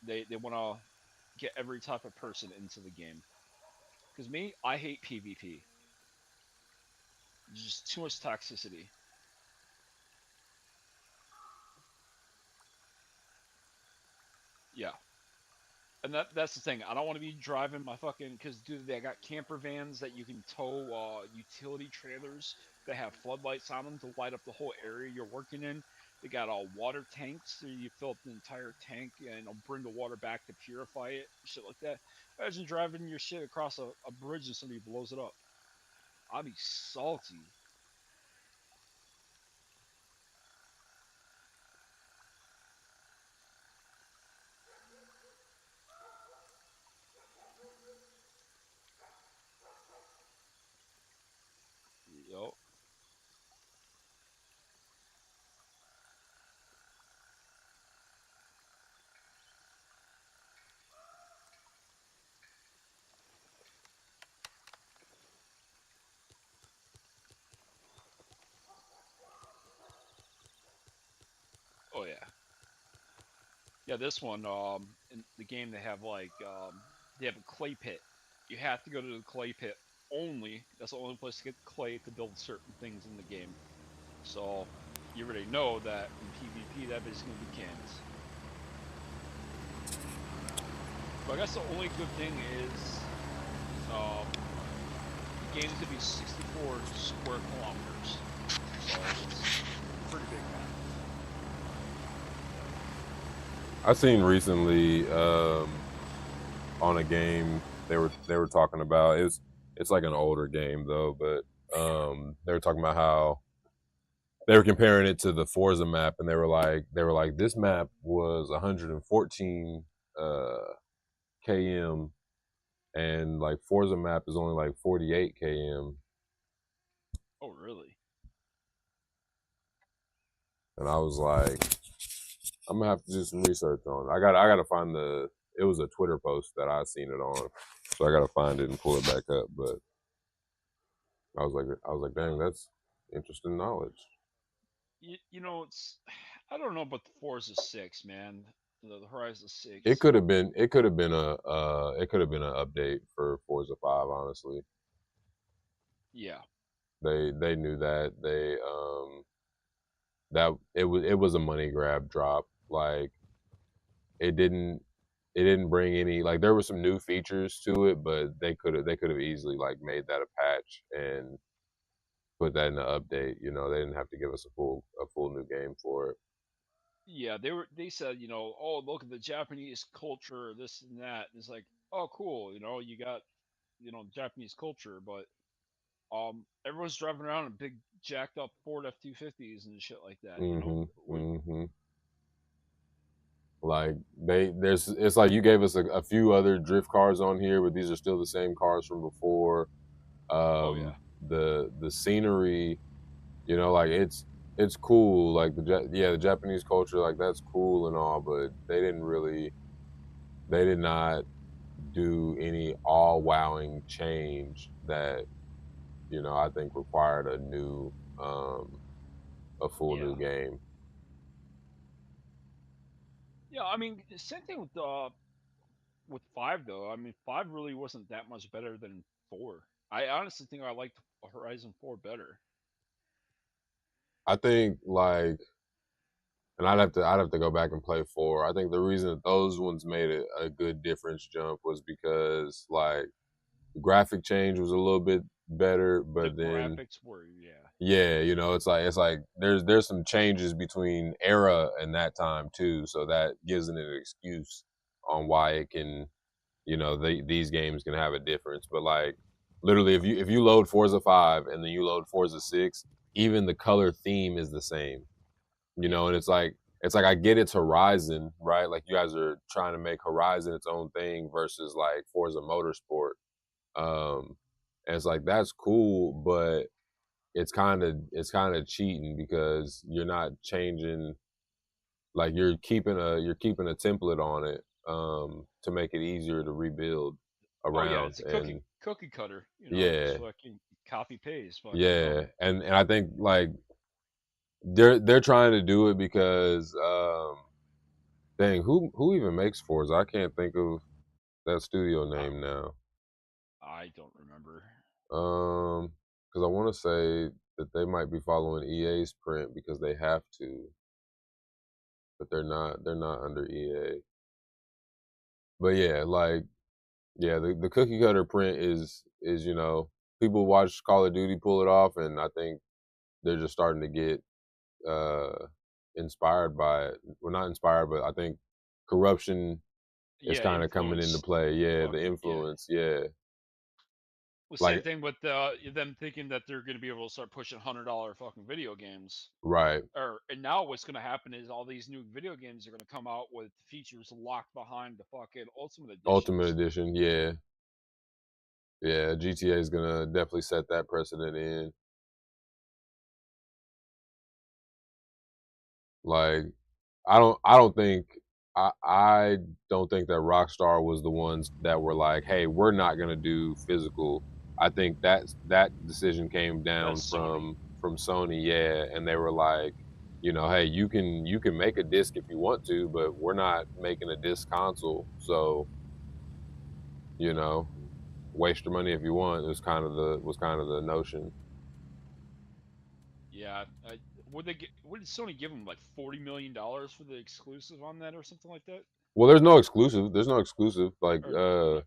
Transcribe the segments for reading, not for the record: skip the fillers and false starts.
They want to get every type of person into the game. Because me, I hate PvP. There's just too much toxicity. Yeah, and that's the thing. I don't want to be driving my fucking because dude, they got camper vans that you can tow, utility trailers that have floodlights on them to light up the whole area you're working in. They got water tanks, so you fill up the entire tank and it'll bring the water back to purify it, shit like that. Imagine driving your shit across a bridge and somebody blows it up. I'd be salty. Yo, oh yeah, yeah. This one, in the game they have they have a clay pit. You have to go to the clay pit only. That's the only place to get clay to build certain things in the game. So you already know that in PvP that is going to be cans. But I guess the only good thing is the game's going to be 64 square kilometers. So it's a pretty big map. I seen recently on a game they were talking about it's like an older game though, but they were talking about how they were comparing it to the Forza map, and they were like this map was 114 uh, km, and like Forza map is only like 48 km, Oh, really? and I was like, I'm gonna have to do some research on it. I gotta find it was a Twitter post that I seen it on, so I gotta find it and pull it back up. But I was like, dang, that's interesting knowledge. You know, I don't know about the Forza 6, man. The Horizon It 6. could have been it could have been an update for Forza 5. Honestly, Yeah. they knew that that it was a money grab drop. Like it didn't it didn't bring any, like there were some new features to it, but they could have easily like made that a patch and put that in the update. They didn't have to give us a full new game for it. Yeah, they said, oh, look at the Japanese culture, this and that. And it's like, oh, cool, you got, Japanese culture, but everyone's driving around in big jacked up Ford F-250s and shit like that. Mm-hmm. What, Mm-hmm. Like it's like you gave us a few other drift cars on here, but these are still the same cars from before. oh yeah. The scenery, like it's cool. Like the Japanese culture, like that's cool and all, but they did not do any all wowing change that I think required a full Yeah. new game. Yeah, I mean, same thing with 5 though. I mean, 5 really wasn't that much better than 4. I honestly think I liked Horizon 4 better. I think like, and I'd have to go back and play four. I think the reason that those ones made it a good difference jump was because like the graphic change was a little bit better, The but then graphics were, yeah. yeah, it's like there's some changes between era and that time too, so that gives it an excuse on why it can, these games can have a difference. But like literally, if you load Forza 5 and then you load Forza 6, even the color theme is the same, Yeah. and it's like I get it's Horizon, right? Like you guys are trying to make Horizon its own thing versus like Forza Motorsport. And it's like that's cool, but it's kind of cheating because you're not changing, like you're keeping a template on it to make it easier to rebuild Oh yeah, around. it's a cookie And cookie cutter, yeah, just fucking copy paste, fucking yeah, done. and I think like they're trying to do it because Dang, who even makes Forza? I can't think of that studio Uh, name now. I don't remember. Because I want to say that they might be following EA's print because they have to, but they're not. They're not under EA. But yeah, like yeah, the cookie cutter print is people watch Call of Duty pull it off, and I think they're just starting to get uh inspired by it. Well, not inspired, but I think corruption is Yeah, kind of coming into influence. play. Yeah, the Fucking yeah. influence. Yeah, Well, same like thing with them thinking that they're going to be able to start pushing $100 fucking video games. right. And now what's going to happen is all these new video games are going to come out with features locked behind the fucking Ultimate Ultimate Editions. Edition. Yeah, yeah. GTA is gonna definitely set that precedent in. Like, I don't think I don't think that Rockstar was the ones that were like, "Hey, we're not gonna do physical." I think that decision came down That's Sony. from Sony, yeah, and they were like, "Hey, you can make a disc if you want to, but we're not making a disc console, so you know, waste your money if you want." Was kind of the notion. Yeah, what did Sony give them like $40 million for the exclusive on that or something like that? Well, there's no exclusive. There's no exclusive. Like, Or no,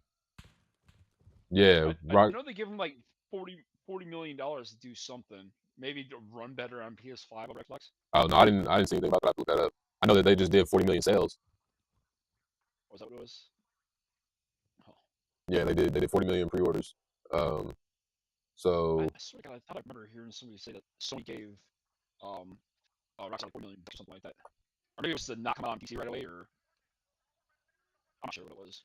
yeah, I Rock. know they give them like $40 million to do something, maybe to run better on PS5 or Xbox. Oh no, I didn't see anything about that. I have to look that up. I know that they just did 40 million sales. Was that what it was? Oh, Yeah, they did 40 million pre-orders. Um, so I swear to God, I thought I remember hearing somebody say that Sony gave um Rockstar 4 million or something like that. Or maybe it was to not come out on PC right away, or I'm not sure what it was.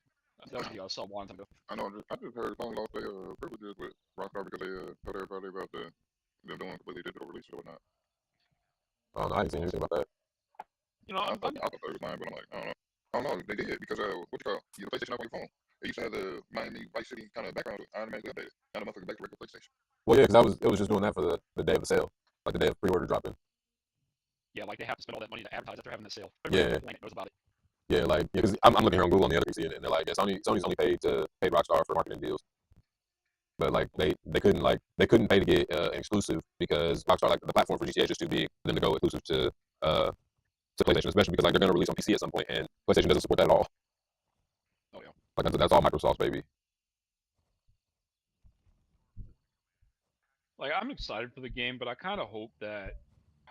That was a video I saw a long time ago. I know. I just heard Sony lost their privileges with Rockstar because they told everybody about them doing completely digital releases or whatnot. I don't know. I didn't see anything about that. You know, I thought they was lying, but I'm like, I don't know. I don't know. They did because what you call the PlayStation app on your phone. It used to have the Miami Vice City kind of background automatically updated. Now the motherfucker back to regular PlayStation. Well, yeah, because it was just doing that for the day of the sale, like the day of pre-order dropping. yeah, like they have to spend all that money to advertise after having the sale. Everybody on Yeah, the planet knows about it. yeah, like because I'm looking here on Google on the other PC, and they're like, yeah, Sony's only paid Rockstar for marketing deals, but like they couldn't pay to get an exclusive because Rockstar, like, the platform for GTA is just too big for them to go exclusive uh to PlayStation, especially because like they're gonna release on PC at some point, and PlayStation doesn't support that at all. Oh yeah. Like that's all Microsoft's baby. Like I'm excited for the game, but I kind of hope that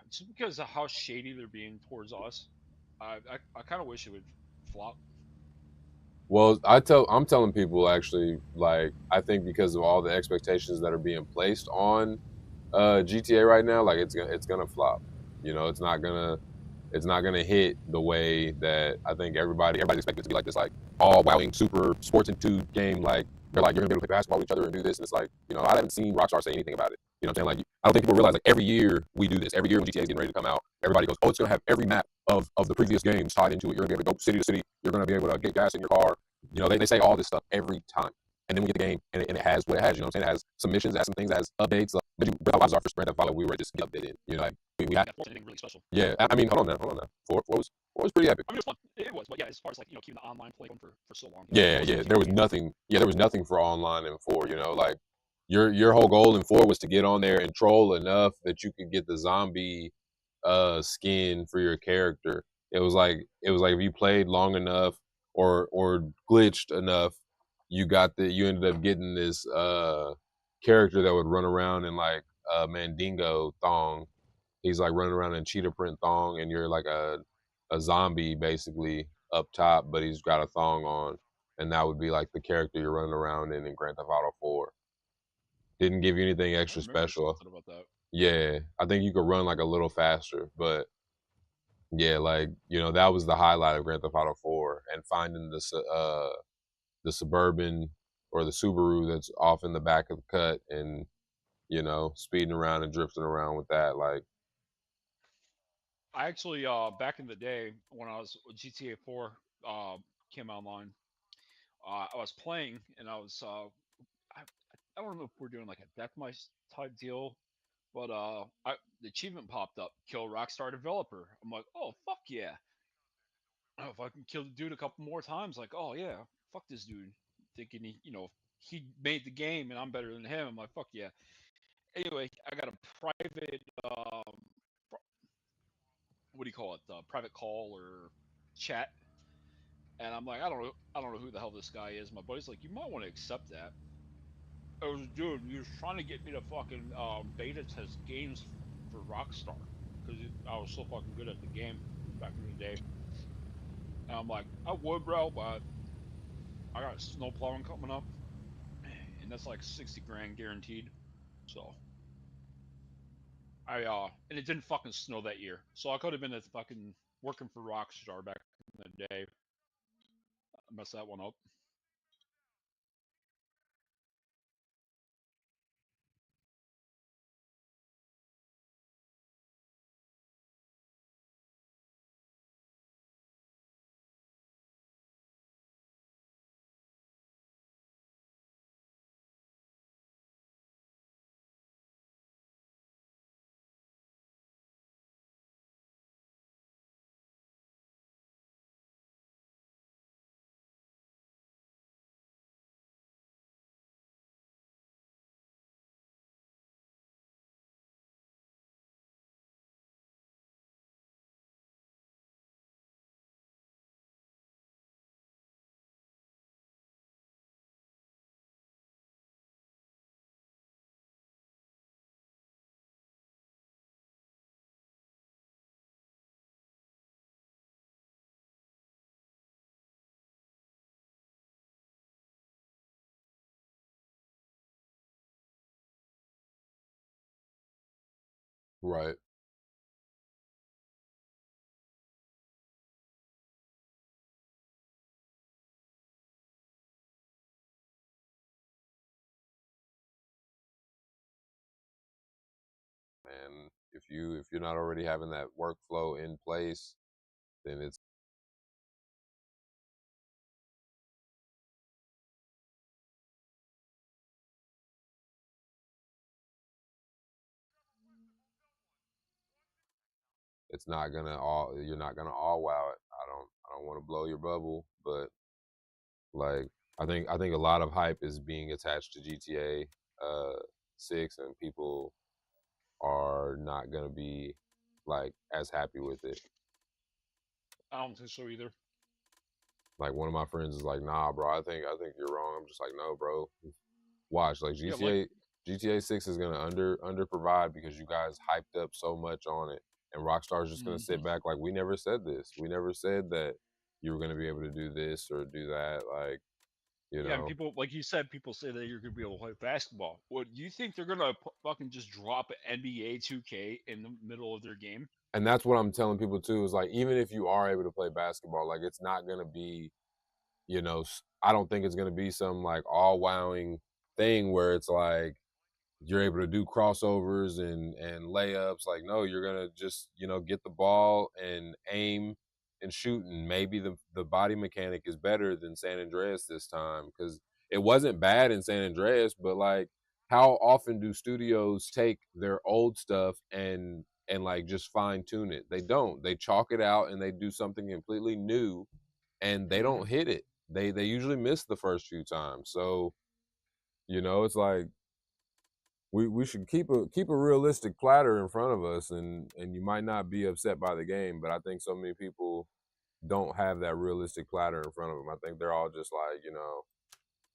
just because of how shady they're being towards us, I kind of wish it would flop. Well, I'm telling people actually, like, I think because of all the expectations that are being placed on GTA right now, like it's gonna flop. It's not gonna hit the way that I think everybody's expected it to be, like this, like all wowing super sports into game. Like they're like, you're gonna be able to play basketball with each other and do this, and it's like, I haven't seen Rockstar say anything about it. You know what I'm saying? Like, I don't think people realize, like, every year we do this. Every year when GTA is getting ready to come out, everybody goes, oh, it's gonna have every map of the previous games tied into it. You're gonna be able to go city to city. You're gonna be able to get gas in your car. They say all this stuff every time. And then we get the game, and it has what it has. You know what I'm saying? It has some missions, it has some things, it has updates. But Breath of Wild for Spread that follow, we were just updated. Like we had, Yeah, wasn't anything really special. yeah. I mean, hold on now. Four was pretty epic. I mean, it was fun. It was, but yeah, as far as like keeping the online play going for so long, Yeah, most yeah. games There was can't. nothing. Yeah, there was nothing for online in four. Like your whole goal in four was to get on there and troll enough that you could get the zombie skin for your character. It was like if you played long enough or glitched enough, you ended up getting this character that would run around in like a Mandingo thong. He's like running around in cheetah print thong, and you're like a zombie basically up top, but he's got a thong on, and that would be like the character you're running around in Grand Theft Auto 4. Didn't give you anything I extra remember special. something about that. Yeah, I think you could run like a little faster, but yeah, like that was the highlight of Grand Theft Auto 4, and finding the suburban or the Subaru that's off in the back of the cut, and speeding around and drifting around with that, like. I actually, back in the day when I was GTA 4 uh, came online, I was playing and I don't know if we're doing like a deathmatch type deal, but the achievement popped up: kill Rockstar developer. I'm like, oh fuck yeah! oh, if I can kill the dude a couple more times, like, oh yeah, fuck this dude, thinking he made the game and I'm better than him. I'm like, fuck yeah. Anyway, I got a private what do you call it? Private call or chat, and I'm like, I don't know who the hell this guy is. My buddy's like, you might want to accept that. I was, dude, he was trying to get me to fucking beta test games for Rockstar because I was so fucking good at the game back in the day. And I'm like, I would, bro, but I got snow plowing coming up, and that's like 60 grand guaranteed. So and it didn't fucking snow that year, so I could have been at fucking working for Rockstar back in the day. I messed that one up. Right. And if you're not already having that workflow in place, then it's not gonna all you're not gonna all wow it. I don't want to blow your bubble, but like I think a lot of hype is being attached to GTA 6, and people are not gonna be like as happy with it. I don't think so either. Like one of my friends is like, "Nah, bro, I think you're wrong." I'm just like, "No, bro. Watch, like Yeah, like GTA 6 is gonna under provide because you guys hyped up so much on it, and Rockstar's just gonna mhm. sit back like we never said this. We never said that you were gonna be able to do this or do that. Like, you Yeah, and know." people, like you said, people say that you're gonna be able to play basketball. What do you think they're gonna fucking just drop NBA 2K in the middle of their game? And that's what I'm telling people too. Is like even if you are able to play basketball, like it's not gonna be, I don't think it's gonna be some like all wowing thing where it's like you're able to do crossovers and layups. Like, no, you're gonna just get the ball and aim and shoot, and maybe the body mechanic is better than San Andreas this time because it wasn't bad in San Andreas, but like how often do studios take their old stuff and like just fine tune it? They don't. They chalk it out and they do something completely new, and they Mm-hmm. don't hit it. They usually miss the first few times. So it's like we should keep a realistic platter in front of us, and you might not be upset by the game, but I think so many people don't have that realistic platter in front of them. I think they're all just like,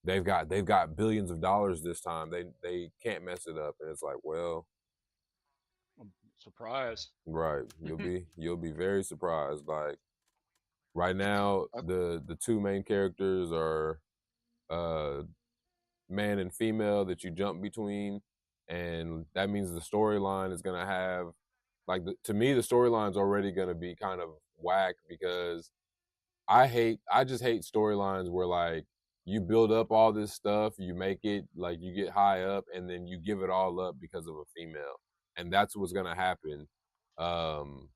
they've got billions of dollars this time. They can't mess it up, and it's like, well, I'm surprised. right, you'll be very surprised. Like right now, I, the two main characters are uh man and female that you jump between, and that means the storyline is gonna have like to me the storyline's already gonna be kind of whack because I just hate storylines where like you build up all this stuff, you make it like you get high up, and then you give it all up because of a female, and that's what's gonna happen um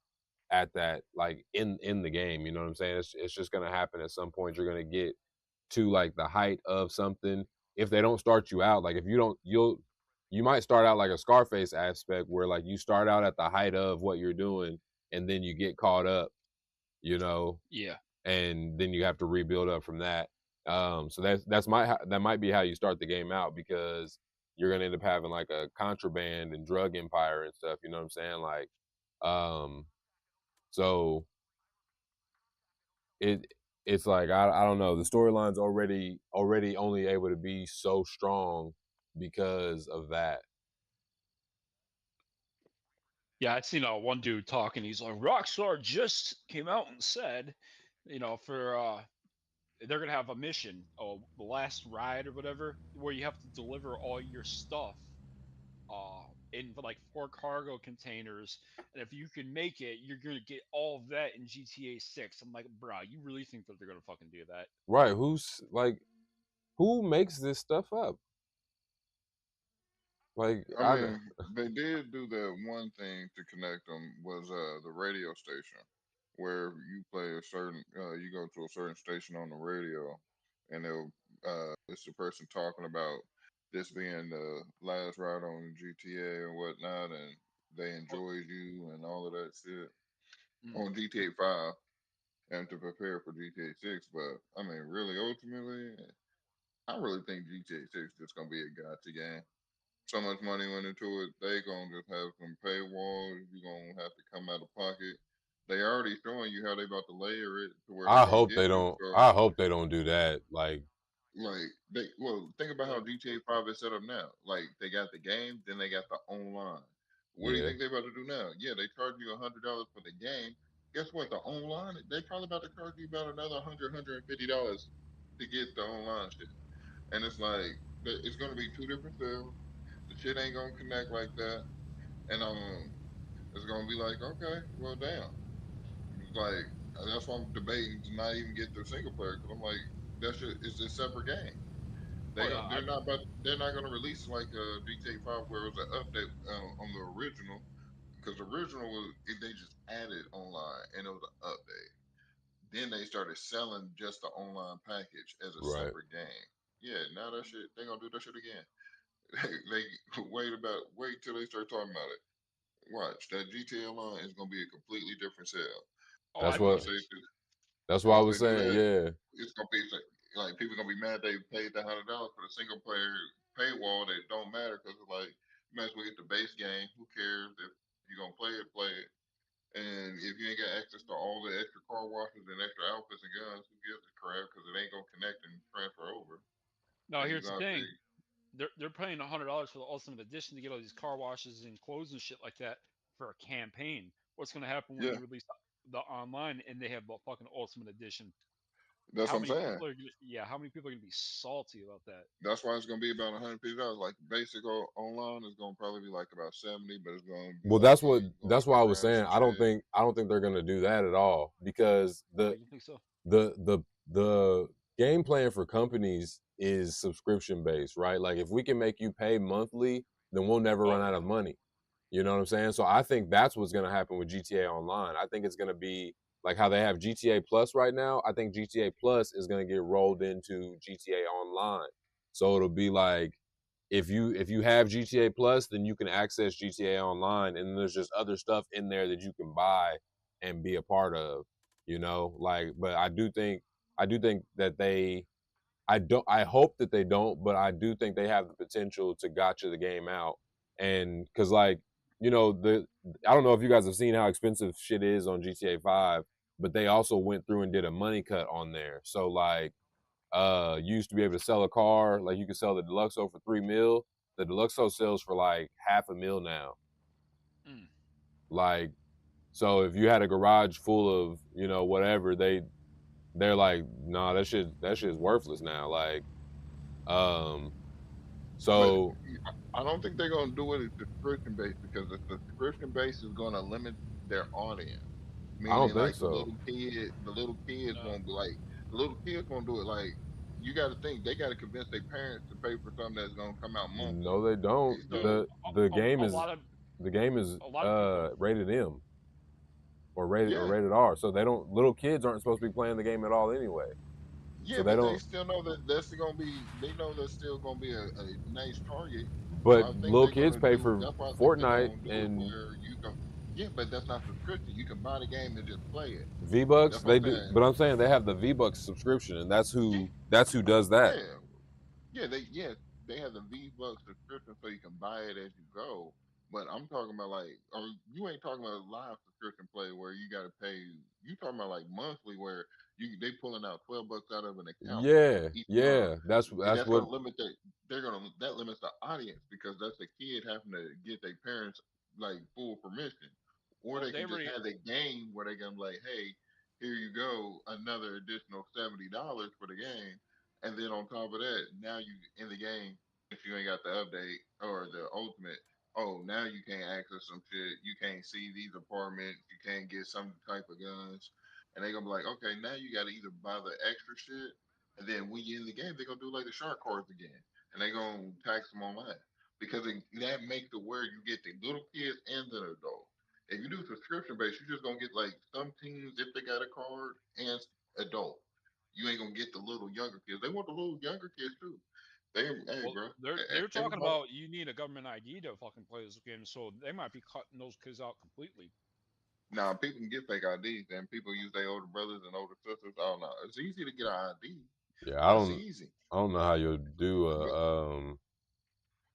at that like in the game. You know what I'm saying? It's just gonna happen at some point. You're gonna get to like the height of something. If they don't start you out, like if you don't, you might start out like a Scarface aspect where like you start out at the height of what you're doing, and then you get caught up, you know, Yeah. and then you have to rebuild up from that. So that might be how you start the game out, because you're gonna end up having like a contraband and drug empire and stuff. You know what I'm saying? Like, so it's like I don't know. The storyline's already only able to be so strong because of that. Yeah, I'd seen one dude talking. He's like, Rockstar just came out and said, for they're gonna have a mission, the last ride or whatever, where you have to deliver all your stuff in like 4 cargo containers, and if you can make it, you're gonna get all of that in GTA 6. I'm like, bro, you really think that they're gonna fucking do that? Right? Who makes this stuff up? Like, I mean, they did do that one thing to connect them was the radio station, where you play a certain, you go to a certain station on the radio, and it's the person talking about this being the last ride on GTA and whatnot, and they Oh, enjoyed you and all of that shit mm. on GTA 5 and to prepare for GTA 6. But I mean, really, ultimately, I really think GTA 6 is just gonna be a gotcha game. So much money went into it. They gonna just have some paywalls. You gonna have to come out of pocket. They already showing you how they about to layer it to where they I gonna hope get they you. don't. So I hope they don't do that. like think about how Well, GTA 5 is set up now. Like they got the game, then they got the online. What do you Yeah, think they about to do now? Yeah, they charge you $100 for the game. Guess what? The online, they probably about to charge you about another $150 to get the online shit. And it's like it's gonna be two different sales. The shit ain't gonna connect like that. And it's gonna be like, okay, well, damn. It's like that's why I'm debating to not even get the single player because I'm like, that shit is a separate game. oh yeah, They're not gonna release like a GTA 5 where it was an update on the original because the original was they just added online and it was an update. Then they started selling just the online package as a right. separate game. Yeah, now that shit they gonna do that shit again. they wait till they start talking about it. Watch that GTA Online is gonna be a completely different sale. oh, That's I And think what. once it they is. do, That's and why I once was they do saying. that, Yeah. it's gonna be like people gonna be mad they paid the $100 for the single player paywall that don't matter because it's like you might as well get the base game. Who cares if you're gonna play it, play it. And if you ain't got access to all the extra car washes and extra outfits and guns, who gives a crap? Because it ain't gonna connect and transfer over. Now And you here's the gotta pay. thing: they're paying $100 for the Ultimate Edition to get all these car washes and clothes and shit like that for a campaign. What's gonna happen when they Yeah, release the online and they have the fucking Ultimate Edition? that's How what I'm many saying. people are how many people are gonna be salty about that? That's why it's gonna be about $150. Like basic online is gonna probably be like about 70, but it's gonna be Well, like you gonna that's get why the I was grants saying and shit. I don't think they're gonna do that at all, because Oh, you think so? the game plan for companies is subscription based, right? Like, if we can make you pay monthly, then we'll never Oh run out yeah. of money. You know what I'm saying? So I think that's what's gonna happen with GTA Online. I think it's gonna be like how they have GTA Plus right now. I think GTA Plus is gonna get rolled into GTA Online. So it'll be like, if you have GTA Plus, then you can access GTA Online, and there's just other stuff in there that you can buy and be a part of. You know, like, but I do think that I hope that they don't, but I do think they have the potential to gotcha the game out. And because, like, I don't know if you guys have seen how expensive shit is on GTA 5, but they also went through and did a money cut on there. So, like, you used to be able to sell a car, like, you could sell the Deluxo for 3 mil. The Deluxo sells for like half a mil now. Mm. Like, so if you had a garage full of, whatever, they're like, nah, that shit's worthless now. Like, um, But so I don't think they're gonna do it as subscription based because the subscription base is gonna limit their audience. I don't Meaning think like so. the little kids No. won't be like the little kids won't do it. Like you got to think they got to convince their parents to pay for something that's gonna come out monthly. No, they don't. Dude, So a lot of The game is a lot of people. rated M or yeah, rated R. So they don't little kids aren't supposed to be playing the game at all anyway. yeah, So they but they don't. still know that that's gonna be. They know that's still gonna be a nice target. So But I think little they're kids gonna pay do. for That's why I think they're Fortnite, gonna do it and where you can. Yeah, but that's not subscription. You can buy the game and just play it. V Bucks, That's what they I'm do, saying. but I'm saying they have the V Bucks subscription, and Yeah, that's who does that. yeah. They have the V Bucks subscription so you can buy it as you go. But I'm talking about like, or you ain't talking about live subscription play where you got to pay. You talking about like monthly where they pulling out $12 out of an account Yeah, each month, yeah, and that's that's what. gonna limit that limits the audience because that's the kid having to get their parents like full permission, or Well, they they can just already have the game where they can be like, hey, here you go, another additional $70 for the game, and then on top of that, now you in the game, if you ain't got the update or the ultimate, oh, now you can't access some shit. You can't see these apartments. You can't get some type of guns. And they gonna be like, okay, now you gotta either buy the extra shit, and then when you in the game, they gonna do like the shark cards again, and they gonna tax them online because that makes it where you get the little kids and the adults. If you do subscription based, you're just gonna get like some teams if they got a card and adult. You ain't gonna get the little younger kids. They want the little younger kids too. Hey, well bro, they're talking everybody. about you need a government ID to fucking play this game, so they might be cutting those kids out completely. Now people can get fake IDs, and people use their older brothers and older sisters. I don't know. It's easy to get an ID. Yeah, That's easy. I don't know how you'll do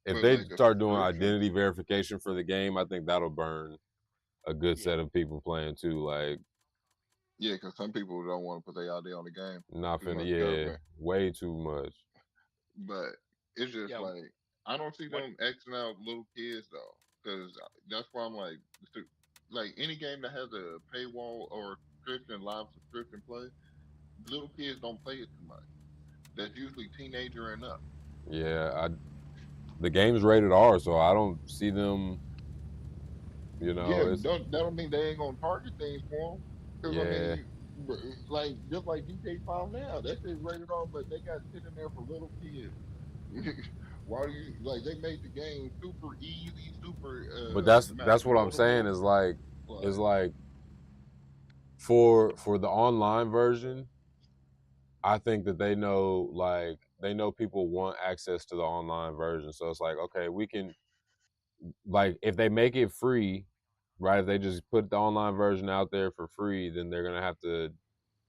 But if they like a start doing subscription, identity verification for the game. I think that'll burn a good Yeah. set of people playing too. Like, yeah, because some people don't want to put their ID on the game. not Too finna, much yeah, government. way too much. But it's just Yeah. like I don't see What them Xing out little kids though, because that's why I'm like, like any game that has a paywall or subscription, live subscription play, little kids don't play it too much. That's usually teenager and up. Yeah, the game's rated R, so I don't see them. You know, Yeah, it's that don't mean they ain't gonna target things for them. Because I yeah, mean, like just like GTA 5 now, that shit's rated R, but they got shit in there for little kids. Why do you like they made the game super easy, super but mass that's what I'm saying portable? is Like, like for the online version, I think that they know people want access to the online version. So it's like, okay, we can like if they make it free, right? If they just put the online version out there for free, then they're gonna have to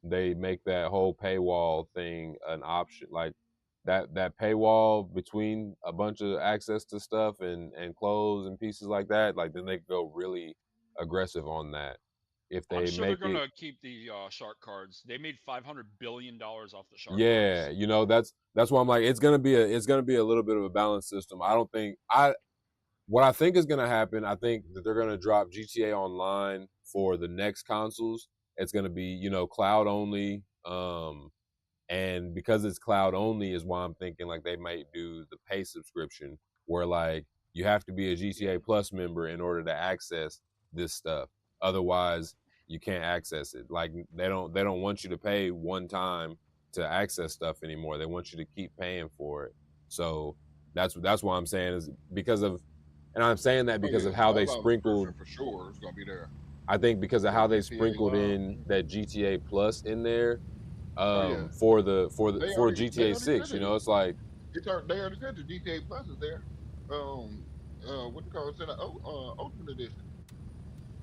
they make that whole paywall thing an option. Like that paywall between a bunch of access to stuff and clothes and pieces like that, like then they go really aggressive on that. If I'm they sure they're make it gonna keep the shark cards. They made $500 billion off the shark yeah, cards. you know, that's why I'm like it's gonna be a little bit of a balanced system. I don't think I what I think is gonna happen, I think that they're gonna drop GTA Online for the next consoles. It's gonna be, you know, cloud only. And because it's cloud only is why I'm thinking like they might do the pay subscription where like you have to be a Yeah. GTA Plus member in order to access this stuff. Otherwise, you can't access it. Like they don't want you to pay one time to access stuff anymore. They want you to keep paying for it. So that's why I'm saying is because of and I'm saying that oh because yeah, of how my they live subscription sprinkled for sure is gonna be there. I think because of The how they GTA sprinkled Live. in that GTA Plus in there Oh yeah, for they GTA already 6. said You it. know, it's like They already said the GTA Plus is there. What you call it? It's in the Ultimate Edition.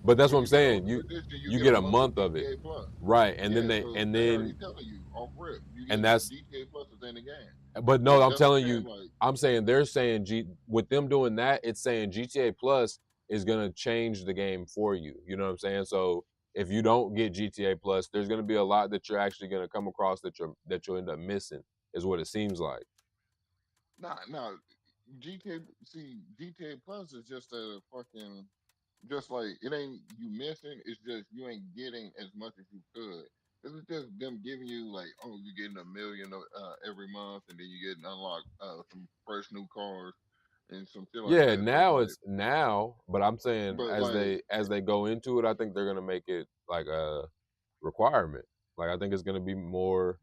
but that's When what I'm you get the saying. Ultimate Edition, you You get get a a month of month of it. GTA Plus. Right. Yeah, so they already then telling you off rip. You and get that's GTA Plus is in the game. but no, But I'm that's what I'm telling saying. you Like, I'm saying they're saying with them doing that, it's saying GTA Plus is going to change the game for you. You know what I'm saying? So if you don't get GTA Plus, there's going to be a lot that you're actually going to come across that you'll end up missing is what it seems like. nah. GTA, see, GTA Plus is just a fucking, just like it ain't you missing. It's just you ain't getting as much as you could. This is just them giving you like, oh, you're getting a million every month, and then you get unlocked some fresh new cars and some shit like Yeah, that. So it's now like, it's now, but I'm saying but like, as they go into it, I think they're gonna make it like a requirement. Like I think it's gonna be more.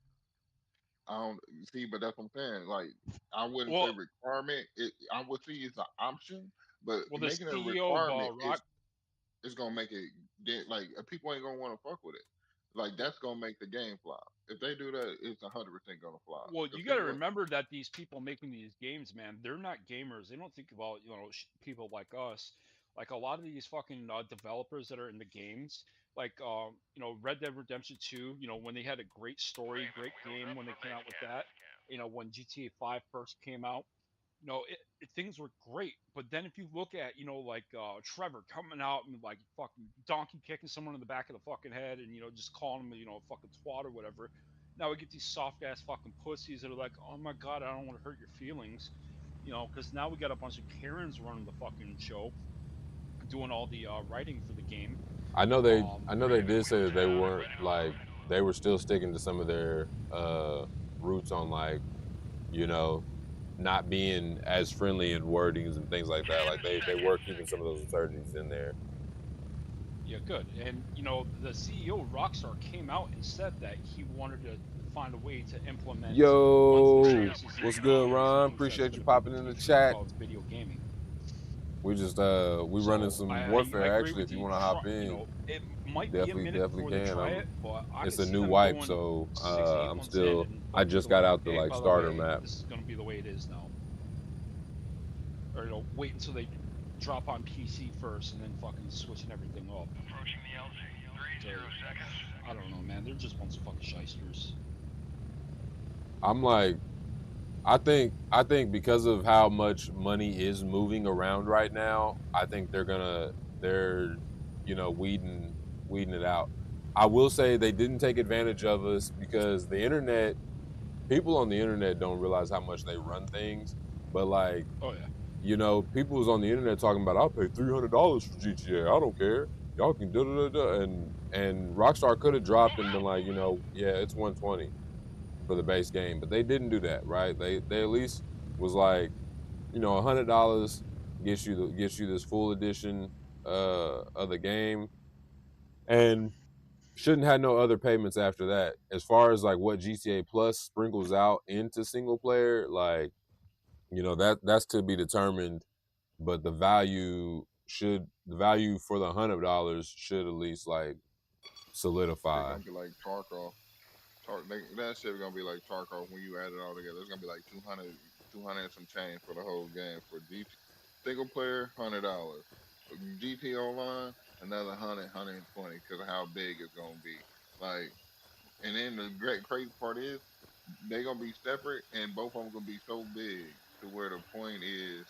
I don't see, but that's what I'm saying. Like, I wouldn't say Well, requirement. I would see it's an option, but the making it a CEO of requirement Rock. is gonna make it like people ain't gonna want to fuck with it. Like that's gonna make the game flop. If they do that, it's 100% gonna flop. Well, Because you got to people, remember that these people making these games, man, they're not gamers. They don't think about people like us. Like a lot of these fucking developers that are in the games, like Red Dead Redemption 2, when they had a great story, great game when they came out with that, when GTA 5 first came out, things were great. But then if you look at, like Trevor coming out and like fucking donkey kicking someone in the back of the fucking head and, just calling him, a fucking twat or whatever. Now we get these soft ass fucking pussies that are like, oh my God, I don't want to hurt your feelings. Because now we got a bunch of Karens running the fucking show, doing all the writing for the game. I know they did say that they weren't like they were still sticking to some of their roots on like, you know, not being as friendly in wordings and things like that. Like they were keeping some of those absurdities in there. Yeah, good. And the CEO of Rockstar came out and said that he wanted to find a way to implement monthly Yo, services what's into good, games Ron? because Appreciate it's you going to be popping the in the future chat. of video gaming. We just we running So some I warfare agree actually. with If you you. want to hop in, It might be a definitely minute definitely before they can. try it, but I It's could a see new them wipe, going so 6 to 8 I'm months in still and I like just being got like, out the hey, like by the starter way, map. this is going to be the way it is now. Or wait until they drop on PC first and then fucking switching everything up. Approaching the LZ. 30 seconds. I don't know, man. They're just a bunch of fucking shysters. I'm like I think because of how much money is moving around right now, I think they're weeding it out. I will say they didn't take advantage of us because the internet people on the internet don't realize how much they run things. But like, Oh yeah. people was on the internet talking about I'll pay $300 for GTA. I don't care. Y'all can da da da da. And Rockstar could have dropped and been like, yeah, it's 120 for the base game, but they didn't do that, right? They at least was like, $100 gets you this full edition of the game, and shouldn't have no other payments after that. As far as like what GTA Plus sprinkles out into single player, like that's to be determined. But the value for the $100 should at least like They're solidify. gonna be like Tarkov. That shit gonna be like Tarkov when you add it all together. It's gonna be like 200 and some change for the whole game for GT single player, $100. GT Online, another 120 because of how big it's gonna be. Like, and then the great crazy part is they gonna be separate, and both of them gonna be so big to where the point is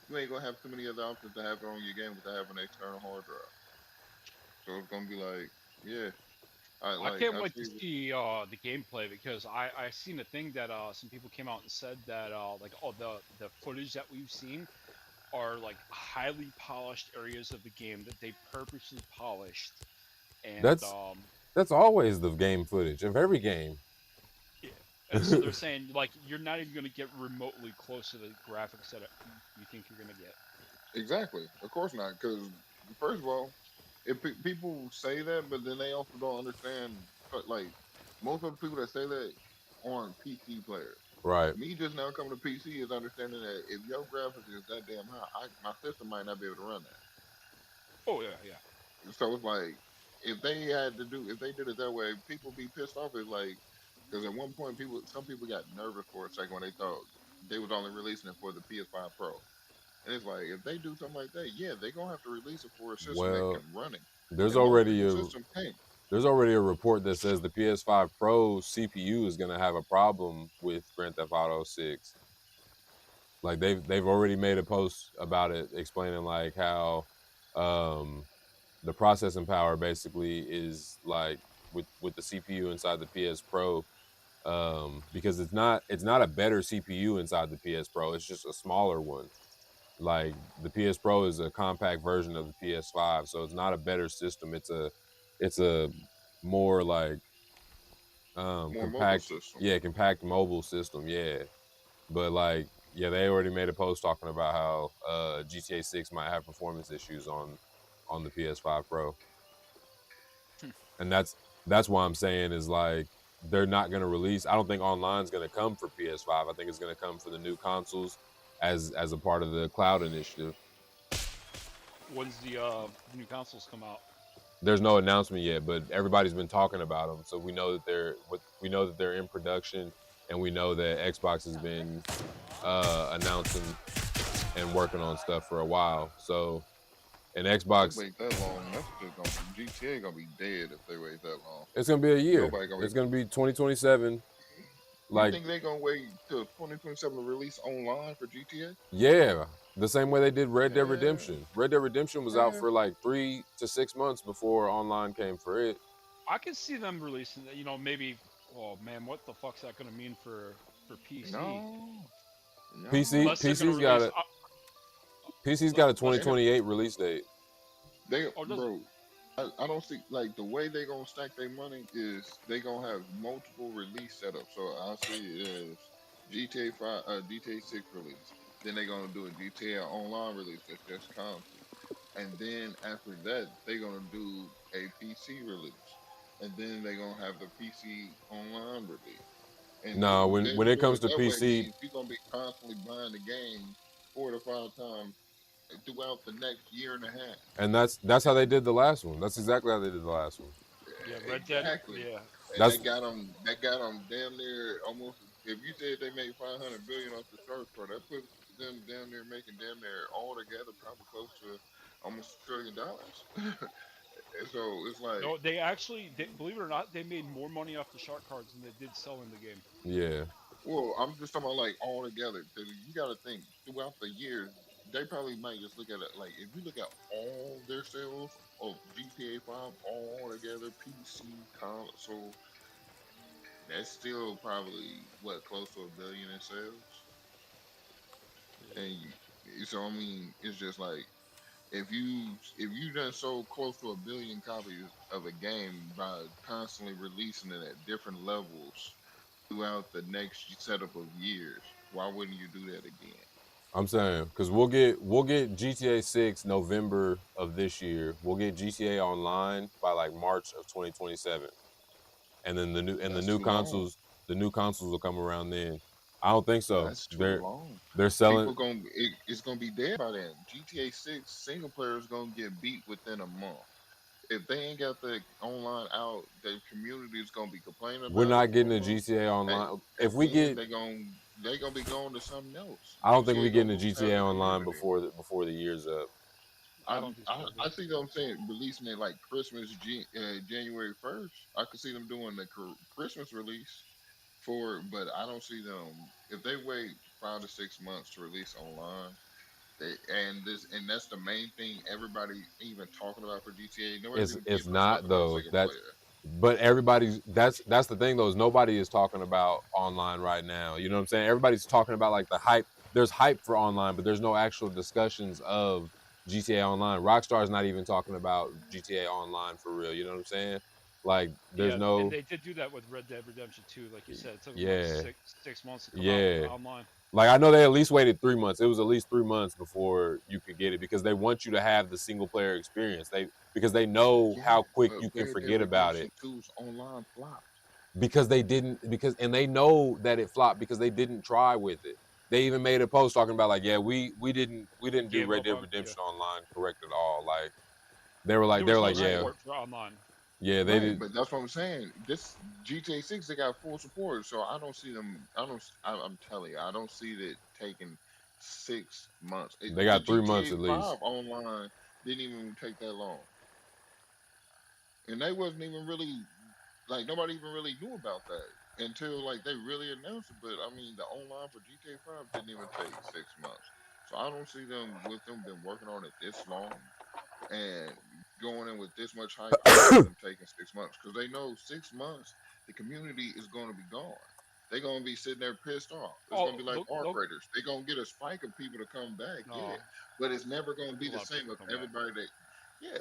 you ain't gonna have too many other options to have it on your game without having an external hard drive. So it's gonna be like, yeah, I can't I wait to see. see the gameplay because I seen a thing that some people came out and said that like the footage that we've seen are like highly polished areas of the game that they purposely polished, and That's that's always the game footage of every game. yeah. And so they're saying like you're not even going to get remotely close to the graphics that you think you're going to get. Exactly. Of course not. Because first of all, if people say that, but then they also don't understand. Like most of the people that say that aren't PC players. Right. Me just now coming to PC is understanding that if your graphics is that damn high, my system might not be able to run that. Oh yeah, yeah. So it's like if they did it that way, people be pissed off. It's like because at one point some people got nervous for a second when they thought they was only releasing it for the PS5 Pro. And it's like if they do something like that, yeah, they're gonna have to release it for a system that Well, can run it. there's And most already people's a system can't. there's already a report that says the PS5 Pro CPU is going to have a problem with Grand Theft Auto 6. Like they've already made a post about it explaining like how the processing power basically is like with the CPU inside the PS Pro, because it's not a better CPU inside the PS Pro, it's just a smaller one. Like the PS Pro is a compact version of the PS5, so it's not a better system. It's a more like More mobile compact, system. yeah, compact mobile system, yeah. But like, yeah, they already made a post talking about how GTA 6 might have performance issues on the PS5 Pro, and that's why I'm saying is like they're not going to release. I don't think online's going to come for PS5. I think it's going to come for the new consoles as a part of the cloud initiative. When's the new consoles come out? There's no announcement yet, but everybody's been talking about them, so we know that they're in production, and we know that Xbox has been announcing and working on stuff for a while. So And If they Xbox, wait that long, that's just gonna be GTA gonna be dead if they wait that long. it's gonna be a year. Nobody gonna It's wait. gonna be 2027. You Like, think they gonna wait till 2027 to release online for GTA? yeah, the same way they did Red Dead Yeah, Redemption. Red Dead Redemption was out yeah. for like 3 to 6 months before online came for it. I can see them releasing that. Maybe. Oh man, what the fuck's that gonna mean for PC? No, PC no. Unless they're gonna PC's got release. a PC's got a They don't. 2028 release date. They Or does bro. I don't see like the way they gonna stack their money is they gonna have multiple release setups. So I see it as GTA 5, GTA 6 release. Then they gonna do a GTA Online release that's just console. And then after that, they're gonna do a PC release, and then they're gonna have the PC online release. And No, when them it doing comes it to that way PC, means you're gonna be constantly buying the game 4 to 5 times throughout the next year and a half. and that's how they did the last one. That's exactly how they did the last one. yeah, Red Dead. Exactly. Yeah, And That's they got them damn near almost. If you said they made 500 billion off the Shark Card, that puts them down there making damn near all together probably close to almost $1 trillion. And so it's like, no, they actually, believe it or not, they made more money off the shark cards than they did selling the game. yeah. well, I'm just talking about like all together. 'Cause you got to think throughout the years, they probably might just look at it like if you look at all their sales of GTA 5 all together, PC, console, that's still probably what close to $1 billion in sales. And so I mean, it's just like if you done sold close to 1 billion copies of a game by constantly releasing it at different levels throughout the next setup of years, why wouldn't you do that again? I'm saying because we'll get GTA 6 November of this year. We'll get GTA Online by like March of 2027, and then the That's new too long. consoles will come around then. I don't think so. That's too long. They're selling. It's gonna be dead by then. GTA 6 single player is gonna get beat within a month. If they ain't got the online out, the community is gonna be complaining We're about it not for getting a a month. GTA And, Online. If and we then get, they gonna be going to something else. I don't think we GTA getting gonna a lose half GTA the Online community. before the year's up. I don't think so. I see them saying releasing it like Christmas, January 1st. I could see them doing the Christmas release for, but I don't see them if they wait 5 to 6 months to release online. And that's the main thing everybody even talking about for GTA. Nobody's even It's talking not about though. single That's player. but everybody's that's the thing though is nobody is talking about online right now. You know what I'm saying? Everybody's talking about like the hype. There's hype for online, but there's no actual discussions of GTA Online. Rockstar's not even talking about GTA Online for real. You know what I'm saying? Like there's Yeah, and no they did do that with Red Dead Redemption 2. Like you said, it took them like yeah six months to come out yeah. online. Like I know they at least waited 3 months. It was at least 3 months before you could get it because they want you to have the single player experience. Because they know Yeah, how quick but you can Red Dead forget about it Redemption 2's online flopped. because they didn't and they know that it flopped because they didn't try with it. They even made a post talking about like, yeah, we didn't do Gave Red up Dead on, yeah. Redemption Online correct at all. Like There they were was no like, yeah, Right. support for online. yeah, they Right, did. but that's what I'm saying. This GTA 6, they got full support, so I don't see them. I don't. I'm telling you, I don't see it taking 6 months. They The got 3 months GTA at least. 5 online didn't even take that long, and they wasn't even really like nobody even really knew about that until like they really announced it. But I mean, the online for GTA 5 didn't even take 6 months, so I don't see them with them been working on it this long and going in with this much hype, I don't see them taking 6 months because they know 6 months the community is going to be gone. They're going to be sitting there pissed off. It's Oh, going to be like art look, creators. They're going to get a spike of people to come back, no, yeah, but it's never going to be a the lot of same people of come back. everybody that, yeah,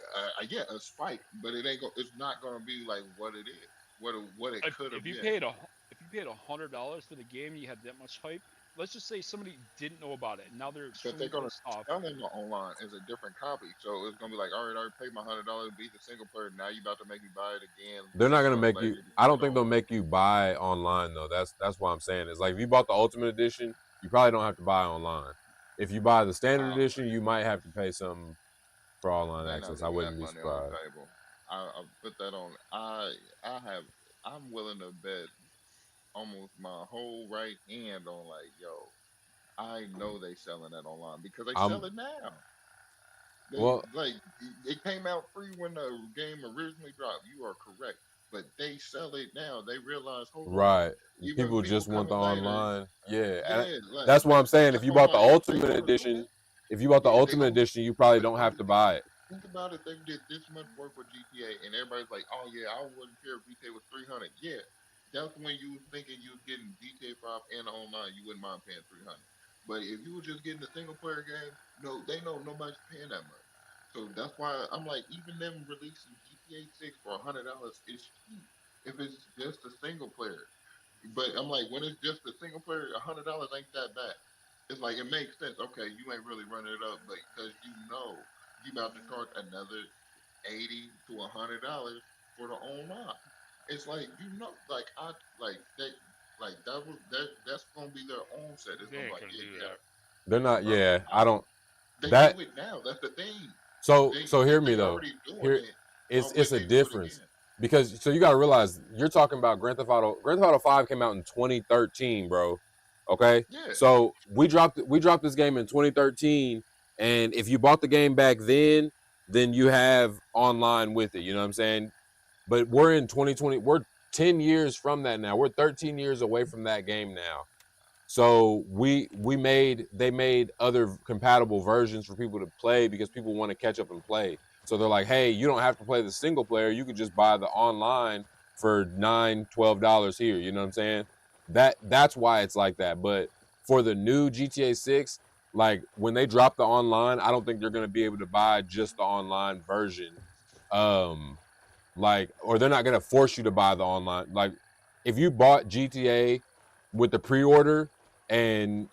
yeah, a spike, but it ain't. It's not going to be like what it is, what it could have If you been. paid $100 for the game, you had that much hype. Let's just say somebody didn't know about it, and now they're But they're extremely gonna pissed off. sell it online as a different copy, so it's gonna be like, all right, I already paid my $100 to beat the single player. Now you about to make me buy it again They're not six gonna months make later you. to I get don't it think they'll online. make you buy online though. That's what I'm saying. It's like if you bought the Ultimate Edition, you probably don't have to buy online. If you buy the Standard I don't Edition, think you might have to pay something for online they're not access. I leaving that wouldn't be money on the surprised. table. I put that on. I have. I'm willing to bet almost my whole right hand on like, yo, I know they selling that online because they I'm sell it now. Well, like it came out free when the game originally dropped. You are correct, but they sell it now. They realize, hold on, right. even People people just want the coming later. online. Yeah, and Yeah, like that's what I'm saying. If that's you why I'm bought the like, they ultimate gonna do edition, it. if you bought the Yeah, they ultimate gonna. edition, you probably But don't have to buy it. think about it. They did this much work with GTA, and everybody's like, "Oh yeah, I wouldn't care if GTA was 300." Yeah, that's when you was thinking you was getting GTA 5 and online. You wouldn't mind paying 300. But if you were just getting a single player game, no, they know nobody's paying that much. So that's why I'm like, even them releasing GTA 6 for $100 is cheap if it's just a single player. But I'm like, when it's just a single player, $100 ain't that bad. It's like it makes sense. Okay, you ain't really running it up, but because you know you about to charge another $80 to $100 for the online. It's like like I like that, like that was that's gonna be their own set. It's They gonna be ain't like, gonna yeah, do you got, that. They're not. bro. Yeah, I don't. They That do it now. That's the thing. so They so hear if me they though. already doing Here, it, why it's wouldn't a they do it difference again? because so you got to realize you're talking about Grand Theft Auto. Grand Theft Auto 5 came out in 2013, bro. Okay, Yeah, so we dropped this game in 2013, and if you bought the game back then you have online with it. You know what I'm saying? But we're in 2020. We're 10 years from that now. We're 13 years away from that game now. So they made other compatible versions for people to play because people want to catch up and play. So they're like, hey, you don't have to play the single player. You could just buy the online for $9, $12 here. You know what I'm saying? That's why it's like that. But for the new GTA 6, like when they drop the online, I don't think they're gonna be able to buy just the online version. Um, like, or they're not gonna force you to buy the online. Like, if you bought GTA with the pre-order and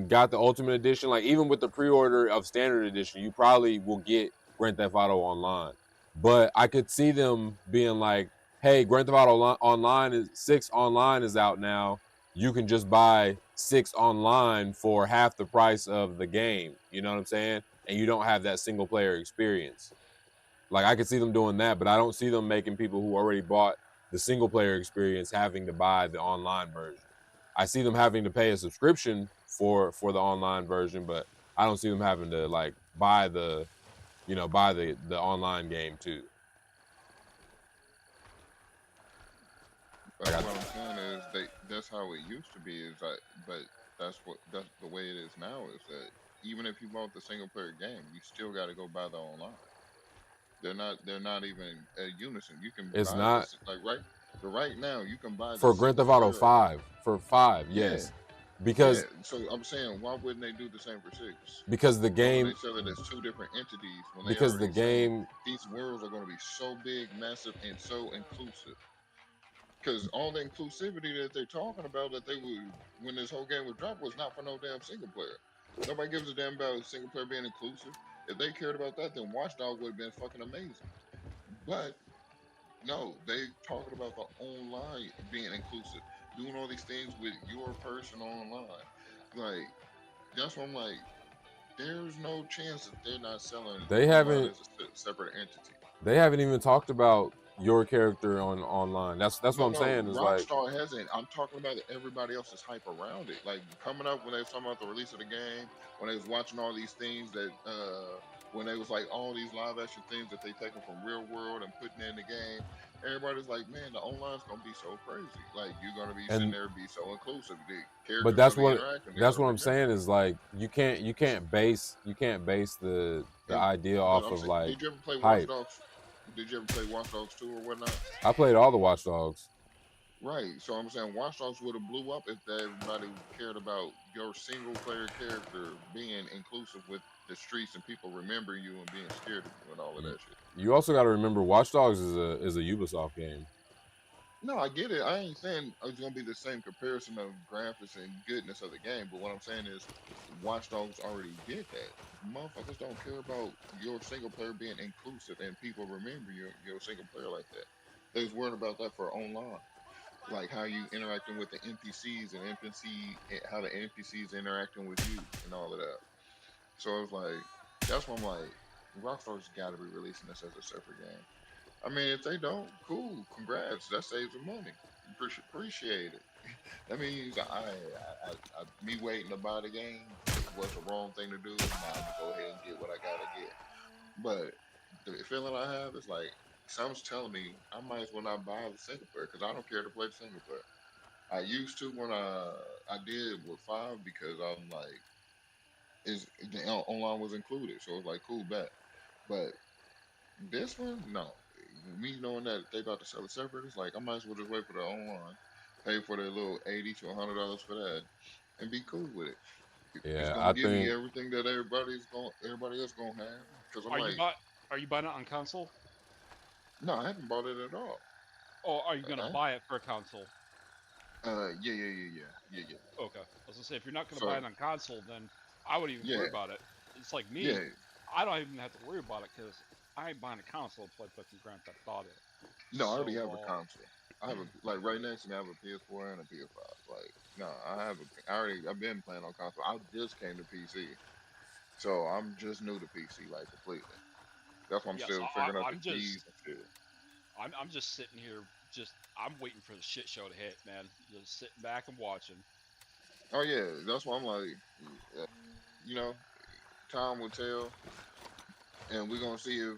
got the ultimate edition, like even with the pre-order of standard edition, you probably will get Grand Theft Auto online. But I could see them being like, "Hey, Grand Theft Auto online is 6 online is out now. You can just buy 6 online for half the price of the game." You know what I'm saying? And you don't have that single player experience. Like I could see them doing that, but I don't see them making people who already bought the single player experience having to buy the online version. I see them having to pay a subscription for the online version, but I don't see them having to like buy the online game too. Like but what I'm saying is that's how it used to be. Is like, but that's the way it is now. Is that even if you bought the single player game, you still got to go buy the online. They're not even a unison. You can it's buy not this like right now you can buy the for Grand single Theft Auto player. 5 for 5, Yeah, yes. yeah. Because So I'm saying, why wouldn't they do the same for 6? because the Why would they game sell it as two different entities when they because the already saying game these worlds are going to be so big, massive, and so inclusive? Because all the inclusivity that they're talking about that they would when this whole game was dropped was not for no damn single player. Nobody gives a damn about single player being inclusive. If they cared about that, then Watchdog would have been fucking amazing. But no, they talking about the online being inclusive, doing all these things with your person online. Like that's what I'm like. There's no chance that they're not selling they online haven't as a separate entity. they haven't even talked about your character on online. That's what No, I'm no, saying is like Rockstar hasn't. I'm talking about everybody else's hype around it. Like coming up when they was talking about the release of the game, when they was watching all these things that, when they was like all these live action things that they taken from real world and putting in the game, everybody's like, man, the online's gonna be so crazy. Like you're gonna be sitting and there, be so inclusive. The but characters that's gonna be what interacting. They're that's gonna what be I'm saying memorable. is like you can't base the And idea but off I'm of saying, like did you ever play Watch hype. Dogs? Did you ever play Watch Dogs 2 or whatnot? I played all the Watch Dogs. Right. So I'm saying Watch Dogs would have blew up if everybody cared about your single player character being inclusive with the streets and people remembering you and being scared of you and all of that shit. You also got to remember Watch Dogs is a Ubisoft game. No, I get it. I ain't saying it's gonna be the same comparison of graphics and goodness of the game, but what I'm saying is Watch Dogs already did that. Motherfuckers don't care about your single player being inclusive and people remember your single player like that. They was worried about that for online. Like how you interacting with the NPCs and how the NPCs interacting with you and all of that. So it's like that's why I'm like Rockstar's got to be releasing this as a separate game. I mean, if they don't, cool, congrats, that saves them money. Appreciate it. That means me waiting to buy the game was the wrong thing to do. Now I'm gonna go ahead and get what I gotta get. But the feeling I have is like something's telling me I might as well not buy the single player because I don't care to play the single player. I used to when I did with five because I'm like is the online was included, so it's like cool bet. But this one, no. Me knowing that they about to sell it separate, it's like I might as well just wait for the online, pay for their little $80 to $100 for that, and be cool with it. It's Yeah, gonna I give me think everything that everybody else gonna have. Because I'm Are you like, buy Are you buying it on console? no, I haven't bought it at all. Or are you gonna Uh, buy it for a console? yeah. Okay. I was gonna say if you're not gonna buy So it on console, then I wouldn't even yeah, worry about it. It's like me. yeah. I don't even have to worry about it because I ain't buying a console to play fucking Grand Theft Auto. No, I already So have a console. I have a like right next to me. I have a PS4 and a PS5. Like, no, I've been playing on console. I just came to PC, so I'm just new to PC, like completely. That's why I'm yes, still figuring out the I'm just keys and shit. I'm just sitting here. I'm waiting for the shit show to hit, man. Just sitting back and watching. Oh yeah, that's why I'm like, uh, you know, time will tell, and we're gonna see if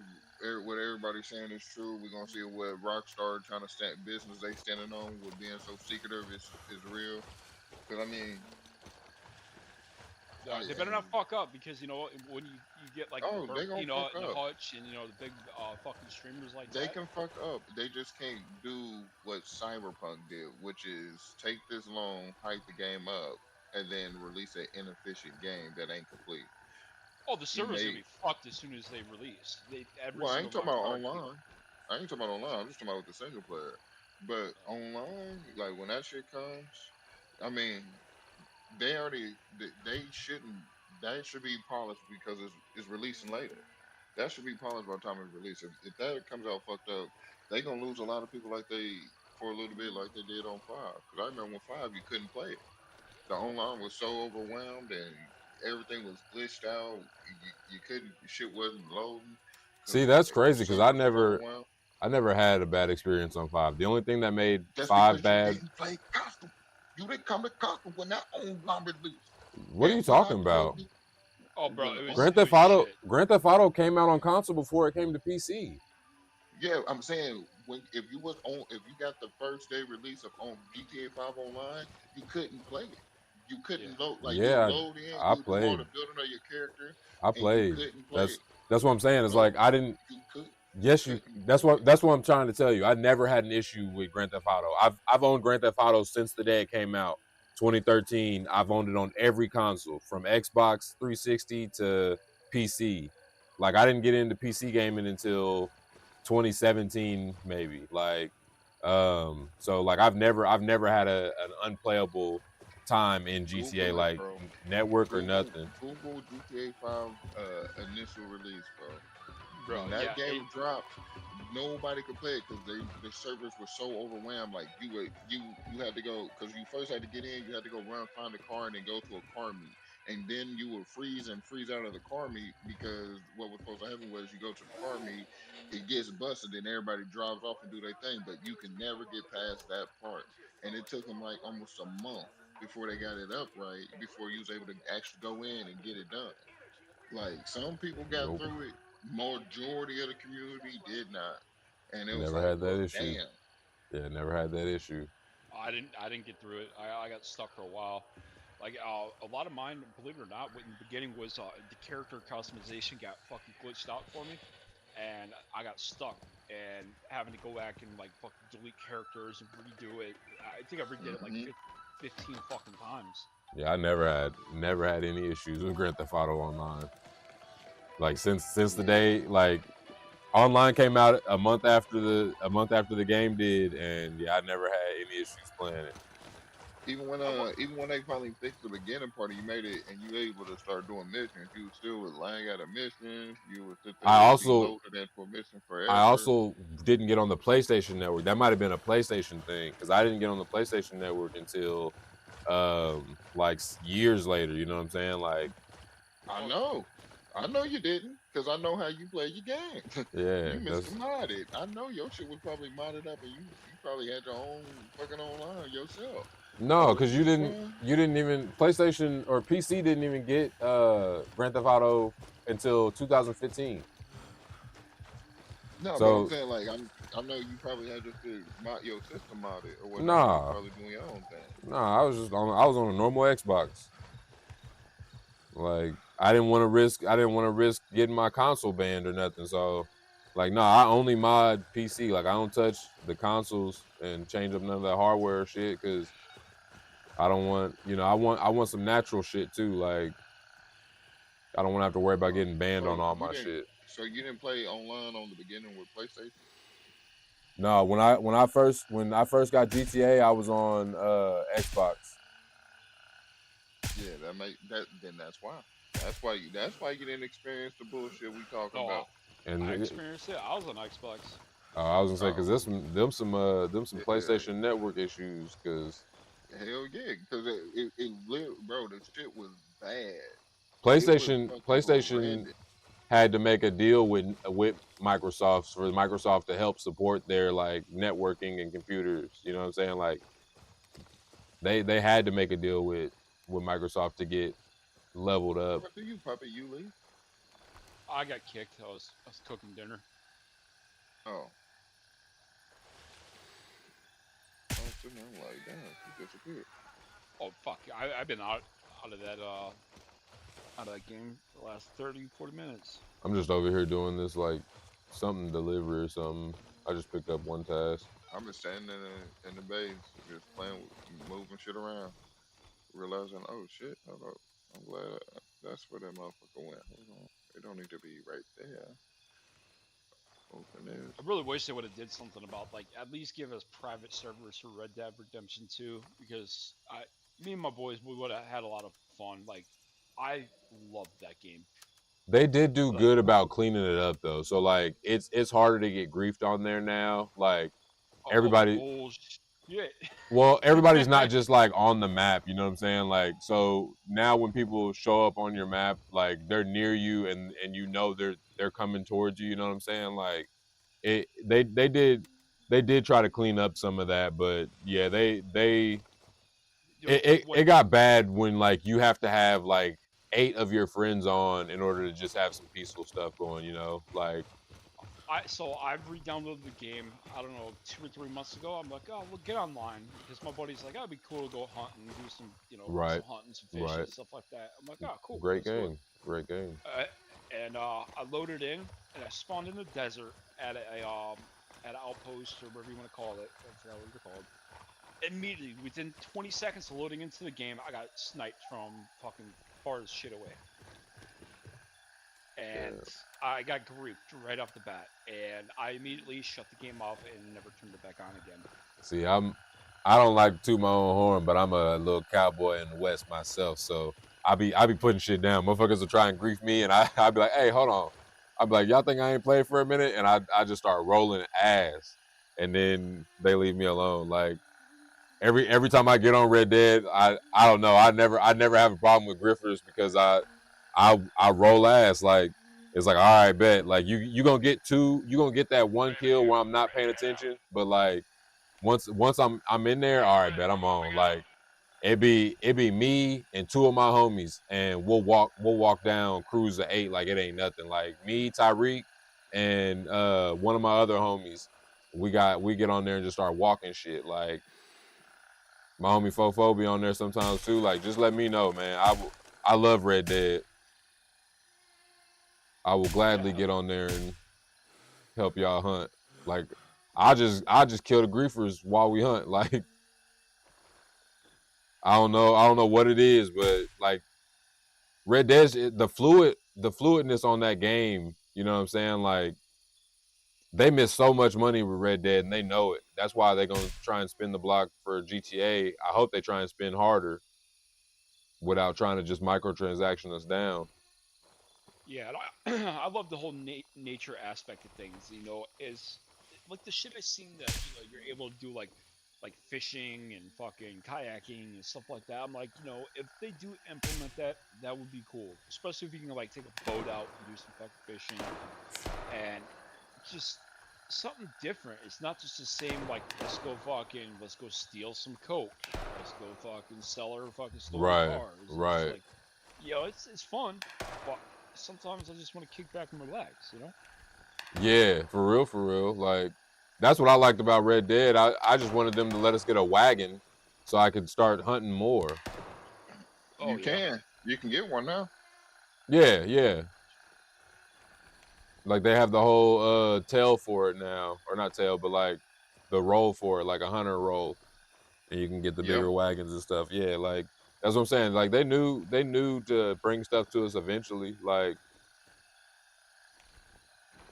what everybody's saying is true. We're gonna see if what Rockstar trying to stand business they standing on with being so secretive is real. Because I mean, They better not and fuck up because when you get like oh, they gonna fuck and the up. Hutch and the big fucking streamers like They that. can fuck up. They just can't do what Cyberpunk did, which is take this long, hype the game up, and then release an inefficient game that ain't complete. Oh, the You server's gonna made be fucked as soon as they release. Every well, I single ain't talking about Rockstar game. online. I ain't talking about online. I'm just talking about with the single player. But online, like when that shit comes, I mean, they shouldn't. That should be polished because it's releasing later. That should be polished by the time it's released. If that comes out fucked up, they gonna lose a lot of people like they for a little bit like they did on five. Because I remember when five you couldn't play it. The online was so overwhelmed and everything was glitched out. You couldn't. Shit wasn't loading because see that's the crazy because servers was overwhelmed. I never had a bad experience on five. The only thing that made That's five because you bad. didn't play custom. You didn't come to custom when that online released. What are And you when I talking tell about? you Oh, bro, when it was shit. Grand Theft Auto came out on console before it came to PC. yeah, I'm saying when if you got the first day release of on GTA 5 online, you couldn't play it. You Yeah. couldn't load like you would Yeah, load in, I you would do all played. the building of your character, I and you played. couldn't play That's it. that's what I'm saying. It's No, like I didn't. you could you Yes, you. couldn't play it. That's what I'm trying to tell you. I never had an issue with Grand Theft Auto. I've owned Grand Theft Auto since the day it came out, 2013. I've owned it on every console, from Xbox 360 to PC. Like I didn't get into PC gaming until 2017, maybe. So like I've never had an unplayable time in GTA, Google it, like bro. network or nothing. Google GTA 5 initial release, bro. Bro, When yeah, that game dropped, nobody could play it because the servers were so overwhelmed. Like you had to go because you first had to get in. You had to go run, find a car, and then go to a car meet. And then you would freeze out of the car meet because what was supposed to happen was you go to the car meet, it gets busted, then everybody drives off and do their thing. But you can never get past that part. And it took them like almost a month before they got it up right, before you was able to actually go in and get it done. Like some people got Nope, through it, majority of the community did not, and it was never like, had well, that issue. damn. Yeah, never had that issue. I didn't get through it. I got stuck for a while. Like a lot of mine, believe it or not, in the beginning was the character customization got fucking glitched out for me, and I got stuck and having to go back and like fucking delete characters and redo it. I think I redid it like Hmm. 15 fucking times. Yeah, I never had any issues with Grand Theft Auto Online. Like since the Yeah. day like online came out a month after the game did, and yeah, I never had any issues playing it. I wa- Even when they finally fixed the beginning part, and you made it, and you were able to start doing missions, you still would lag at a mission. You would sit I there, be also loaded into a mission I forever. also didn't get on the PlayStation Network. That might have been a PlayStation thing because I didn't get on the PlayStation Network until like years later. You know what I'm saying? Like I oh, know, I know you didn't, because I know how you play your game. yeah, You Mr. that's Modded. I know your shit was probably modded up, and you probably had your own fucking online yourself. no, So because you know, you didn't even PlayStation or PC didn't even get Grand Theft Auto until 2015. No, but I'm So saying like I know you probably had your system modded or whatnot. You was nah, probably doing your own thing. nah. I was on a normal Xbox. Like I didn't want to risk getting my console banned or nothing. So like no, I only mod PC. Like I don't touch the consoles and change up none of that hardware or shit because I don't want I want some natural shit too. Like I don't want to have to worry about Uh, getting banned on so all you my didn't shit. so you didn't play online on the beginning with PlayStation? No, when I first got GTA, I was on Xbox. Yeah, that make that then that's why you didn't experience the bullshit we talking Oh, about. And I experienced it. I was on Xbox. I was gonna say because Oh, this them some yeah, PlayStation Network issues because hell yeah, because it lived, bro. The shit was bad. It was fucking PlayStation horrendous. had to make a deal with Microsoft for Microsoft to help support their like networking and computers. You know what I'm saying? Like they had to make a deal with Microsoft to get leveled up. What do you, puppy? You leave? I got kicked. I was cooking dinner. Oh, I was sitting there like, damn, she disappeared. Oh fuck! I've been out of that out of that game for the last 30, 40 minutes. I'm just over here doing this like something delivery or something. I just picked up one task. I've been standing in the base, just playing with moving shit around, realizing, oh shit, hold up. I'm glad that's where that motherfucker went. Hold on, it don't need to be right there. Open this. I really wish they would have did something about like at least give us private servers for Red Dead Redemption 2 because me and my boys we would have had a lot of fun. Like I loved that game. They did do Like good about cleaning it up though. So like it's harder to get griefed on there now. Like oh everybody bullshit. well, everybody's not just like on the map, you know what I'm saying? Like so now when people show up on your map, like they're near you and you know they're coming towards you, you know what I'm saying? Like it they did try to clean up some of that, but yeah, they Dude, it when got bad when like you have to have like 8 of your friends on in order to just have some peaceful stuff going, you know? Like I've re-downloaded the game. I don't know 2 or 3 months ago. I'm like, oh, we'll get online because my buddy's like, oh, it'd be cool to go hunting, do some right, some hunting, some fishing, right. stuff like that. I'm like, oh, cool, Great let's do it. game. Great game. And I loaded in and I spawned in the desert at at an outpost or whatever you want to call it. I forgot what they're called. Immediately, within 20 seconds of loading into the game, I got sniped from fucking far as shit away. And I got griefed right off the bat, and I immediately shut the game off and never turned it back on again. See, I don't like to toot my own horn, but I'm a little cowboy in the West myself, so I be putting shit down. Motherfuckers will try and grief me, and I be like, hey, hold on. I be like, y'all think I ain't played for a minute, and I just start rolling ass, and then they leave me alone. Like every time I get on Red Dead, I don't know. I never have a problem with grifters because I roll ass. Like it's like all right, bet. Like you gonna get that one kill where I'm not paying attention, but like once I'm in there, all right, bet I'm on. Like it be me and 2 of my homies, and we'll walk down cruise to 8 like it ain't nothing. Like me, Tyreek, and one of my other homies, we get on there and just start walking shit. Like my homie Fofo be on there sometimes too. Like just let me know, man. I love Red Dead. I will gladly Yeah, get on there and help y'all hunt. Like I just kill the griefers while we hunt. Like I don't know what it is, but like Red Dead, the fluidness on that game, you know what I'm saying? Like they miss so much money with Red Dead and they know it. That's why they're gonna try and spin the block for GTA. I hope they try and spin harder without trying to just microtransaction us down. yeah. I love the whole nature aspect of things. Is like the shit I seen that you're able to do like fishing and fucking kayaking and stuff like that. I'm like, if they do implement that, that would be cool. Especially if you can like take a boat out and do some fucking fishing and just something different. It's not just the same like let's go steal some coke. Let's go fucking sell our fucking stolen Right, cars. It's right. like it's fun, but sometimes I just want to kick back and relax. Yeah, for real, for real. Like that's what I liked about Red Dead. I just wanted them to let us get a wagon so I could start hunting more. Oh yeah. You can get one now. Yeah, yeah. Like they have the whole tail for it now, or not tail, but like the roll for it, like a hunter roll, and you can get the Yep. bigger wagons and stuff. Yeah, like that's what I'm saying. Like they knew to bring stuff to us eventually. Like,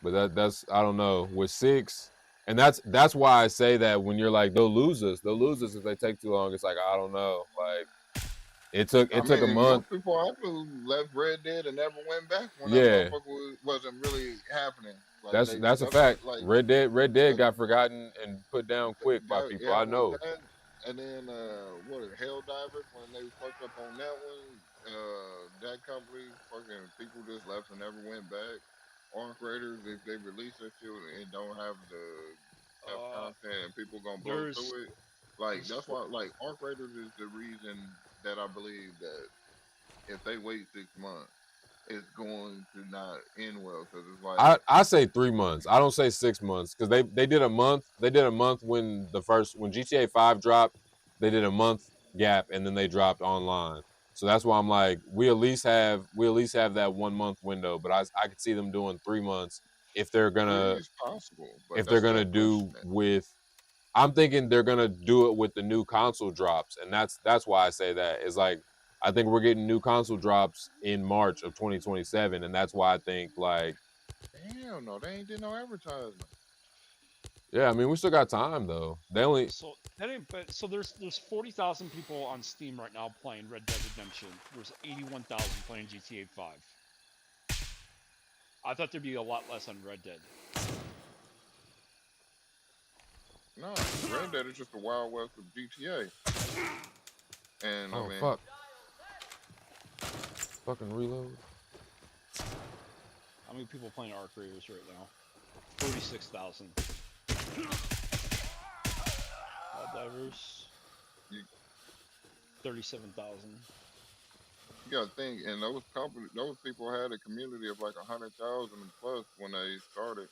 but that's I don't know with 6, and that's why I say that when you're like they'll lose us if they take too long. It's like I don't know. Like I it took a mean, month. most people I knew left Red Dead and never went back when that Yeah, motherfucker wasn't really happening. Like that's a that's what fact. like Red Dead that, got forgotten and put down quick by people yeah, I with know. that, and then what is Helldivers when they fucked up on that one? That company fucking people just left and never went back. Arc Raiders, if they release that shit and don't have have Uh, content and people gonna blow there's through it, like there's that's four, why like Arc Raiders is the reason that I believe that if they wait 6 months, it's going to not end well because it's like I say 3 months. I don't say 6 months because they did a month. They did a month when when GTA 5 dropped. They did a month gap and then they dropped online. So that's why I'm like we at least have that 1 month window. But I could see them doing 3 months if they're three gonna is possible, but if they're that's gonna still do pushing it. with. I'm thinking they're gonna do it with the new console drops, and that's why I say that is like I think we're getting new console drops in March of 2027, and that's why I think like Damn, no, they ain't did no advertisement. yeah, I mean we still got time though. They only so that ain't but so there's 40,000 people on Steam right now playing Red Dead Redemption. There's 81,000 playing GTA 5. I thought there'd be a lot less on Red Dead. No, Red Dead is just the Wild West of GTA. And I oh mean, fuck, fucking reload. How many people playing Arc Raiders right now? 46,000. Divers. you, 37,000. you gotta think, and those people had a community of like 100,000 plus when they started.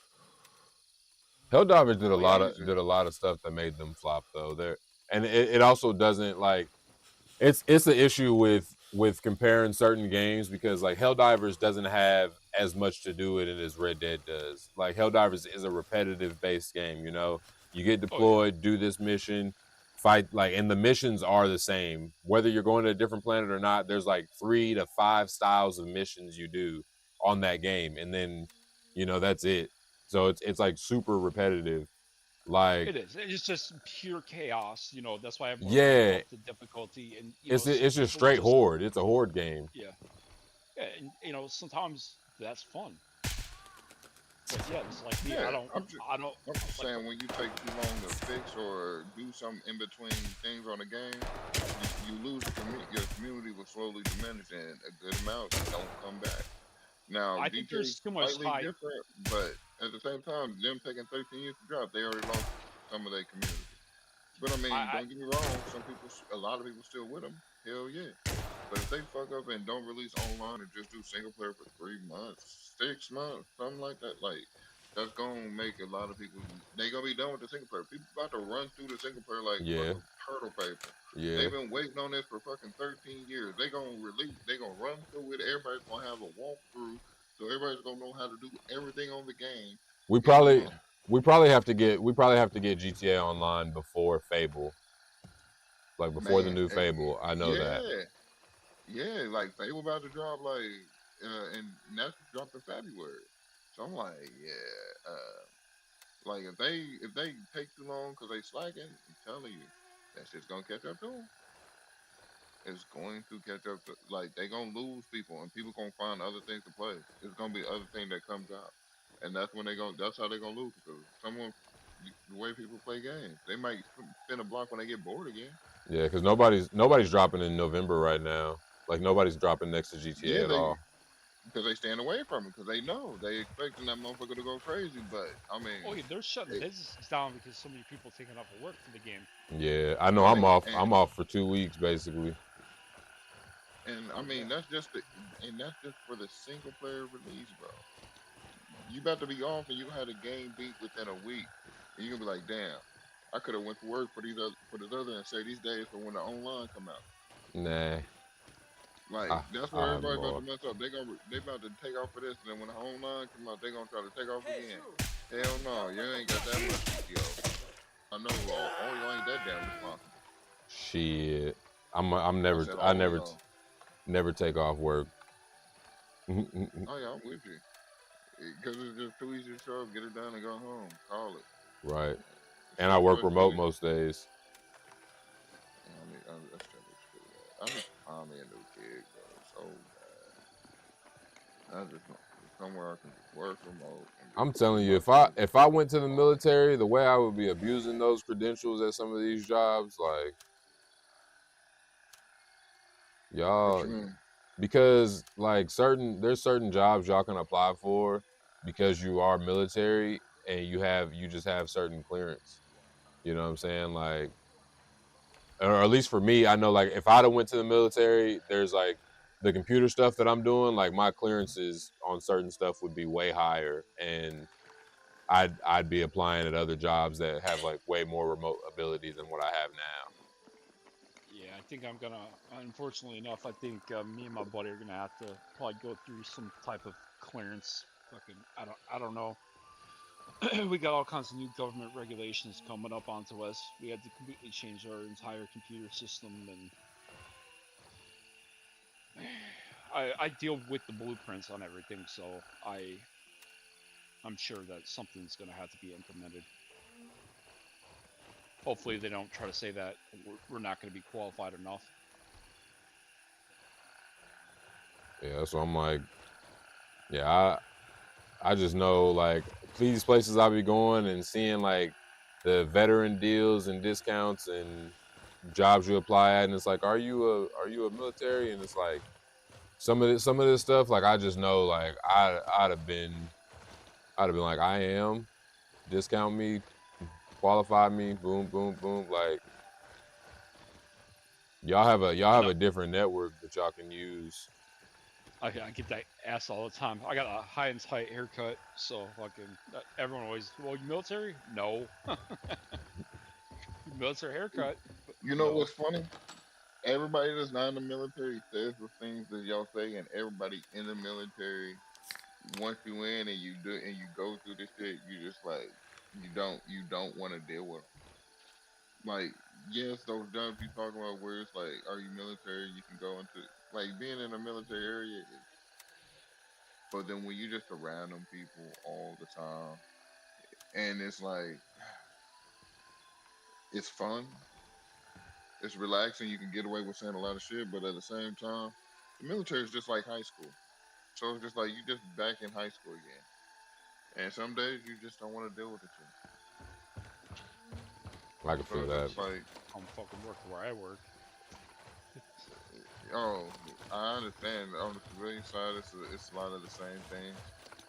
Helldivers did Crazy. a lot of stuff that made them flop though. There and it also doesn't like it's the issue with comparing certain games because like Helldivers doesn't have as much to do with it as Red Dead does. Like Helldivers is a repetitive based game, you know. You get Oh yeah. deployed, do this mission, fight like and the missions are the same. Whether you're going to a different planet or not, there's like 3 to 5 styles of missions you do on that game and then you know that's it. So it's like super repetitive. Like It is. It's just pure chaos. You know, that's why everyone yeah, up the difficulty. And you know, it's just people straight just horde. It's a horde game. yeah, yeah. And you know, sometimes that's fun. But yeah, it's like me. Yeah, I don't I'm just like. saying when you take too long to fix or do something in between things on the game, you lose the community. Your community will slowly diminish, and a good amount don't come back. Now I think GTA there's is too much slightly hype. different, but at the same time, them taking 13 years to drop, they already lost some of their community. But I mean, I don't get me wrong. A lot of people still with them. Hell yeah. But if they fuck up and don't release online and just do single player for 3 months, 6 months, something like that, like that's gonna make a lot of people. They gonna be done with the single player. People about to run through the single player like Yeah, fucking turtle paper. yeah. They've been waiting on this for fucking 13 years. They gonna release. They gonna run through it. Everybody's gonna have a walkthrough, so everybody's gonna know how to do everything on the game We in a probably month. have to get GTA Online before Fable, like before the Man, new Fable. I know that. yeah, yeah. Like Fable about to drop, like, and that's dropped in February. So I'm like, yeah, like if they take too long because they slacking, I'm telling you, that shit's gonna catch up to them. It's going to catch up to like they gonna lose people and people gonna find other things to play. It's gonna be other thing that comes out, and that's when they gonna. That's how they gonna lose because the way people play games, they might spin a block when they get bored again. Yeah, because nobody's dropping in November right now. Like nobody's dropping next to GTA Yeah, at they all. because they stand away from it because they know they expecting that motherfucker to go crazy. But I mean, Oh yeah, they're shutting it, businesses down because so many people taking off of work for the game. Yeah, I know. I I'm mean, off. I'm off for 2 weeks basically. and I Oh mean yeah. that's just for the single player release, bro. You about to be off and you had a game beat within a week, and you gonna be like, damn, I could have went to work for these other for this other and say these days for when the online come out. Nah, Like I that's where I have everybody about to more. mess up. They about to take off for this, and then when the online come out, they gonna try to take off again. Hell no, you ain't got that much PTO. I know all y'all ain't that damn responsible. Shit, I'm I never said I all never y'all. never take off work. Oh yeah, I'm with you. Because it's just too easy to show up, get it done, and go home. Call it. Right, and I So work especially remote when most days. that's that shit. I need to find me a new gig though. So bad. I just want somewhere I can just work remote and I'm just do telling you, my shit. if I went to the military, the way I would be abusing those credentials at some of these jobs, like What y'all, you mean? because like there's certain jobs y'all can apply for because you are military and you just have certain clearance. You know what I'm saying? Like, or at least for me, I know like if I'd have went to the military, there's like the computer stuff that I'm doing, like my clearances on certain stuff would be way higher, and I'd be applying at other jobs that have like way more remote ability than what I have now. Yeah, I think I'm gonna. Unfortunately enough, I think me and my buddy are gonna have to probably go through some type of clearance. Fucking, I don't know. We got all kinds of new government regulations coming up onto us. We had to completely change our entire computer system, and I deal with the blueprints on everything, so I'm sure that something's gonna have to be implemented. Hopefully, they don't try to say that we're not going to be qualified enough. Yeah, so I'm like, yeah, I just know like these places I be going and seeing like the veteran deals and discounts and jobs you apply at, and it's like, are you a military? And it's like some of this stuff, like I just know like I'd have been like, I am, discount me, qualify me, boom, boom, boom. Like y'all I have know. a different network that y'all can use. I get that asked all the time. I got a high and tight haircut, so fucking everyone always. Well, you military? No. Military haircut? You know No. what's funny? Everybody that's not in the military says the things that y'all say, and everybody in the military, once you in and you do and you go through this shit, you just like you don't want to deal with 'em. Like yes, those jobs you talk about where it's like, are you military? You can go into like being in a military area, but then when you just around them people all the time, and it's like it's fun, it's relaxing, you can get away with saying a lot of shit, but at the same time, the military is just like high school. So it's just like you just back in high school again. And some days you just don't want to deal with the shit. I can So feel it's that. just like, I'm fucking work where I work. oh, I understand. On the civilian side, it's a lot of the same things.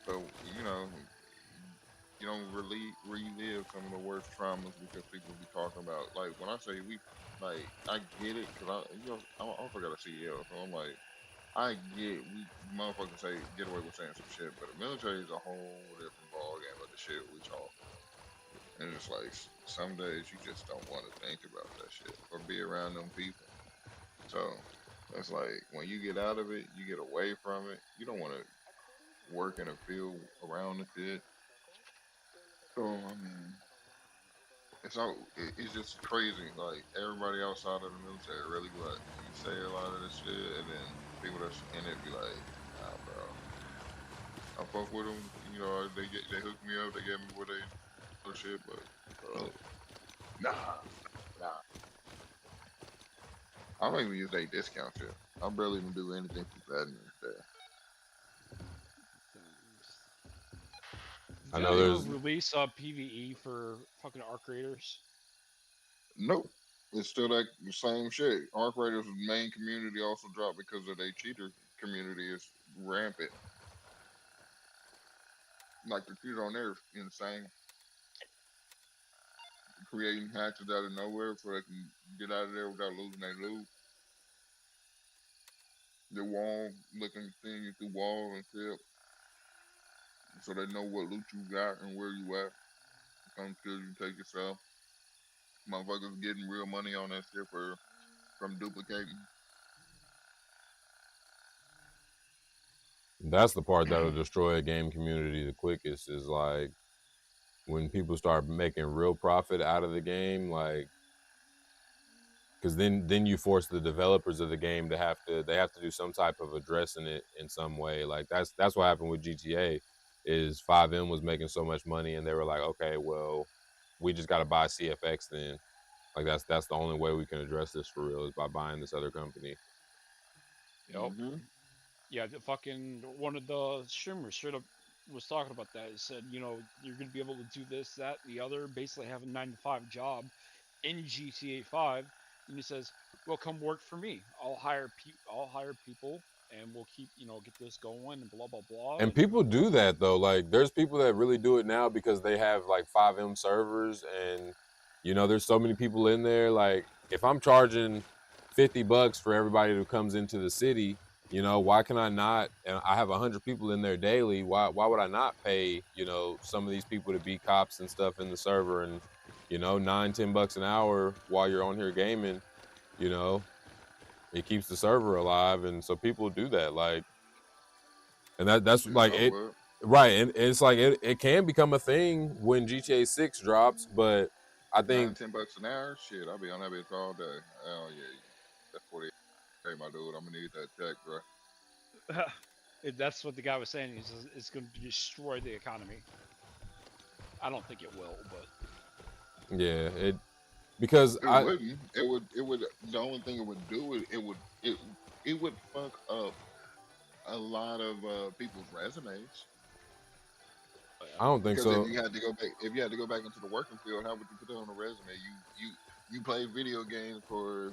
But you don't really relive some of the worst traumas because people be talking about like when I say we like I get it because I also got a CEO, so I'm like I get we motherfuckers say get away with saying some shit, but the military is a whole different ball game of the shit we talk. And it's like some days you just don't want to think about that shit or be around them people. So it's like when you get out of it, you get away from it. You don't want to work in a field around the shit. So I mean, it's just crazy. Like everybody outside of the military really what you say a lot of this shit, and then people that's in it be like, nah, bro. I fuck with them. They hooked me up. They gave me what they other shit, but bro, nah, nah. I don't even use their discount shit. I barely even do anything for veterans there. I Did know they ever there's release PVE for fucking Arc Raiders? Nope. It's still that same shit. Arc Raiders' main community also dropped because of their cheater community is rampant. Like the cheaters on there is insane. Creating hatches out of nowhere so they can get out of there without losing their loot. The wall looking thing through wall and shit. so they know what loot you got and where you at. Come kill you, take yourself. Motherfuckers getting real money on that shit from duplicating. That's the part that'll destroy a game community the quickest. Is like when people start making real profit out of the game, like. Because then you force the developers of the game to have to do some type of addressing it in some way. Like that's what happened with GTA, is 5M was making so much money and they were like, okay, well, we just got to buy CFX then. Like that's the only way we can address this for real, is by buying this other company. Yep. Mm-hmm. Yeah, the fucking one of the streamers straight up was talking about that. He said, you know, you're gonna be able to do this, that, and the other, basically have a 9 to 5 job in GTA 5. And he says, "Well, come work for me. I'll hire people, and we'll keep, get this going, and blah blah blah." And people do that though. Like there's people that really do it now because they have like 5M servers, and there's so many people in there. Like if I'm charging $50 for everybody who comes into the city, why can I not? And I have 100 people in there daily. Why would I not pay, some of these people to be cops and stuff in the server, and $9-10 an hour while you're on here gaming, it keeps the server alive. And so people do that, like, and that's like it, right? And it's like it can become a thing when GTA 6 drops, but I think $10 an hour, shit, I'll be on that bitch all day. Hell yeah, that's what it. Hey, my dude, I'm gonna need that check, bro. That's what the guy was saying. He says it's going to destroy the economy. I don't think it will, but yeah, because it wouldn't. It would. The only thing it would do is it would fuck up a lot of people's resumes. I don't think so. If you had to go back into the working field, how would you put that on a resume? You play video games for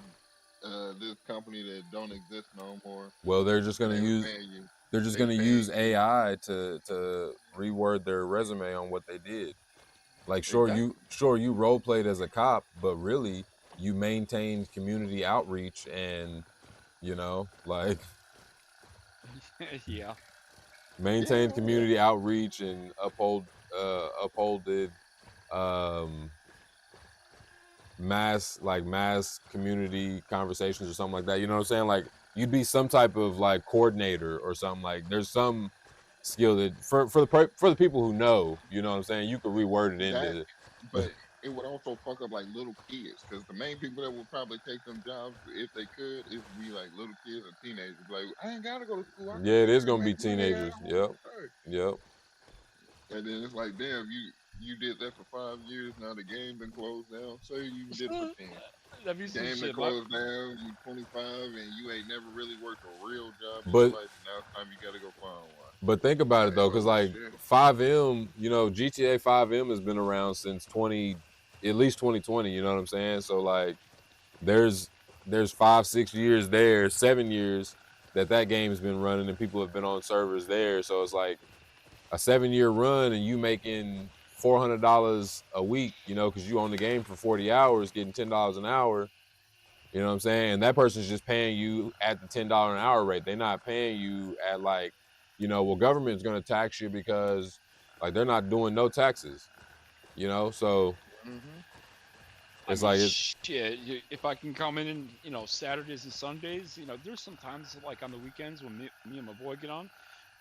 this company that don't exist no more. Well, they're just gonna use AI to reword their resume on what they did. Like sure you role played as a cop, but really you maintained community outreach and like yeah. Maintained community outreach and upholded mass community conversations or something like that. You know what I'm saying? Like you'd be some type of like coordinator or something. Like there's some skill that for the people who know, you know what I'm saying, you could reword it into. But it would also fuck up like little kids, because the main people that would probably take them jobs if they could is be like little kids or teenagers. Like I ain't gotta go to school. Yeah, it is gonna be teenagers. Yep. And then it's like, damn, you did that for 5 years. Now the game been closed down. Say you did for 10. That means game been closed down. You 25 and you ain't never really worked a real job in but your life. Now it's time you gotta go find one. But think about it though, because like 5M, GTA 5M has been around since at least 2020. You know what I'm saying? So like, there's 5-6 years there, 7 years that game's been running, and people have been on servers there. So it's like a 7-year run, and you making $400 a week, because you own the game for 40 hours, getting $10 an hour. You know what I'm saying? And that person's just paying you at the $10 an hour rate. They're not paying you at like, well, government's going to tax you because like they're not doing no taxes, so it's like shit. If I can come in and Saturdays and Sundays, there's sometimes like on the weekends when me and my boy get on,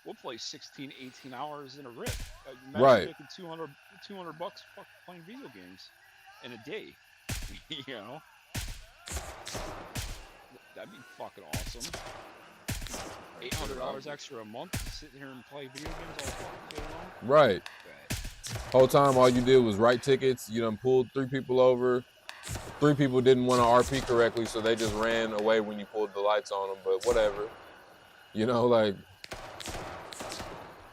we'll play 16, 18 hours in a rip. Imagine right, making $200 playing video games in a day. That'd be fucking awesome. $800 extra a month to sit here and play video games all fucking day long. Right. Whole time, all you did was write tickets. You done pulled 3 people over. 3 people didn't want to RP correctly, so they just ran away when you pulled the lights on them. But whatever, like.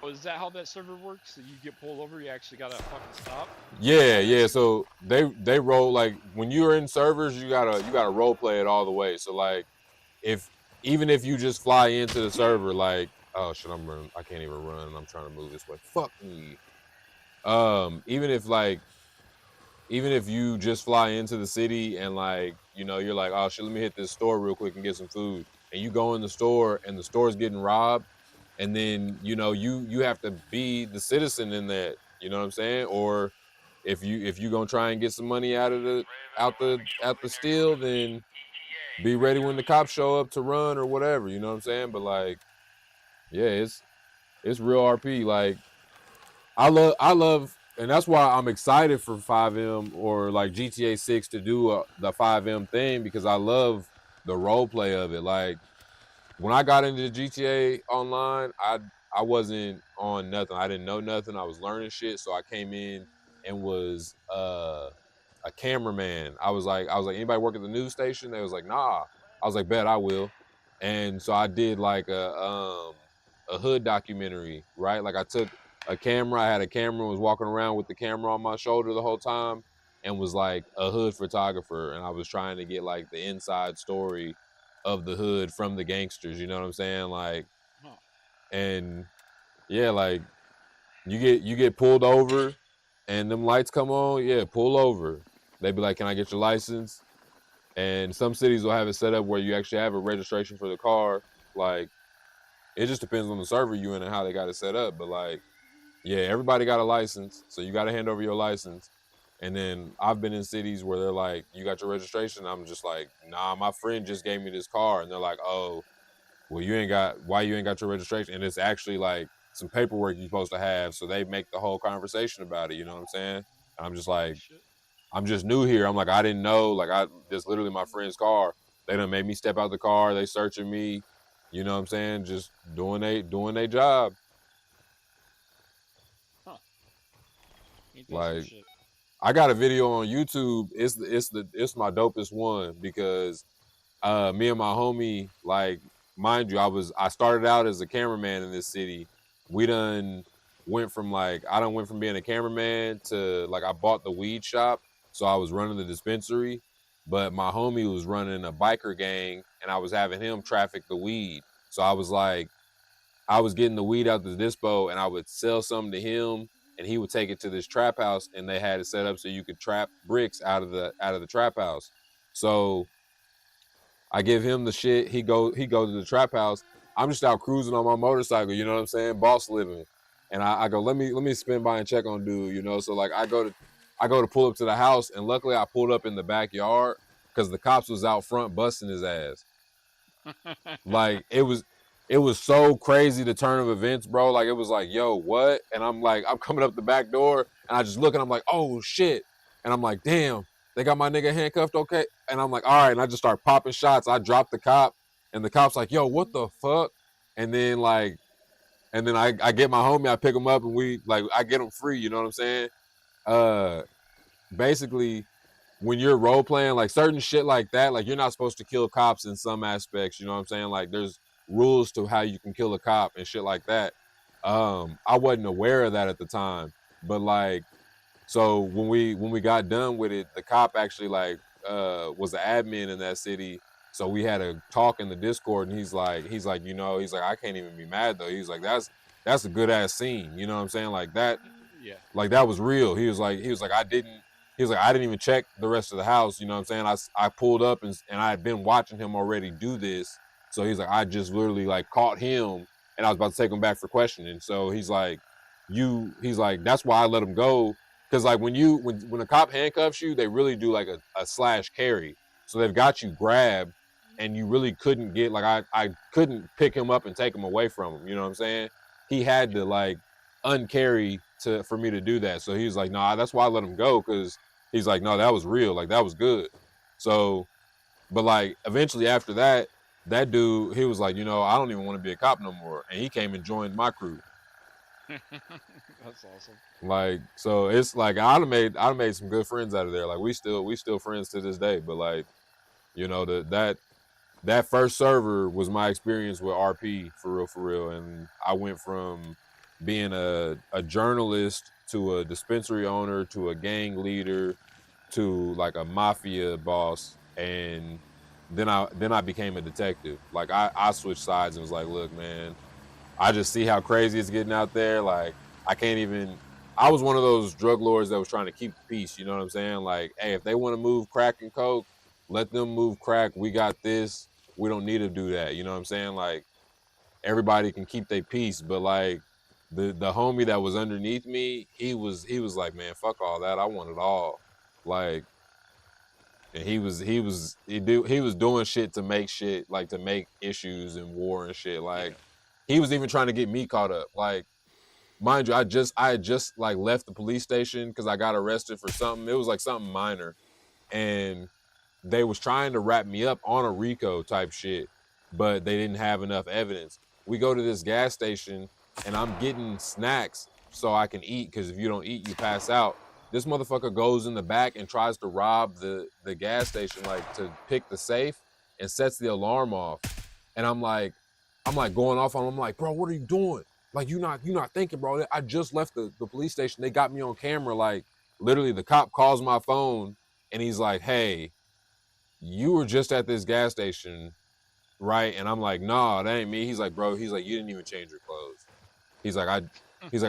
Oh, is that how that server works? So you get pulled over, you actually gotta fucking stop? Yeah. So they roll, like when you're in servers, you gotta role play it all the way. So like, even if you just fly into the server, like, oh shit, I'm running, I can't even run, and I'm trying to move this way. Fuck me. Even if you just fly into the city and like, you're like, oh shit, let me hit this store real quick and get some food, and you go in the store and the store's getting robbed, and then you have to be the citizen in that. You know what I'm saying? Or if you gonna try and get some money out of the out the steal, then be ready when the cops show up to run or whatever. You know what I'm saying? But like, yeah, it's real RP. Like I love, and that's why I'm excited for 5M or like GTA 6 to do the 5M thing, because I love the role play of it. Like when I got into the GTA Online, I wasn't on nothing. I didn't know nothing. I was learning shit, so I came in and was a cameraman. I was like, anybody work at the news station? They was like, nah. I was like, bet I will. And so I did like a hood documentary, right? Like I took a camera, I had a camera, was walking around with the camera on my shoulder the whole time, and was like a hood photographer, and I was trying to get like the inside story of the hood from the gangsters, you know what I'm saying? Like, and yeah, like you get pulled over and them lights come on, yeah, pull over. They be like, can I get your license? And some cities will have it set up where you actually have a registration for the car. Like, it just depends on the server you in and how they got it set up. But like, yeah, everybody got a license, so you got to hand over your license. And then I've been in cities where they're like, you got your registration? I'm just like, nah, my friend just gave me this car. And they're like, oh, well, why you ain't got your registration? And it's actually like some paperwork you're supposed to have. So they make the whole conversation about it. You know what I'm saying? And I'm just like, I'm just new here. I'm like, I didn't know. Like, just literally my friend's car. They done made me step out the car. They searching me. You know what I'm saying? Just doing their job. Huh. Like, I got a video on YouTube. It's my dopest one, because me and my homie, like, mind you, I started out as a cameraman in this city. We done went from being a cameraman to like I bought the weed shop, so I was running the dispensary, but my homie was running a biker gang, and I was having him traffic the weed. So I was getting the weed out the dispo, and I would sell some to him, and he would take it to this trap house, and they had it set up so you could trap bricks out of the trap house. So I give him the shit. He goes to the trap house. I'm just out cruising on my motorcycle, you know what I'm saying? Boss living. And I go, let me spin by and check on dude, you know? So like I go to pull up to the house, and luckily I pulled up in the backyard because the cops was out front busting his ass. Like it was so crazy, the turn of events, bro. Like it was like, yo, what? And I'm coming up the back door, and I just look, and I'm like, oh shit. And I'm like, damn, they got my nigga handcuffed, okay? And I'm like, all right, and I just start popping shots. I drop the cop, and the cop's like, yo, what the fuck? And then I get my homie, I pick him up, and I get him free, you know what I'm saying? Basically, when you're role playing, like certain shit like that, like you're not supposed to kill cops in some aspects, you know what I'm saying? Like there's rules to how you can kill a cop and shit like that. I wasn't aware of that at the time, but like, so when we got done with it, the cop actually was an admin in that city. So we had a talk in the Discord, and he's like, I can't even be mad though. He's like, that's a good ass scene. You know what I'm saying? Like that, yeah. Like that was real. He was like, I didn't even check the rest of the house. You know what I'm saying? I pulled up, and I had been watching him already do this. So he's like, I just literally like caught him, and I was about to take him back for questioning. So he's like, that's why I let him go. Cause like when a cop handcuffs you, they really do like a slash carry. So they've got you grabbed, and you really couldn't get, like I couldn't pick him up and take him away from him. You know what I'm saying? He had to like uncarry for me to do that. So he was like, nah, that's why I let him go. Cause he's like, no, that was real. Like that was good. So, but like eventually after that, that dude, he was like, I don't even want to be a cop no more. And he came and joined my crew. That's awesome. Like, so it's like I made some good friends out of there. Like we still friends to this day. But like, that first server was my experience with RP for real. And I went from being a journalist to a dispensary owner to a gang leader to like a mafia boss, and then I became a detective. Like I switched sides and was like, look, man, I just see how crazy it's getting out there. Like I was one of those drug lords that was trying to keep the peace. You know what I'm saying? Like, hey, if they want to move crack and coke, let them move crack. We got this. We don't need to do that. You know what I'm saying? Like, everybody can keep their peace. But like the homie that was underneath me, he was like, man, fuck all that. I want it all. Like, and he was doing shit to make issues and war and shit. Like, he was even trying to get me caught up. Like, mind you, I had just like left the police station because I got arrested for something. It was like something minor, and they was trying to wrap me up on a RICO type shit, but they didn't have enough evidence. We go to this gas station, and I'm getting snacks so I can eat, because if you don't eat, you pass out. This motherfucker goes in the back and tries to rob the gas station, like to pick the safe, and sets the alarm off. And I'm like going off on him. I'm like, bro, what are you doing? Like, you not thinking, bro. I just left the police station. They got me on camera. Like, literally, the cop calls my phone, and he's like, hey, you were just at this gas station, right? And I'm like, nah, that ain't me. He's like, bro, you didn't even change your clothes. He's like,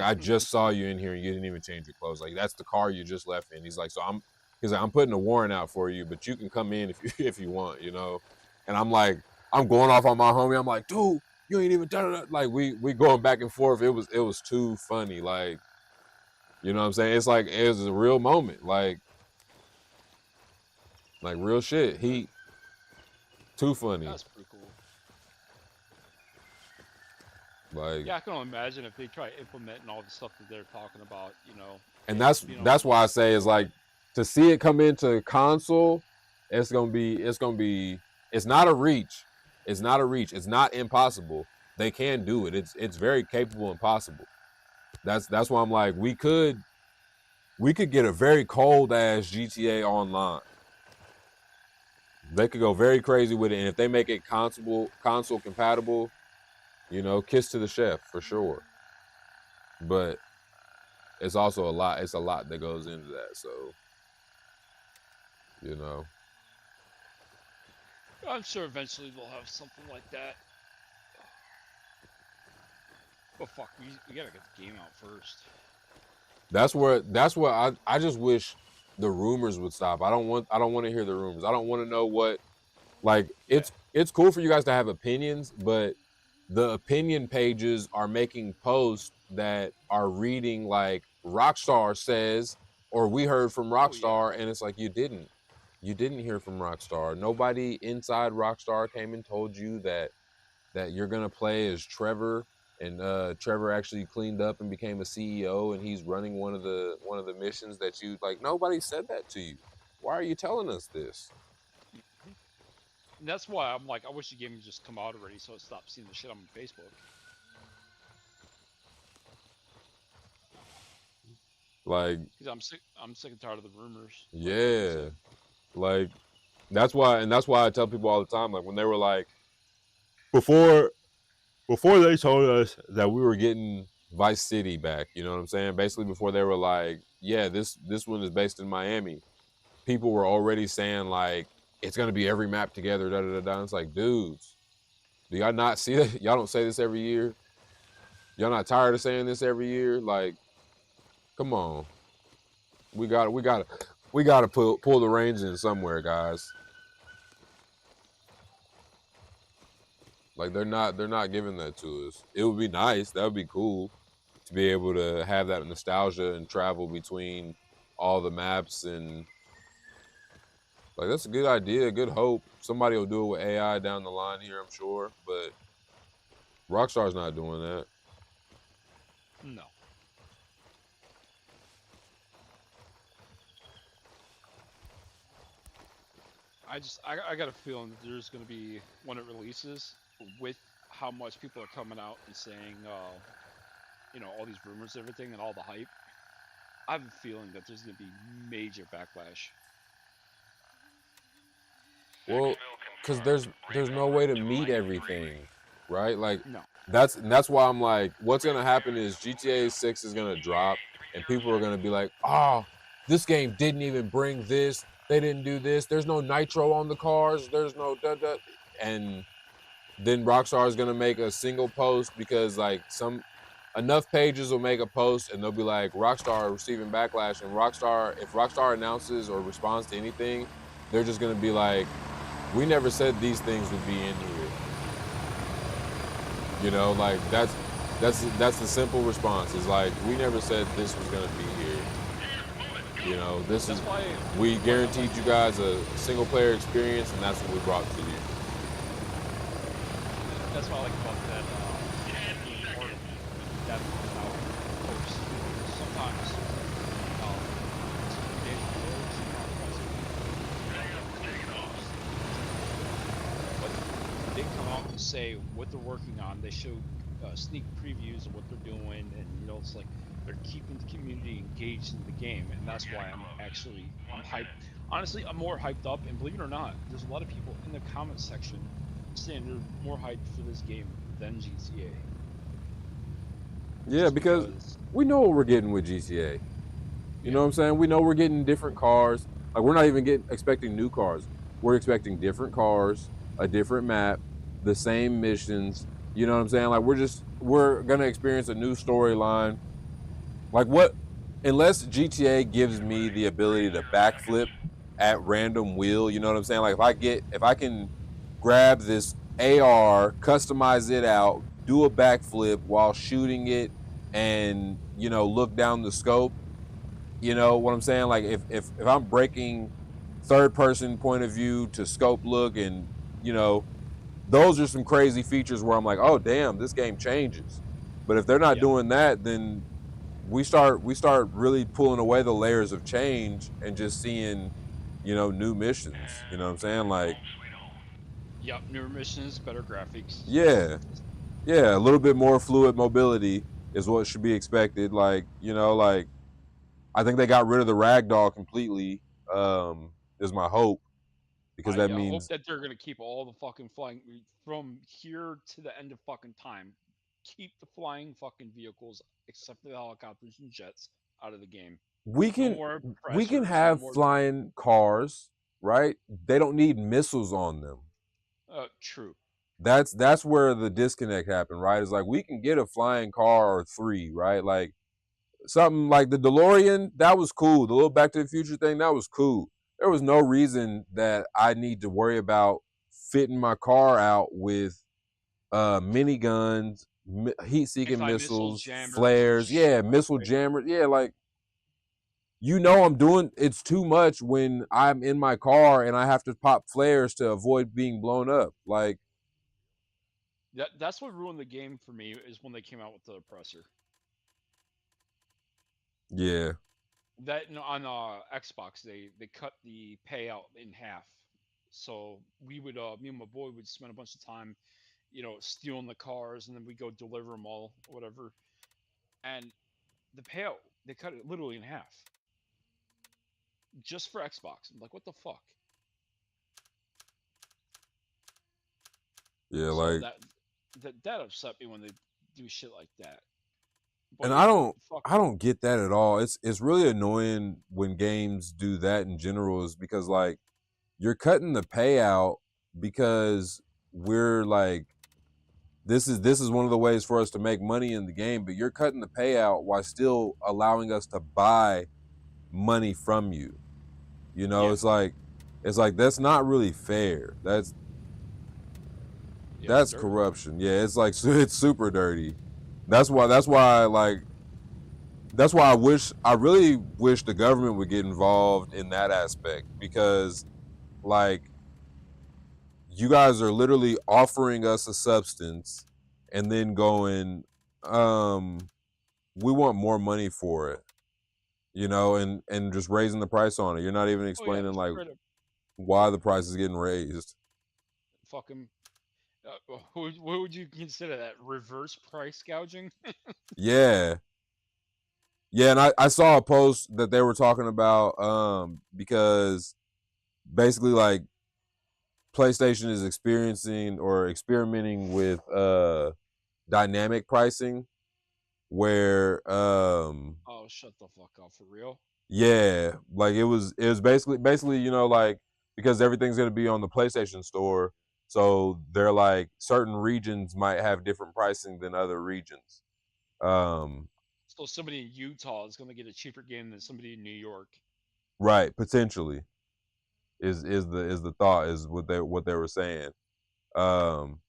I just saw you in here and you didn't even change your clothes. Like, that's the car you just left in. He's like, I'm putting a warrant out for you, but you can come in if you want, you know? And I'm like, I'm going off on my homie. I'm like, dude, you ain't even done it. Like, we going back and forth. It was too funny. Like, you know what I'm saying? It's like, it was a real moment. Like real shit. Too funny. That's pretty cool. Like, yeah, I can only imagine if they try implementing all the stuff that they're talking about, you know. And that's why I say is like, to see it come into console, it's not a reach. It's not a reach. It's not impossible. They can do it. It's very capable and possible. That's why I'm like, we could get a very cold ass GTA Online. They could go very crazy with it, and if they make it console compatible, you know, kiss to the chef for sure. But it's also a lot. It's a lot that goes into that. So, you know, I'm sure eventually they'll have something like that. But fuck, we gotta get the game out first. That's where I just wish the rumors would stop. I don't want to hear the rumors. I don't want to know what, like, it's cool for you guys to have opinions, but the opinion pages are making posts that are reading like Rockstar says, or we heard from Rockstar, and it's like, you didn't hear from Rockstar. Nobody inside Rockstar came and told you that you're gonna play as Trevor, and Trevor actually cleaned up and became a CEO, and he's running one of the missions that you like. Nobody said that to you. Why are you telling us this? And that's why I'm like, I wish the game would just come out already, so I stop seeing the shit on Facebook. Like, because I'm sick and tired of the rumors. Yeah, like that's why I tell people all the time, like when they were like, before they told us that we were getting Vice City back, you know what I'm saying? Basically, before they were like, yeah, this one is based in Miami, people were already saying like, it's gonna be every map together, da da da da. It's like, dudes, do y'all not see that? Y'all don't say this every year. Y'all not tired of saying this every year? Like, come on, we gotta pull the reins in somewhere, guys. Like, they're not giving that to us. It would be nice. That would be cool to be able to have that nostalgia and travel between all the maps, and like, that's a good idea, good hope. Somebody will do it with AI down the line here, I'm sure, but Rockstar's not doing that. No. I got a feeling that there's going to be, when it releases, with how much people are coming out and saying, you know, all these rumors and everything and all the hype, I have a feeling that there's going to be major backlash. Well, because there's no way to meet everything, right? Like, no. That's why I'm like, what's gonna happen is GTA 6 is gonna drop, and people are gonna be like, oh, this game didn't even bring this. They didn't do this. There's no nitro on the cars. There's no da-da. And then Rockstar is gonna make a single post, because like enough pages will make a post and they'll be like, Rockstar receiving backlash. And if Rockstar announces or responds to anything, they're just gonna be like, we never said these things would be in here. You know, like that's the simple response. Is like we never said this was gonna be here. You know, this is That's why we like I guaranteed like you guys a single player experience, and that's what we brought to you. that's what I like about that game part of that without post. Sometimes some games will but they come out and say what they're working on. They show sneak previews of what they're doing, and you know it's like they're keeping the community engaged in the game, and that's why I'm hyped. Honestly, I'm more hyped up, and believe it or not, there's a lot of people in the comment section saying they're more hyped for this game than GTA. Yeah, Just because because, we know what we're getting with GTA. You yeah, know what I'm saying? We know we're getting different cars. Like we're not even expecting new cars. We're expecting different cars, a different map, the same missions. You know what I'm saying? Like we're gonna experience a new storyline. Like what? Unless GTA gives me the ability to backflip at random wheel, you know what I'm saying? Like if I can grab this AR, customize it out, do a backflip while shooting it, and look down the scope. You know what I'm saying? Like if I'm breaking third person point of view to scope look, and those are some crazy features where I'm like, oh damn, this game changes. But if they're not yeah, doing that, then we start really pulling away the layers of change and just seeing new missions. You know what I'm saying? Like, yep, newer missions, better graphics. yeah, yeah, a little bit more fluid mobility is what should be expected. Like, like I think they got rid of the ragdoll completely. Is my hope, because I that hope means that they're gonna keep all the fucking flying from here to the end of fucking time. Keep the flying fucking vehicles, except for the helicopters and jets, out of the game. we No can more we can pressures, no have more. flying cars, right? They don't need missiles on them. True. That's where the disconnect happened, right? It's like we can get a flying car or three, right? Like something like the DeLorean, that was cool. The little Back to the Future thing, that was cool. There was no reason that I need to worry about fitting my car out with miniguns, heat-seeking Anti-missile missiles, jammers and flares, shit yeah, like missile that. jammers, yeah, like I'm doing it's too much when I'm in my car and I have to pop flares to avoid being blown up. Like, That's what ruined the game for me is when they came out with the oppressor. yeah, That on Xbox they cut the payout in half. So we would me and my boy would spend a bunch of time, stealing the cars, and then we go deliver them all, whatever. And the payout they cut it literally in half just for Xbox. I'm like, what the fuck? yeah, So like, that upset me when they do shit like that. But and yeah, I fucking don't get that at all. It's really annoying when games do that in general, is because like you're cutting the payout because we're like this is one of the ways for us to make money in the game, but you're cutting the payout while still allowing us to buy money from you. yeah, It's like that's not really fair. yeah, it's That's dirty. corruption. Yeah, it's like it's super dirty. Like I really wish the government would get involved in that aspect, because like you guys are literally offering us a substance and then going, um we want more money for it, and just raising the price on it. You're not even Oh yeah, explaining like straight up why the price is getting raised. fucking. What would you consider that? Reverse price gouging? Yeah. Yeah, and I saw a post that they were talking about, because basically like PlayStation is experiencing or experimenting with dynamic pricing, where Oh, shut the fuck up for real. yeah, like it was basically like, because everything's going to be on the PlayStation store, so they're like certain regions might have different pricing than other regions. Um So somebody in Utah is gonna get a cheaper game than somebody in New York. right, potentially is the thought, is what they were saying. Um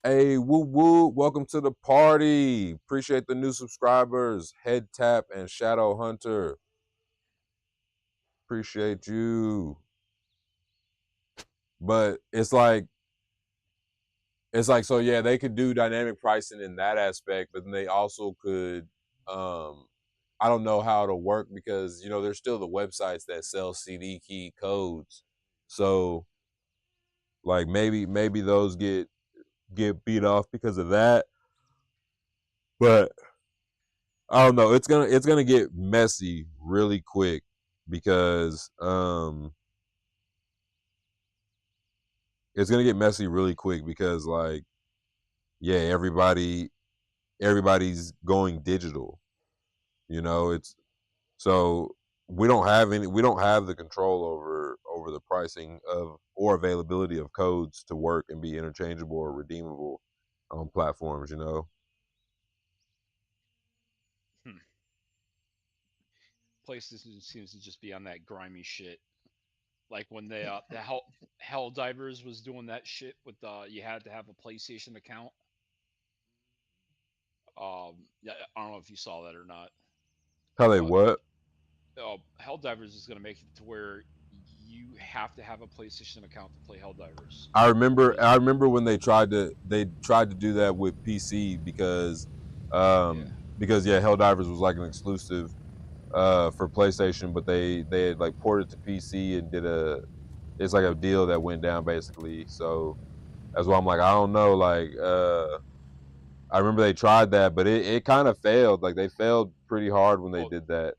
Hey, woo woo! Welcome to the party. Appreciate the new subscribers, Head Tap and Shadow Hunter. Appreciate you. But it's like so yeah, they could do dynamic pricing in that aspect, but then they also could I don't know how it'll work because there's still the websites that sell CD key codes. So like maybe those get beat off because of that. But I don't know. It's gonna get messy really quick because it's gonna get messy really quick because like yeah, everybody's going digital. It's so we don't have the control over the pricing of or availability of codes to work and be interchangeable or redeemable on platforms. PlayStation seems to just be on that grimy shit. Like when they the Hell Divers was doing that shit with you had to have a PlayStation account. Yeah, I don't know if you saw that or not, How they but what? Helldivers is going to make it to where you have to have a PlayStation account to play Helldivers. I remember when they tried to do that with PC because Helldivers was like an exclusive for PlayStation, but they had like ported to PC and it's like a deal that went down basically. So that's why I'm like, I don't know, like I remember they tried that, but it kind of failed. Like they failed pretty hard when they did that.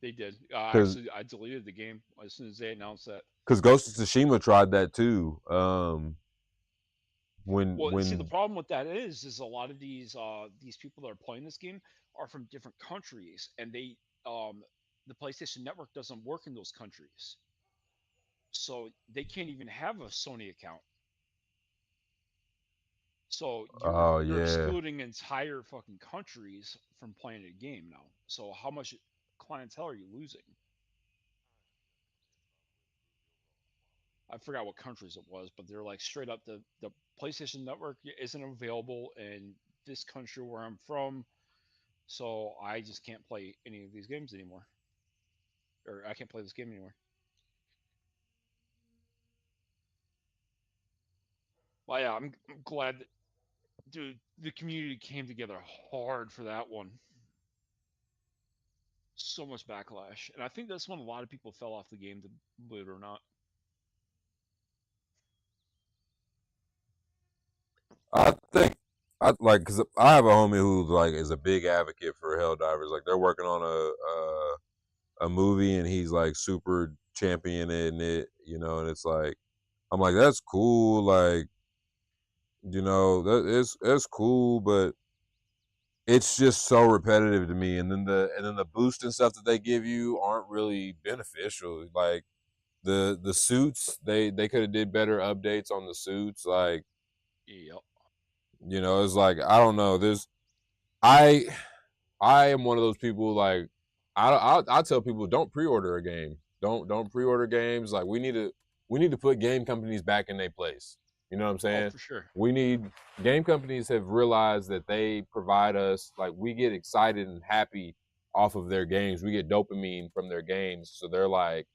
They did. Because Actually, I deleted the game as soon as they announced that. Because Ghost of Tsushima tried that too. See, the problem with that is a lot of these people that are playing this game are from different countries, and the PlayStation Network doesn't work in those countries, so they can't even have a Sony account. So you're excluding entire fucking countries from playing a game now. So how much clientele are you losing? I forgot what countries it was, but they're like straight up the PlayStation Network isn't available in this country where I'm from, so I just can't play any of these games anymore, or I can't play this game anymore. Well, yeah, I'm glad that, dude, the community came together hard for that one. So much backlash, and I think that's when a lot of people fell off the game, to believe it or not. I think because I have a homie who like is a big advocate for Helldivers. Like they're working on a movie and he's like super championing it, and it's like I'm like that's cool, like that it's cool, but it's just so repetitive to me. And then the boost and stuff that they give you aren't really beneficial. Like the suits, they could have did better updates on the suits. Like, Yep. it's like I don't know. I am one of those people like I tell people don't pre-order a game. Don't pre-order games. Like we need to put game companies back in their place. You know what I'm saying? Oh, for sure. Game companies have realized that they provide us, like we get excited and happy off of their games. We get dopamine from their games. So they're like,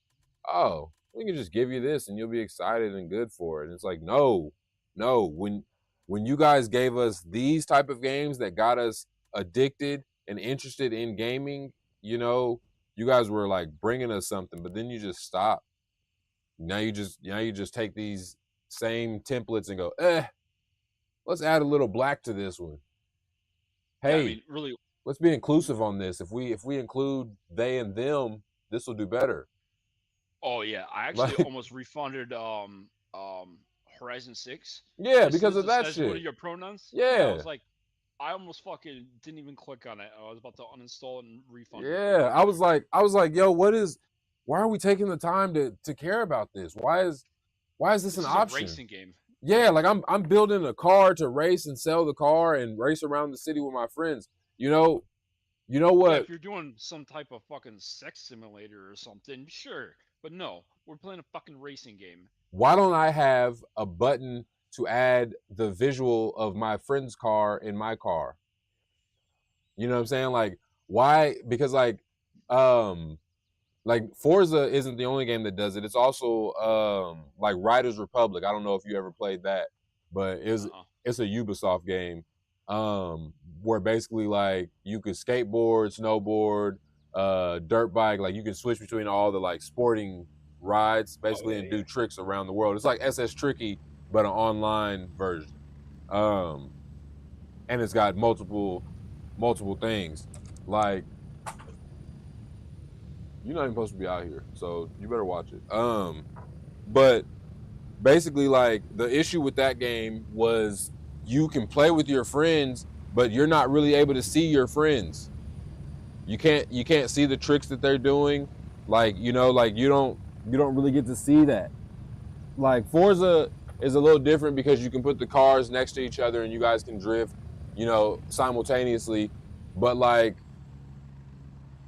oh, we can just give you this and you'll be excited and good for it. And it's like, no. When you guys gave us these type of games that got us addicted and interested in gaming, you guys were like bringing us something, but then you just stop. Now you just take these same templates and go, let's add a little black to this one. Hey, yeah, I mean, really, let's be inclusive on this. If we include they and them, this will do better. Oh yeah, I actually almost refunded Horizon 6. Yeah, because of that shit. What are your pronouns? Yeah. I was like, I almost fucking didn't even click on it. I was about to uninstall it and refund it. Yeah, I was like, yo, why are we taking the time to care about this? Why is this an option? A racing game. Yeah, like I'm building a car to race and sell the car and race around the city with my friends. You know what? Yeah, if you're doing some type of fucking sex simulator or something, sure. But no, we're playing a fucking racing game. Why don't I have a button to add the visual of my friend's car in my car. You know what I'm saying? Like, why? Because like Forza isn't the only game that does it. It's also like Riders Republic. I don't know if you ever played that, but it's a Ubisoft game where basically like you could skateboard, snowboard, dirt bike, like you can switch between all the like sporting rides basically and do tricks around the world. It's like SS Tricky but an online version. And it's got multiple things. Like, you're not even supposed to be out here, so you better watch it. But basically, like, the issue with that game was you can play with your friends, but you're not really able to see your friends. You can't see the tricks that they're doing. Like, you know, like you don't really get to see that. Like, Forza is a little different because you can put the cars next to each other and you guys can drift, you know, simultaneously. But like,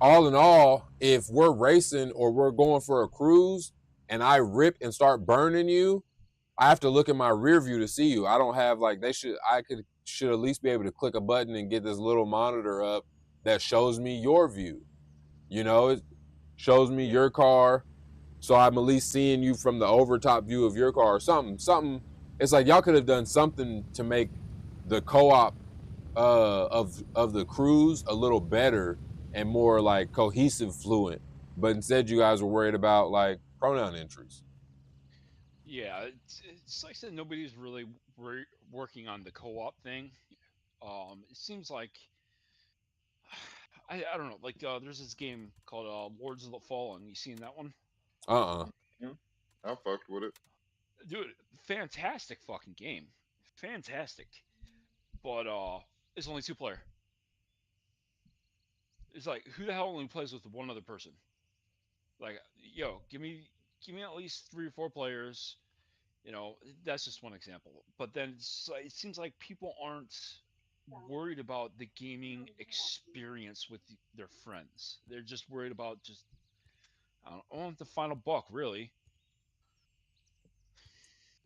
all in all, if we're racing or we're going for a cruise and I rip and start burning you, I have to look in my rear view to see you. I don't have like should at least be able to click a button and get this little monitor up that shows me your view. You know, it shows me your car, so I'm at least seeing you from the overtop view of your car or something. It's like y'all could have done something to make the co-op of the cruise a little better and more like cohesive, fluent. But instead, you guys were worried about like pronoun entries. Yeah, it's like I said, nobody's really working on the co-op thing. It seems like I don't know. Like there's this game called Lords of the Fallen. You seen that one? I fucked with it. Dude, fantastic fucking game, fantastic. But it's only 2 player. It's like who the hell only plays with one other person? Like, yo, give me at least 3 or 4 players. You know, that's just one example. But then it seems like people aren't worried about the gaming experience with their friends. They're just worried about just I want the final buck, really.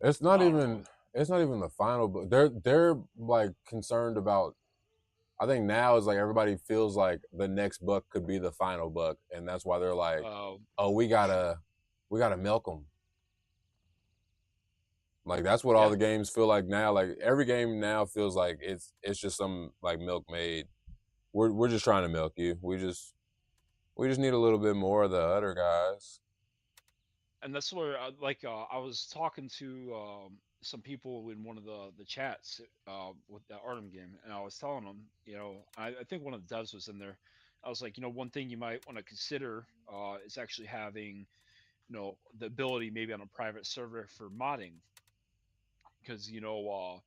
It's not even the final, but they're like concerned about. I think now is like everybody feels like the next buck could be the final buck, and that's why they're like, oh, we gotta milk them. Like that's what all the games feel like now. Like every game now feels like it's just some like milkmaid. We're just trying to milk you. We just need a little bit more of the other guys. And that's where I was talking to some people in one of the chats with the Artem game, and I was telling them, you know, I think one of the devs was in there. I was like, you know, one thing you might want to consider is actually having, you know, the ability maybe on a private server for modding, because you know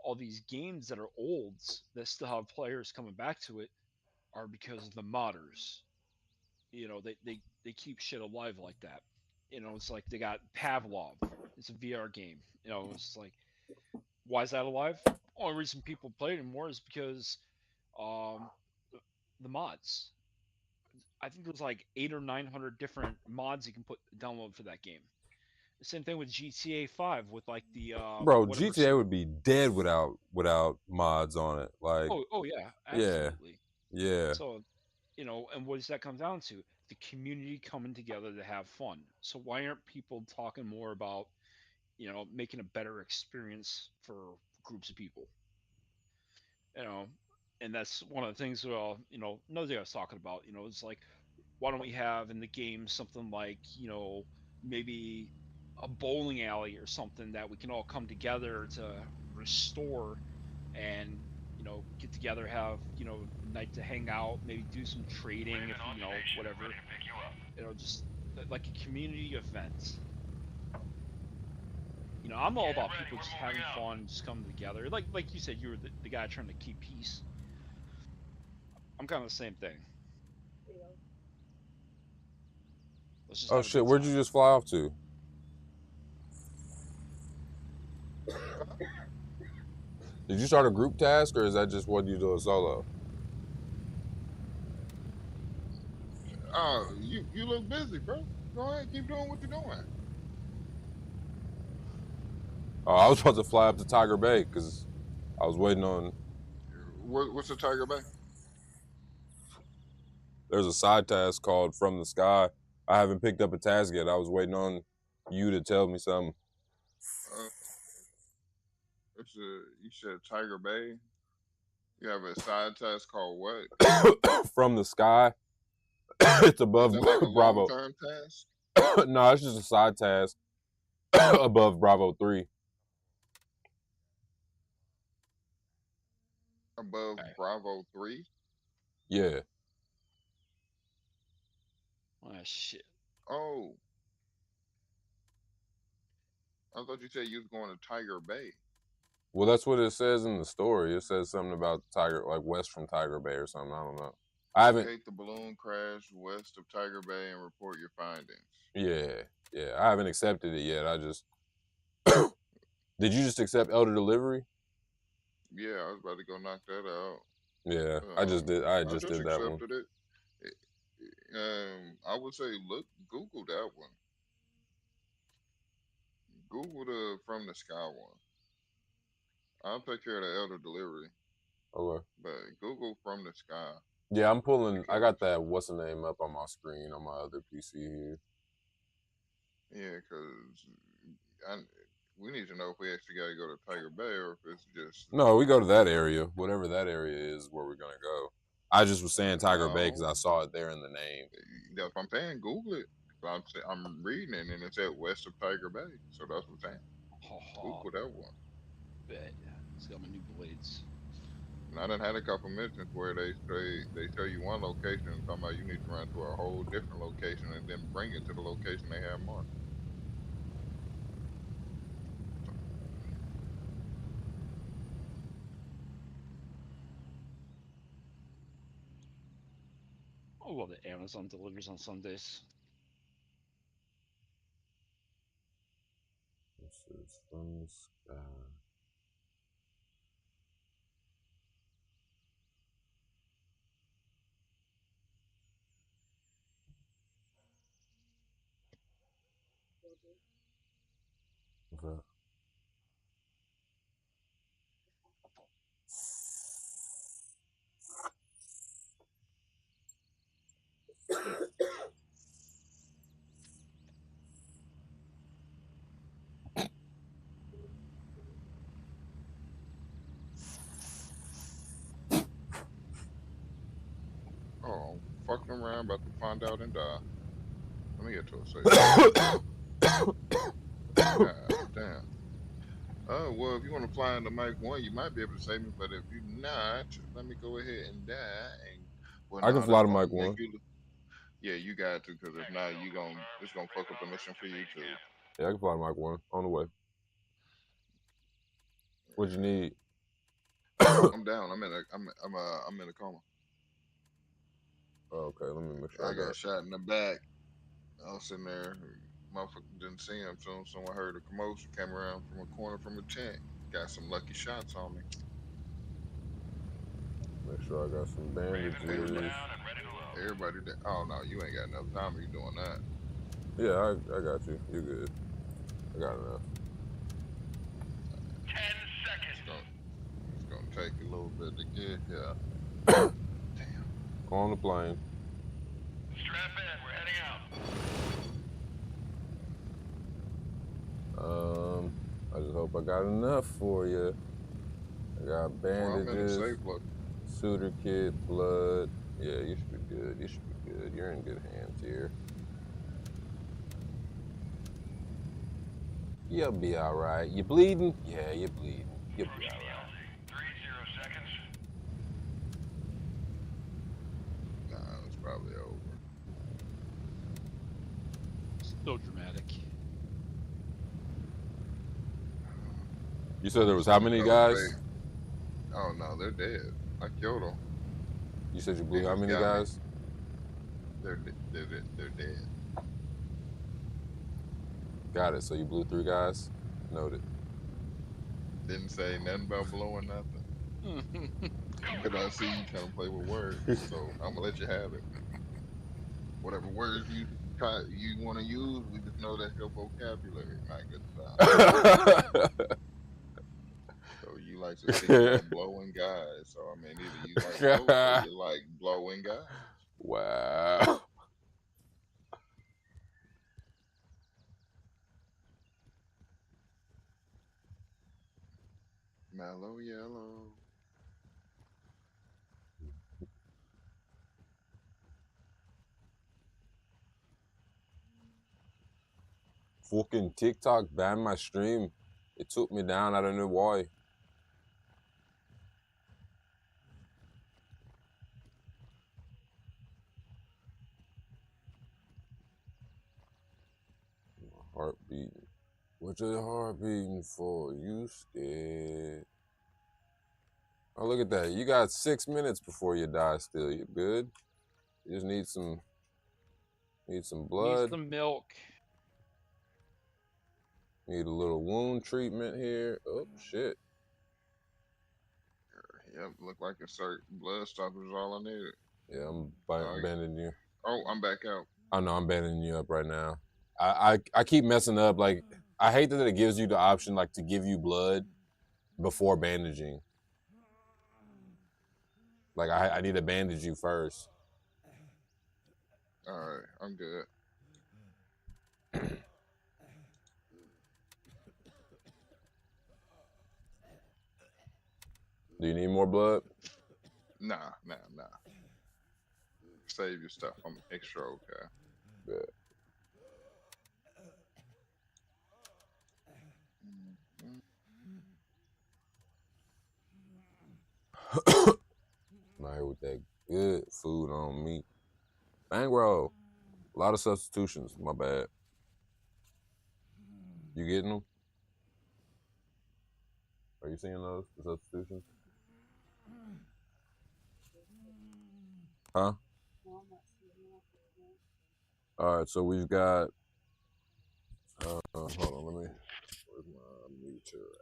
all these games that are olds that still have players coming back to it are because of the modders. You know, they keep shit alive like that. You know, it's like they got Pavlov. It's a VR game. You know, it's like, why is that alive? Only reason people play it anymore is because um, the mods. I think there's like 800 or 900 different mods you can download for that game. The same thing with GTA 5 with like the bro, whatever. GTA would be dead without mods on it. Like, oh yeah, absolutely. Yeah. So, you know, and what does that come down to? The community coming together to have fun. So why aren't people talking more about, you know, making a better experience for groups of people? You know, and that's one of the things. You know, another thing I was talking about. You know, it's like, why don't we have in the game something like, you know, maybe a bowling alley or something that we can all come together to restore and, you know, get together, have, you know, a night to hang out, maybe do some trading, if you know, whatever. You know, just like a community event. You know, I'm all about people just having fun, just coming together. Like you said, you were the guy trying to keep peace. I'm kind of the same thing. Let's just Oh shit, where'd you just fly off to? Did you start a group task, or is that just what you do solo? Oh, you look busy, bro. Go ahead, keep doing what you're doing. Oh, I was about to fly up to Tiger Bay because I was waiting on. What's the Tiger Bay? There's a side task called From the Sky. I haven't picked up a task yet. I was waiting on you to tell me something. You said Tiger Bay. You have a side task called what? From the Sky. It's above Is that like a Bravo. long-term task? No, it's just a side task above Bravo 3. Above Bravo 3? Yeah. Oh shit. Oh. I thought you said you was going to Tiger Bay. Well, that's what it says in the story. It says something about Tiger, like west from Tiger Bay or something. I don't know. I haven't. Locate the balloon crash west of Tiger Bay and report your findings. Yeah. I haven't accepted it yet. I just. Did you just accept Elder Delivery? Yeah, I was about to go knock that out. Yeah, I just did. I just did that one. It. I would say Google that one. Google the From the Sky one. I'll take care of the Elder Delivery. Okay. But Google From the Sky. Yeah, I'm pulling. I got that. What's the name up on my screen on my other PC here? Yeah, because we need to know if we actually got to go to Tiger Bay or if it's just. No, we go to that area. Whatever that area is, where we're gonna go. I just was saying Tiger Bay because I saw it there in the name. That's what I'm saying. Google it. I'm reading it and it said west of Tiger Bay, so that's what I'm saying. Google that one. Bet. It's got my new blades. And I done had a couple missions where they tell you one location and talking about you need to run to a whole different location and then bring it to the location they have marked. Oh well, the Amazon delivers on Sundays. This is From the Sky. What's that? Oh, fucking around, about to find out and die. Let me get to a safe. God damn. Oh, well, if you want to fly into Mike 1, you might be able to save me, but if you're not, let me go ahead and die. And well, I can fly to Mike 1. Yeah, you got to, because if not, it's gonna fuck up the mission for you too. Yeah, I can fly to Mike 1 on the way. What you need? I'm down. I'm in a coma. Oh, okay, let me make sure I got shot in the back. I was sitting there. Motherfucker didn't see him. So someone heard a commotion, came around from a corner from a tent. Got some lucky shots on me. Make sure I got some bandages. Everybody did. Oh no, you ain't got enough time. You doing that? Yeah, I got you. You good? I got enough. 10 seconds. It's gonna take a little bit to get here. Damn. On the plane. Strap in. We're heading out. I just hope I got enough for you. I got bandages, suitor kit, blood. Yeah, you should be good. You should be good. You're in good hands here. You'll be all right. You bleeding? Yeah, you're bleeding. You'll be all right. 30 seconds. Nah, it's probably over. So dramatic. You said there was how many guys? Oh no, they're dead. I killed them. You said you blew how many guys? They're dead. Got it. So you blew 3 guys? Noted. Didn't say nothing about blowing nothing. But I see you kind of play with words, so I'm gonna let you have it. Whatever words you you want to use, we just know that's your vocabulary, my good sir. So you like to say you like blowing guys. So I mean, either you like blow or you like blowing guys. Wow. Mellow yellow. Fucking TikTok banned my stream. It took me down. I don't know why. Heart beating. What's your heart beating for? You scared? Oh, look at that. You got 6 minutes before you die still. You're good. You just need some Need blood. some milk. Need a little wound treatment here. Oh, shit. Yep, look like a certain blood stoppers is all I needed. Yeah, I'm Alright. banding you. Oh, I'm back out. Oh, no, I'm banding you up right now. I keep messing up. Like, I hate that it gives you the option, like, to give you blood before bandaging. Like, I need to bandage you first. Alright, I'm good. Do you need more blood? Nah. Save your stuff. I'm extra okay. Good. I'm out here with that good food on me. Bang roll. A lot of substitutions. My bad. You getting them? Are you seeing those? The substitutions? Huh? All right, so we've got. Hold on, let me. Where's my meter at?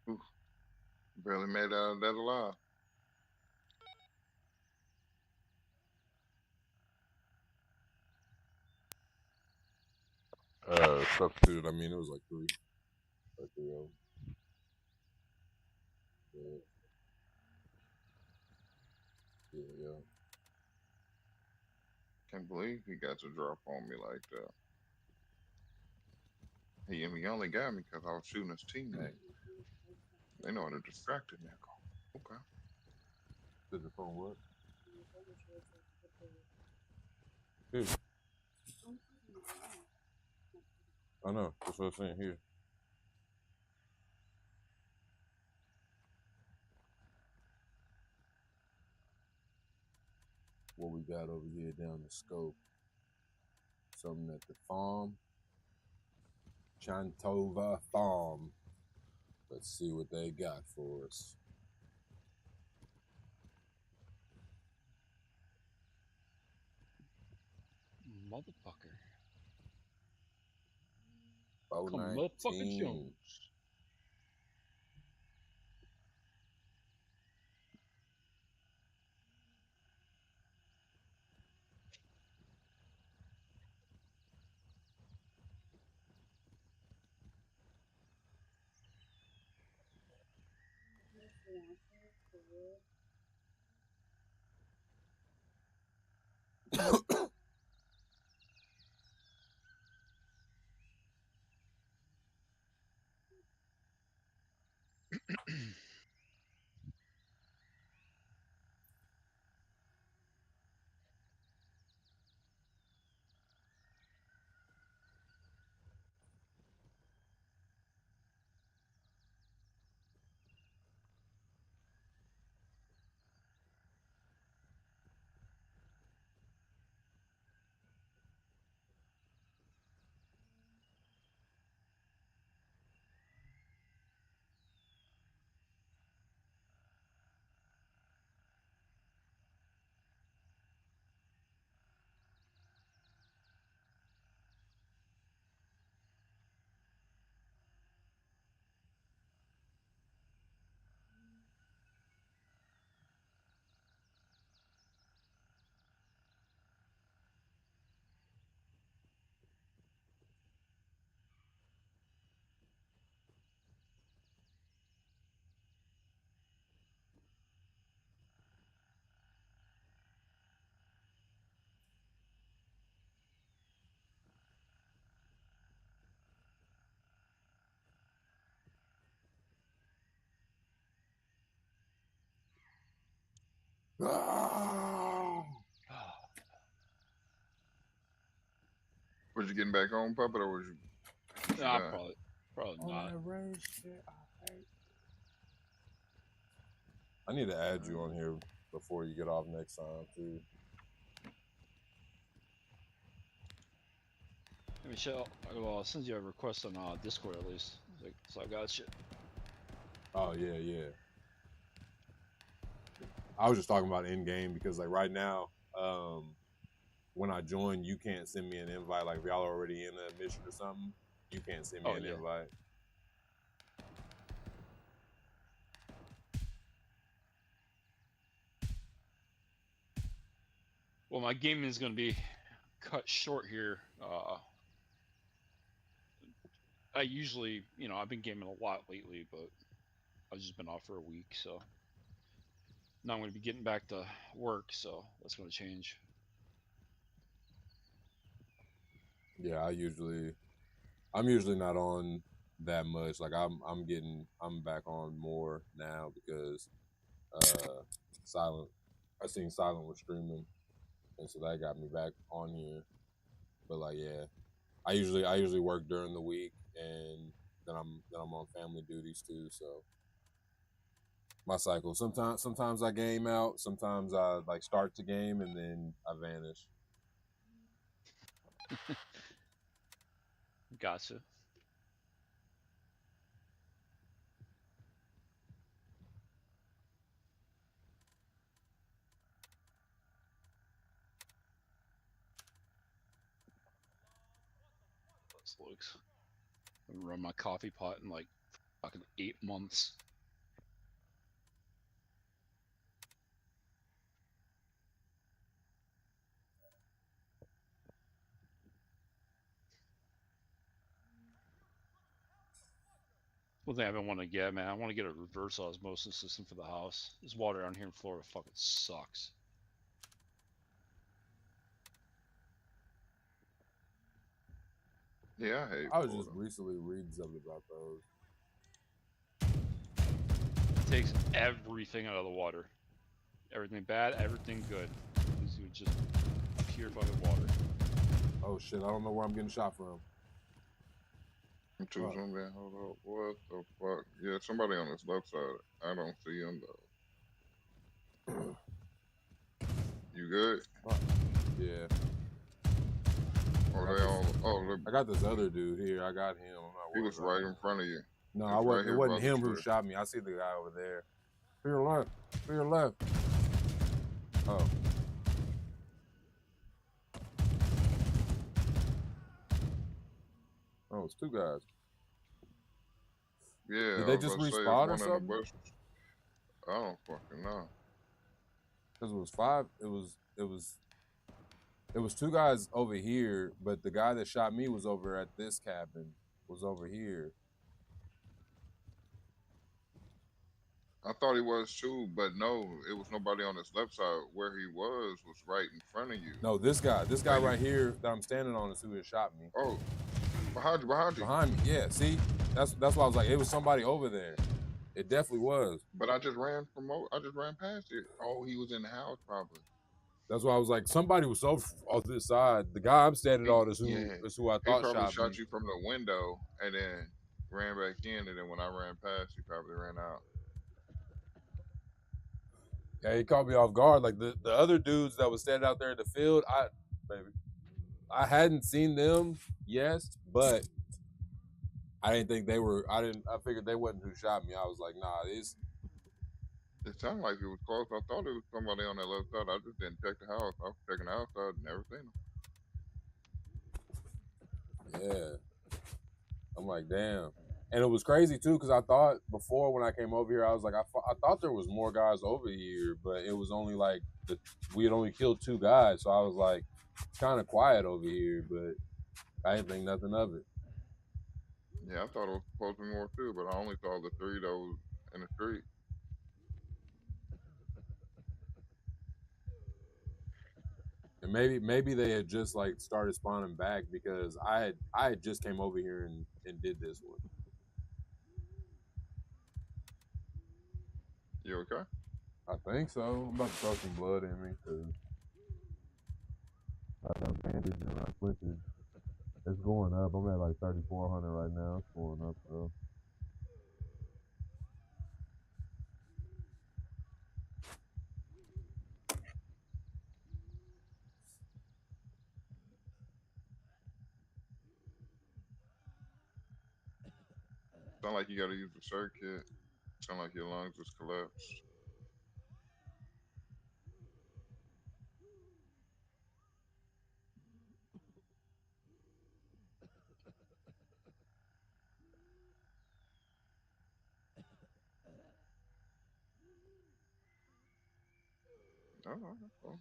Oof. Barely made out of that alive. Substituted. I mean, it was like three. Like 3 of them. Yeah. Can't believe he got to drop on me like that. He only got me because I was shooting his teammate. They know how to distract a nigga. Okay. Did the phone what? Here. I know. That's what I'm saying here. What we got over here down the scope. Something at the farm. Chantova Farm. Let's see what they got for us. Motherfucker. Oh, Come motherfucker Jones. Was you getting back on, Puppet, or was you Nah, done? probably All not. that race shit, I hate. I need to add you on here before you get off next time too. Hey, Michelle, well, I'll send you a request on Discord at least. Like, so I got you. Oh yeah, yeah. I was just talking about in game because like right now, when I join, you can't send me an invite. Like if y'all are already in a mission or something, you can't send me Oh, an yeah. invite. Well, my gaming is going to be cut short here. I usually, I've been gaming a lot lately, but I've just been off for a week, so now I'm going to be getting back to work, so that's going to change. Yeah, I'm usually not on that much. Like I'm back on more now because I seen Silent was streaming, and so that got me back on here. But like, yeah, I usually work during the week, and then I'm on family duties too. So my cycle. Sometimes I game out. Sometimes I like start the game and then I vanish. Gotcha. This looks. I haven't run my coffee pot in like fucking 8 months. One thing I've been wanting to get, man, I want to get a reverse osmosis system for the house. This water down here in Florida fucking sucks. Yeah, I hate I was Florida. just recently reading something about those. It takes everything out of the water. Everything bad, everything good. This is just pure fucking water. Oh shit! I don't know where I'm getting shot from. I'm too zoomed in. Hold up. What the fuck? Yeah, somebody on this left side. I don't see him though. You good? Yeah. Or they all? Oh, look, I got this other dude here. I got him. I'm not he worried was about right him. in front of you. No, He I was wasn't. right It here wasn't by the him who tree. shot me. I see the guy over there. To your left. To your left. Oh. Oh, it's two guys. Yeah, Did I they was just about to say it's respawn or one in the something? bushes. I don't fucking know. Because it was five. It was two guys over here, but the guy that shot me was over at this cabin. Was over here. I thought he was too, but no, it was nobody on his left side. Where he was right in front of you. No, this guy Like right here that I'm standing on is who had shot me. Oh, behind you, behind you. Behind me, yeah. See, that's why I was like, it was somebody over there. It definitely was. But I just ran past it. Oh, he was in the house probably. That's why I was like, somebody was so off this side. The guy I'm standing on is who I He thought probably shot me. shot you from the window and then ran back in, and then when I ran past, he probably ran out. Yeah, he caught me off guard. Like the other dudes that was standing out there in the field, I hadn't seen them, yes, but I didn't think they were. I figured they wasn't who shot me. I was like, nah, it's. It sounded like it was close. I thought it was somebody on that left side. I just didn't check the house. I was checking the outside, never seen him. Yeah, I'm like, damn. And it was crazy too, because I thought before when I came over here, I was like, I thought there was more guys over here, but it was only like we had only killed two guys, so I was like, it's kind of quiet over here, but I didn't think nothing of it. Yeah, I thought it was supposed to be more too, but I only saw the three that was in the street. And maybe they had just like started spawning back because I had just came over here and did this one. You okay? I think so. I'm about to throw some blood in me because I got bandaged and I twisted. It's going up. I'm at like 3,400 right now. It's going up though. Sound like you got to use the circuit. Sound like your lungs just collapsed. Oh,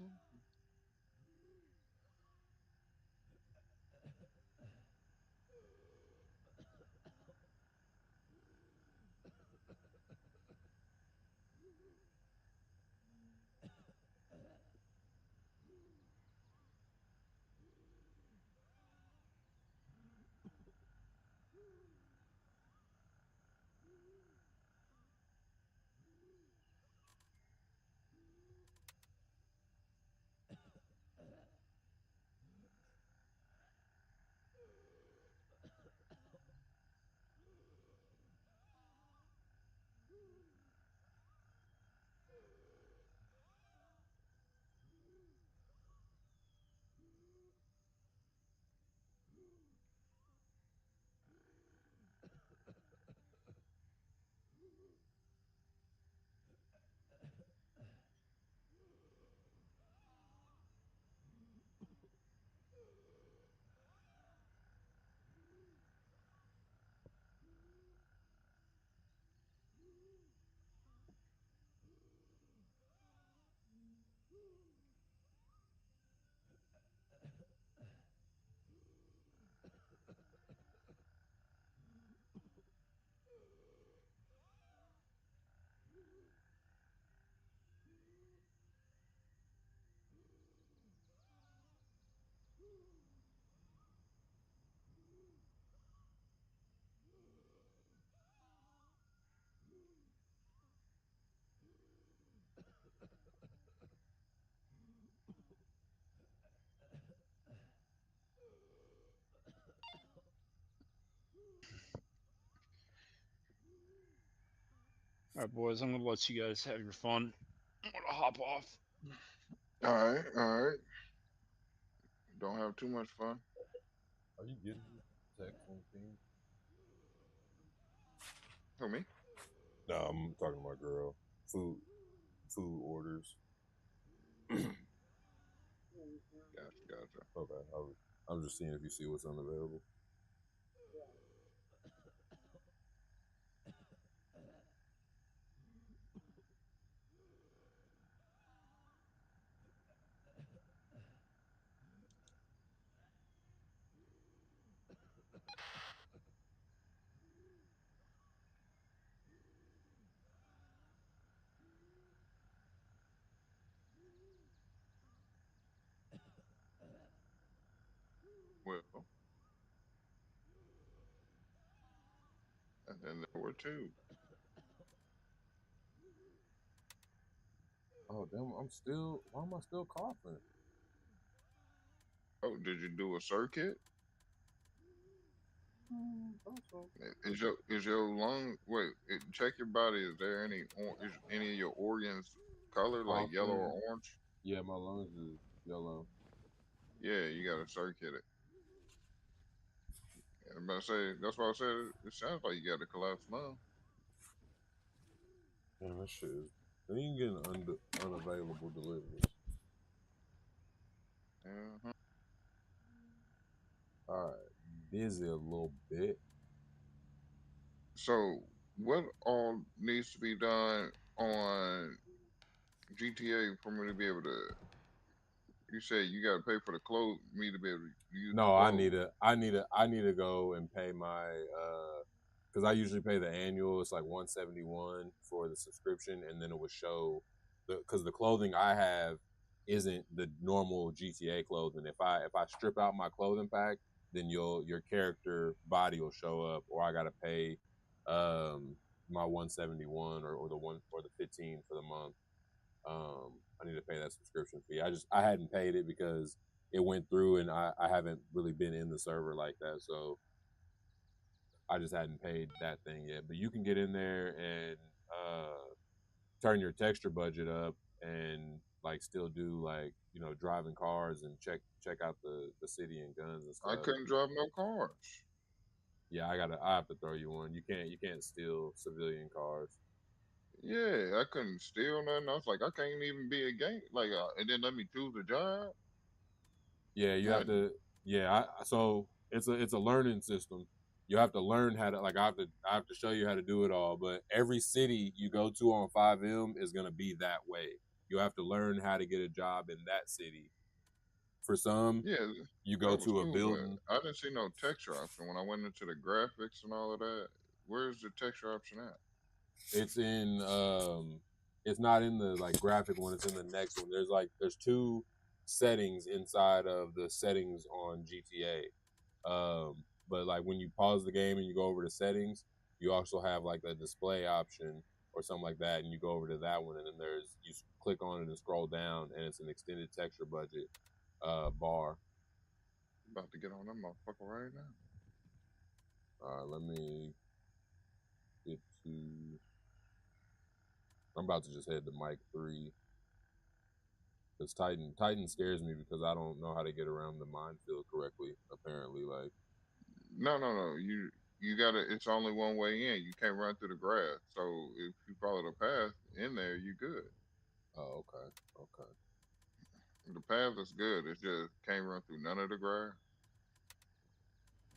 All right, boys, I'm gonna let you guys have your fun. I'm gonna hop off. all right, all right. Don't have too much fun. Are you getting text on Teams? Who me? No, I'm talking to my girl. Food orders. Gotcha. Okay, I'm just seeing if you see what's unavailable. Well, and then there were two. Oh damn! Why am I still coughing? Oh, did you do a circuit? Also, Is your lung? Wait, check your body. Is there is any of your organs colored like yellow or coughing. orange? Yeah, my lungs is yellow. Yeah, you got to circuit it. Yeah, I'm about to say that's why I said it sounds like you got a collapsed lung. Damn, that shit is. Then you can get unavailable deliveries. Uh-huh. All right, busy a little bit. So, what all needs to be done on GTA for me to be able to? You say you got to pay for the clothes, me to be able to use the No, clothes. I need to go and pay my because I usually pay the annual. It's like 171 for the subscription, and then it would show because the clothing I have isn't the normal GTA clothing. If I strip out my clothing pack, then your character body will show up, or I gotta pay my 171 or the 15 for the month. I need to pay that subscription fee. I hadn't paid it because it went through, and I haven't really been in the server like that, so I just hadn't paid that thing yet. But you can get in there and turn your texture budget up and like still do like driving cars and check out the city and guns and I stuff. couldn't drive no cars. Yeah, I have to throw you one. You can't steal civilian cars. Yeah, I couldn't steal nothing. I was like, I can't even be a gang. Like, and then let me choose a job. Yeah, you have God, to. Yeah, so it's a learning system. You have to learn how to like. I have to show you how to do it all. But every city you go to on 5M is gonna be that way. You have to learn how to get a job in that city. For some, yeah, you go that was to a cool, building. but I didn't see no texture option when I went into the graphics and all of that. Where's the texture option at? It's in it's not in the like graphic one, it's in the next one. There's two settings inside of the settings on GTA. But like when you pause the game and you go over to settings, you also have like a display option or something like that, and you go over to that one, and then click on it and scroll down, and it's an extended texture budget bar. About to get on that motherfucker right now. Let me get to. I'm about to just head to Mike 3. Because Titan scares me because I don't know how to get around the minefield correctly. Apparently, like No. You gotta. It's only one way in. You can't run through the grass. So if you follow the path in there, you good. okay. The path is good. It's just can't run through none of the grass.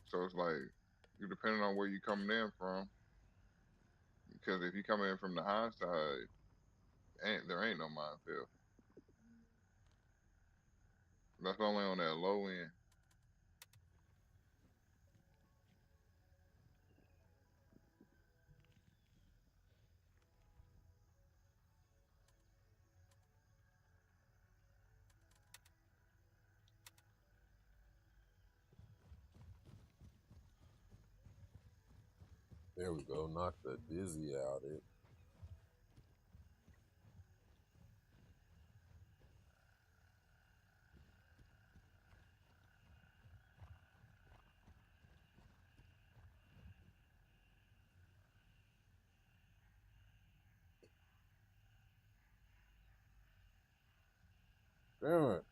So it's like you depending on where you coming in from. Because if you come in from the high side, there ain't no minefield. That's only on that low end. There we go. Knock the dizzy out it. Damn it.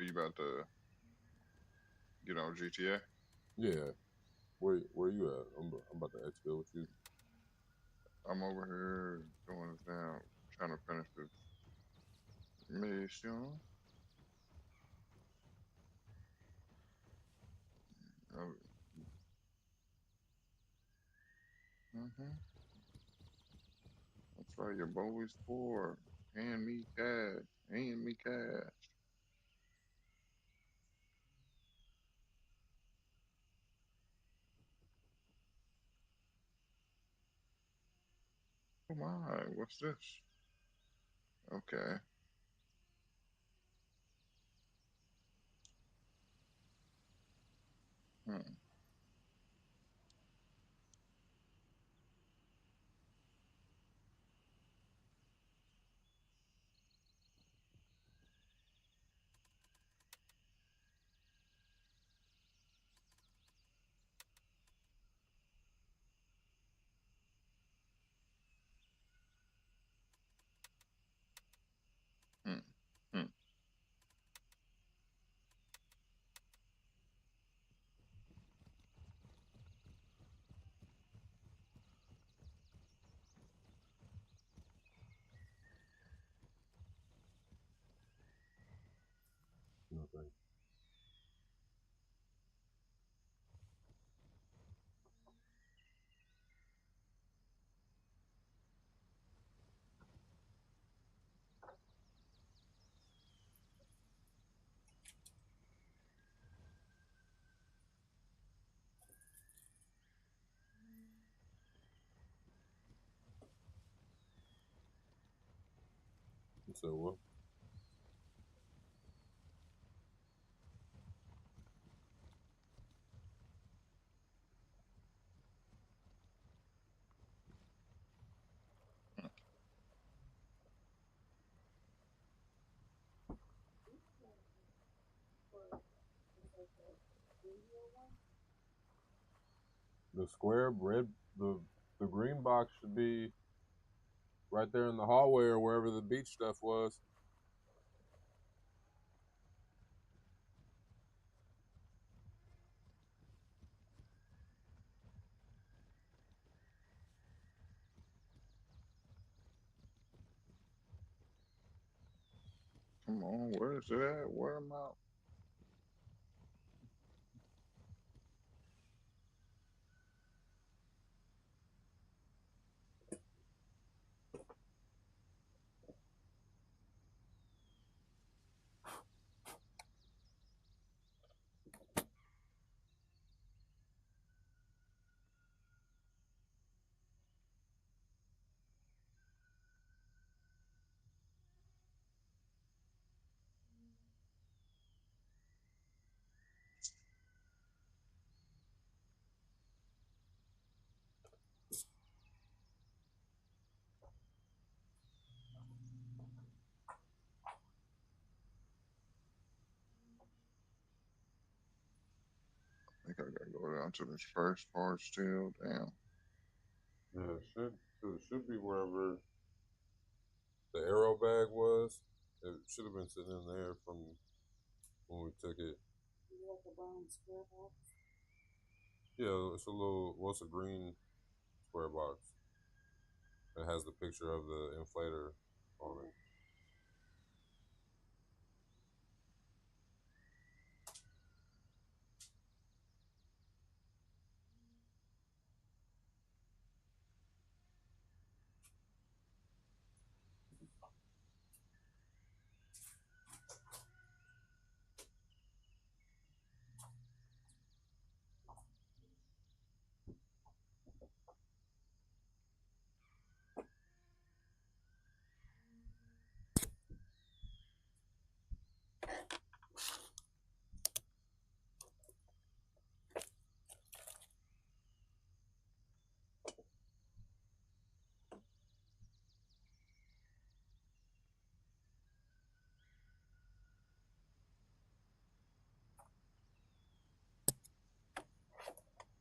Are you about to get on GTA? Yeah. Where you at? I'm about to exfil with you. I'm over here doing this now, trying to finish this mission. Oh, mm-hmm. That's right, your boy's poor. Hand me cash. Hand me cash. Oh my, what's this? Okay. Hmm. think. You said what? The square red, the green box should be right there in the hallway or wherever the beach stuff was. Come on, where's it at? Where am I? I think I gotta go down to this first part still. Damn. Yeah, it should be wherever the arrow bag was. It should have been sitting in there from when we took it. Yeah, it's a little. What's a green square box? It has the picture of the inflator on it.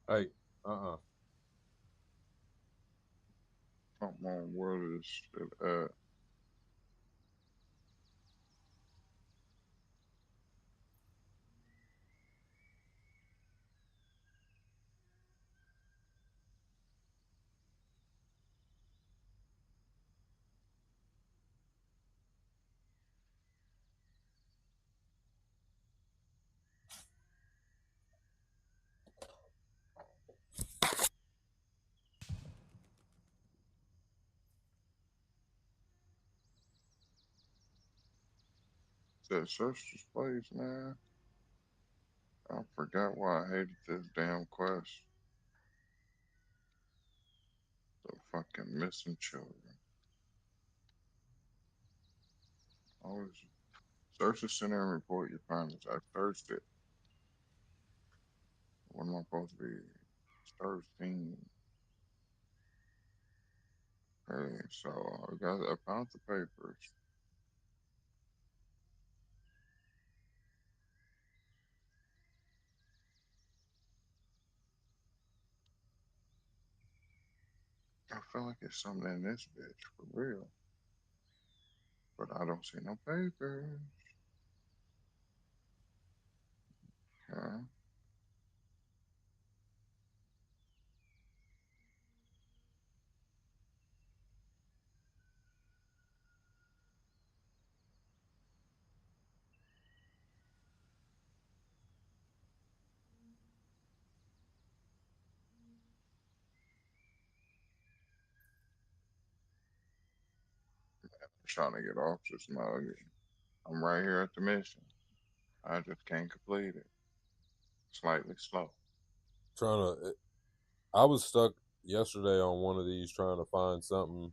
Hey, Come on, where is it at? That search displays, man. I forgot why I hated this damn quest. The fucking missing children. Always search the center and report your findings. I searched it. What am I supposed to be? 13. Hey, so I found the papers. I feel like it's something in this bitch for real, but I don't see no papers. Okay. trying to get off this mug. I'm right here at the mission. I just can't complete it. Slightly slow. Trying to. I was stuck yesterday on one of these trying to find something.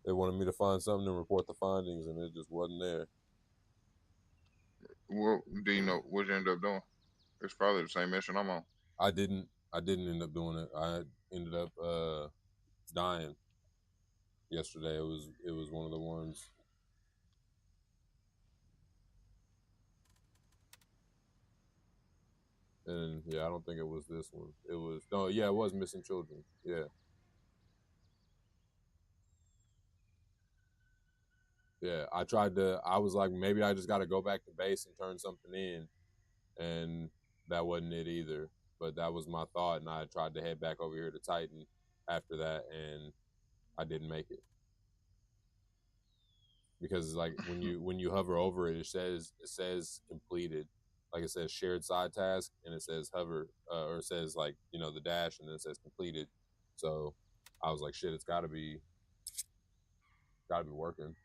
They wanted me to find something and report the findings, and it just wasn't there. What do you know? What you end up doing? It's probably the same mission I'm on. I didn't end up doing it. I ended up dying yesterday. It was one of the ones. And yeah, I don't think it was this one. It was no, yeah, it was missing children. Yeah. Yeah. I was like, maybe I just gotta go back to base and turn something in. And that wasn't it either. But that was my thought, and I tried to head back over here to Titan after that, and I didn't make it. Because like when you hover over it, it says completed, like it says shared side task, and it says hover or it says like the dash, and then it says completed. So I was like, shit, it's gotta be working.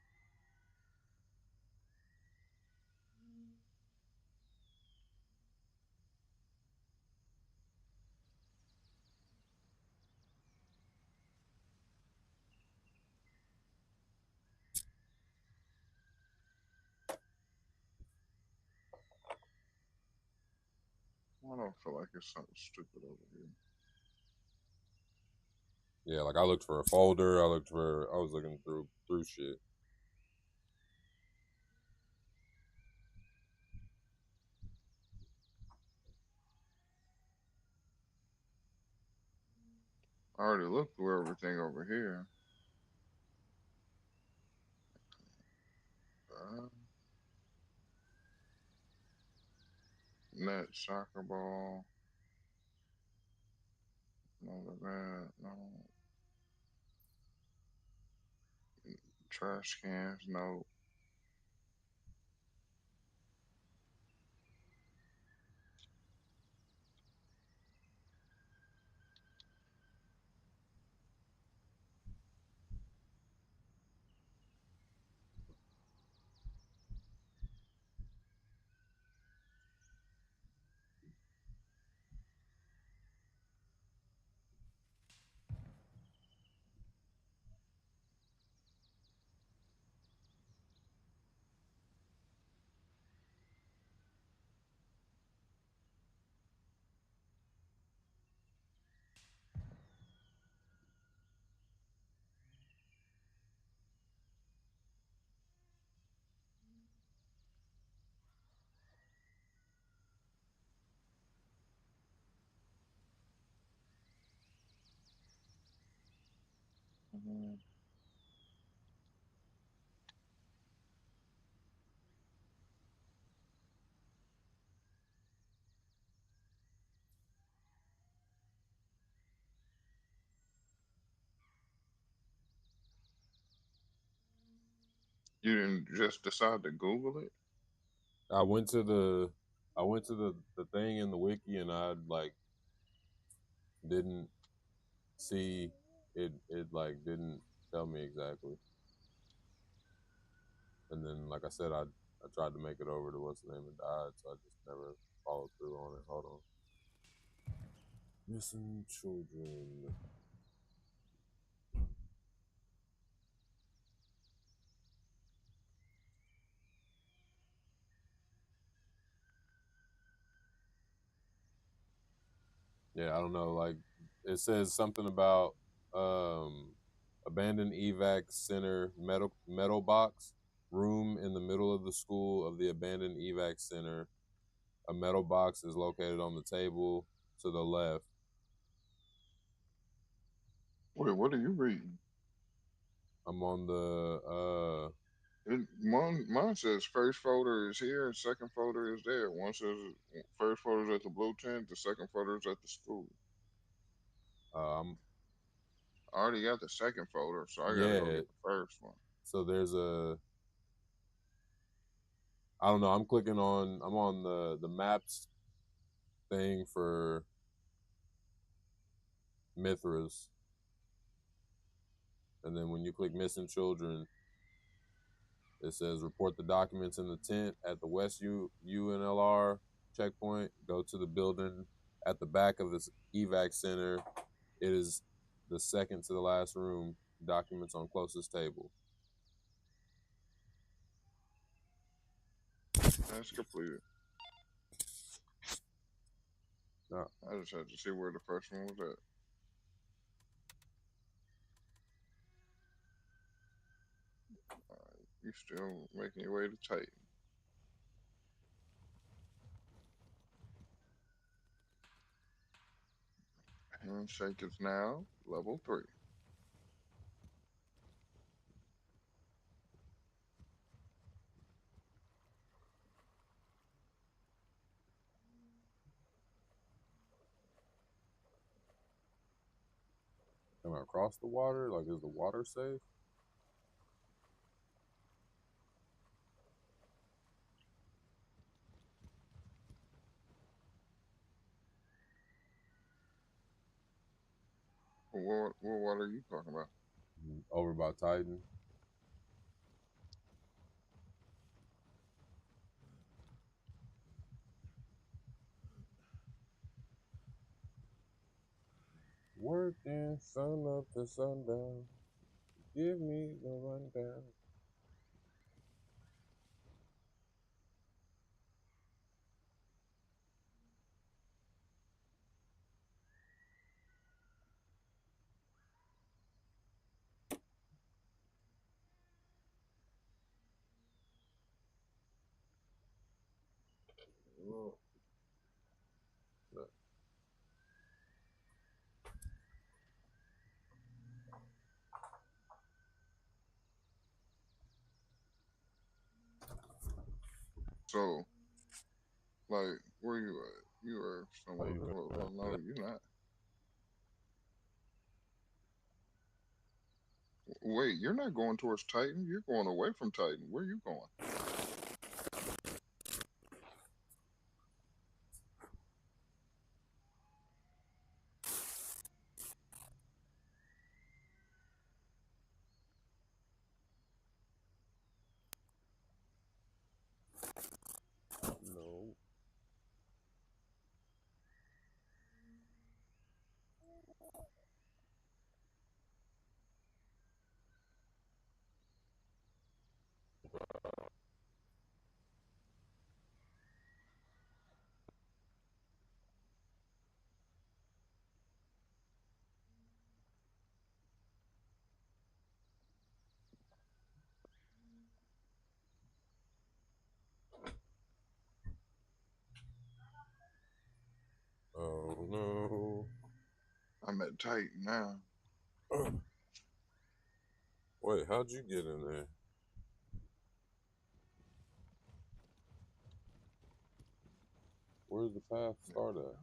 I don't feel like it's something stupid over here. Yeah, like I looked for a folder. I was looking through shit. I already looked through everything over here. Net soccer ball. No, no. Trash cans, no. Mm-hmm. You didn't just decide to Google it? I went to the thing in the wiki, and I like didn't see it. It like didn't tell me exactly. And then, like I said, I tried to make it over to what's the name and died, so I just never followed through on it. Hold on. Missing children. Yeah, I don't know. Like it says something about abandoned evac center metal box room in the middle of the school of the abandoned evac center. A metal box is located on the table to the left. Wait, what are you reading? I'm on the Mine says first folder is here, second folder is there. One says first folder is at the blue tent, the second folder is at the school. um I already got the second folder, so I gotta go yeah. get the first one. So there's I don't know. I'm on the maps thing for Mithras, and then when you click missing children, It says report the documents in the tent at the West UNLR checkpoint. Go to the building at the back of this evac center. It is the second to the last room. Documents on closest table. That's completed. No. I just had to see where the first one was at. You still making your way to Titan. Handshake is now level 3. Am I across the water? Like, is the water safe? What water are you talking about? Over by Titan. Working sun up to sundown. Give me the rundown. Oh. No. So, like, where you at? You are somewhere. Well, no, you're not. Wait, you're not going towards Titan. You're going away from Titan. Where are you going? No. Oh no. I'm at Titan now. Wait, how'd you get in there? Where's the path start at?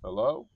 Hello?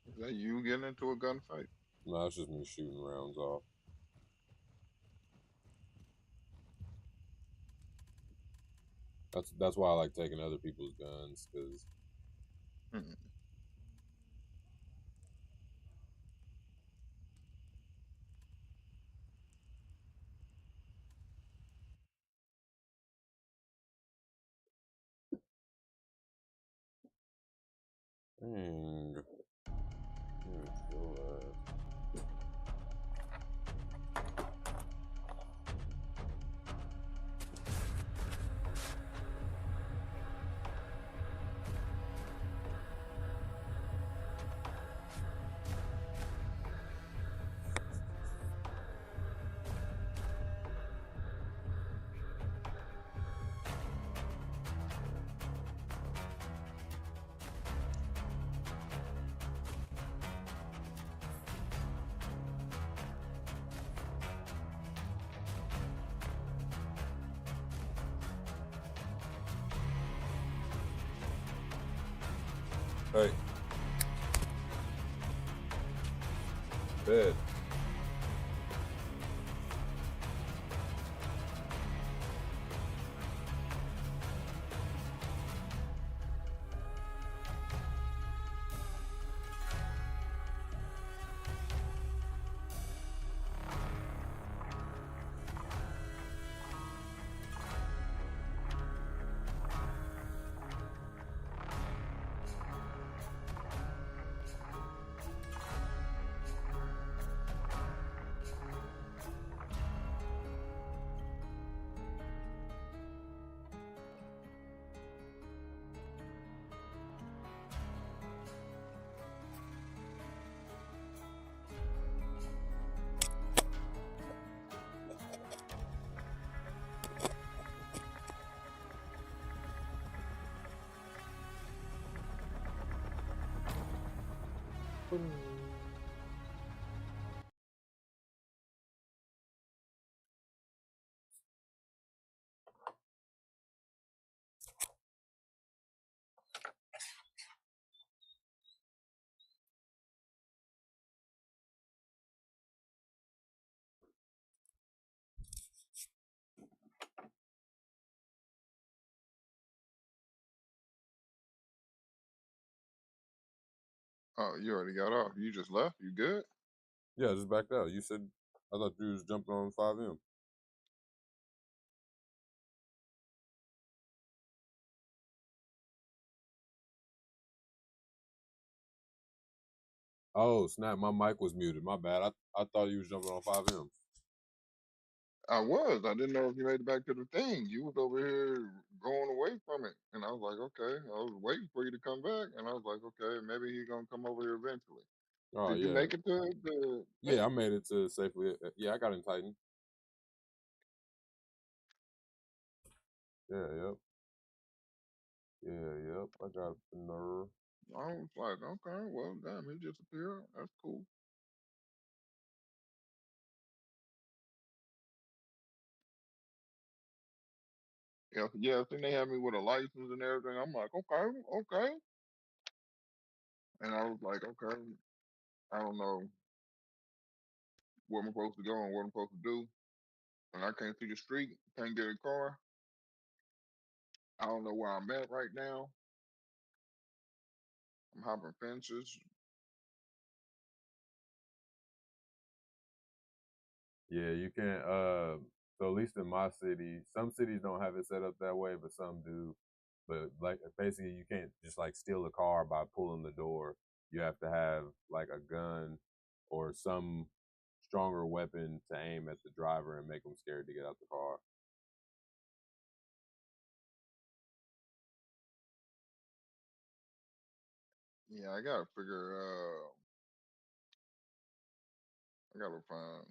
Is that you getting into a gunfight? No, it's just me shooting rounds off. That's why I like taking other people's guns, because Hmm. dang. Kill that. Hey. Bed. Oh, you already got off. You just left. You good? Yeah, just backed out. You said I thought you was jumping on 5M. Oh snap! My mic was muted. My bad. I thought you was jumping on 5M. I was. I didn't know if you made it back to the thing. You was over here going away from it, and I was like, okay. I was waiting for you to come back, and I was like, okay, maybe he's gonna come over here eventually. Oh Did you yeah, make it to the yeah. I thing? made it to safely. Yeah, I got in Titan. Yeah, yep. Yeah, yep. I got the nerve. I was like, okay, well, damn, he disappeared. That's cool. Yeah, yeah. Then they had me with a license and everything. I'm like, okay, okay. And I was like, okay, I don't know where I'm supposed to go and what I'm supposed to do. And I can't see the street, can't get a car. I don't know where I'm at right now. I'm hopping fences. Yeah, you can't. So at least in my city, some cities don't have it set up that way, but some do. But like basically, you can't just like steal a car by pulling the door. You have to have like a gun or some stronger weapon to aim at the driver and make them scared to get out the car. Yeah, I gotta figure. I gotta find.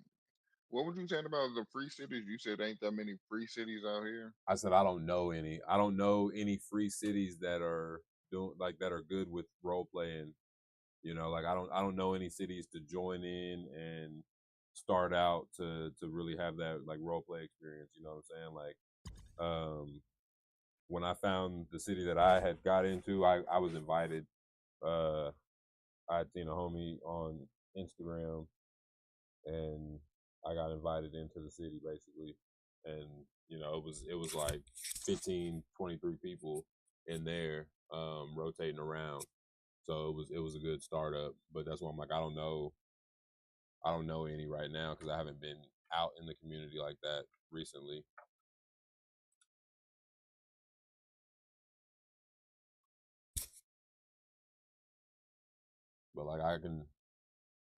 What was you saying about the free cities? You said ain't that many free cities out here. I said I don't know any. I don't know any free cities that are doing like that are good with role playing. You know, like I don't know any cities to join in and start out to really have that like role play experience. You know what I'm saying? Like when I found the city that I had got into, I was invited. Uh, I had seen a homie on Instagram, and I got invited into the city basically, and you know it was like 15, 23 people in there rotating around, so it was a good startup. But that's why I'm like I don't know any right now because I haven't been out in the community like that recently. But like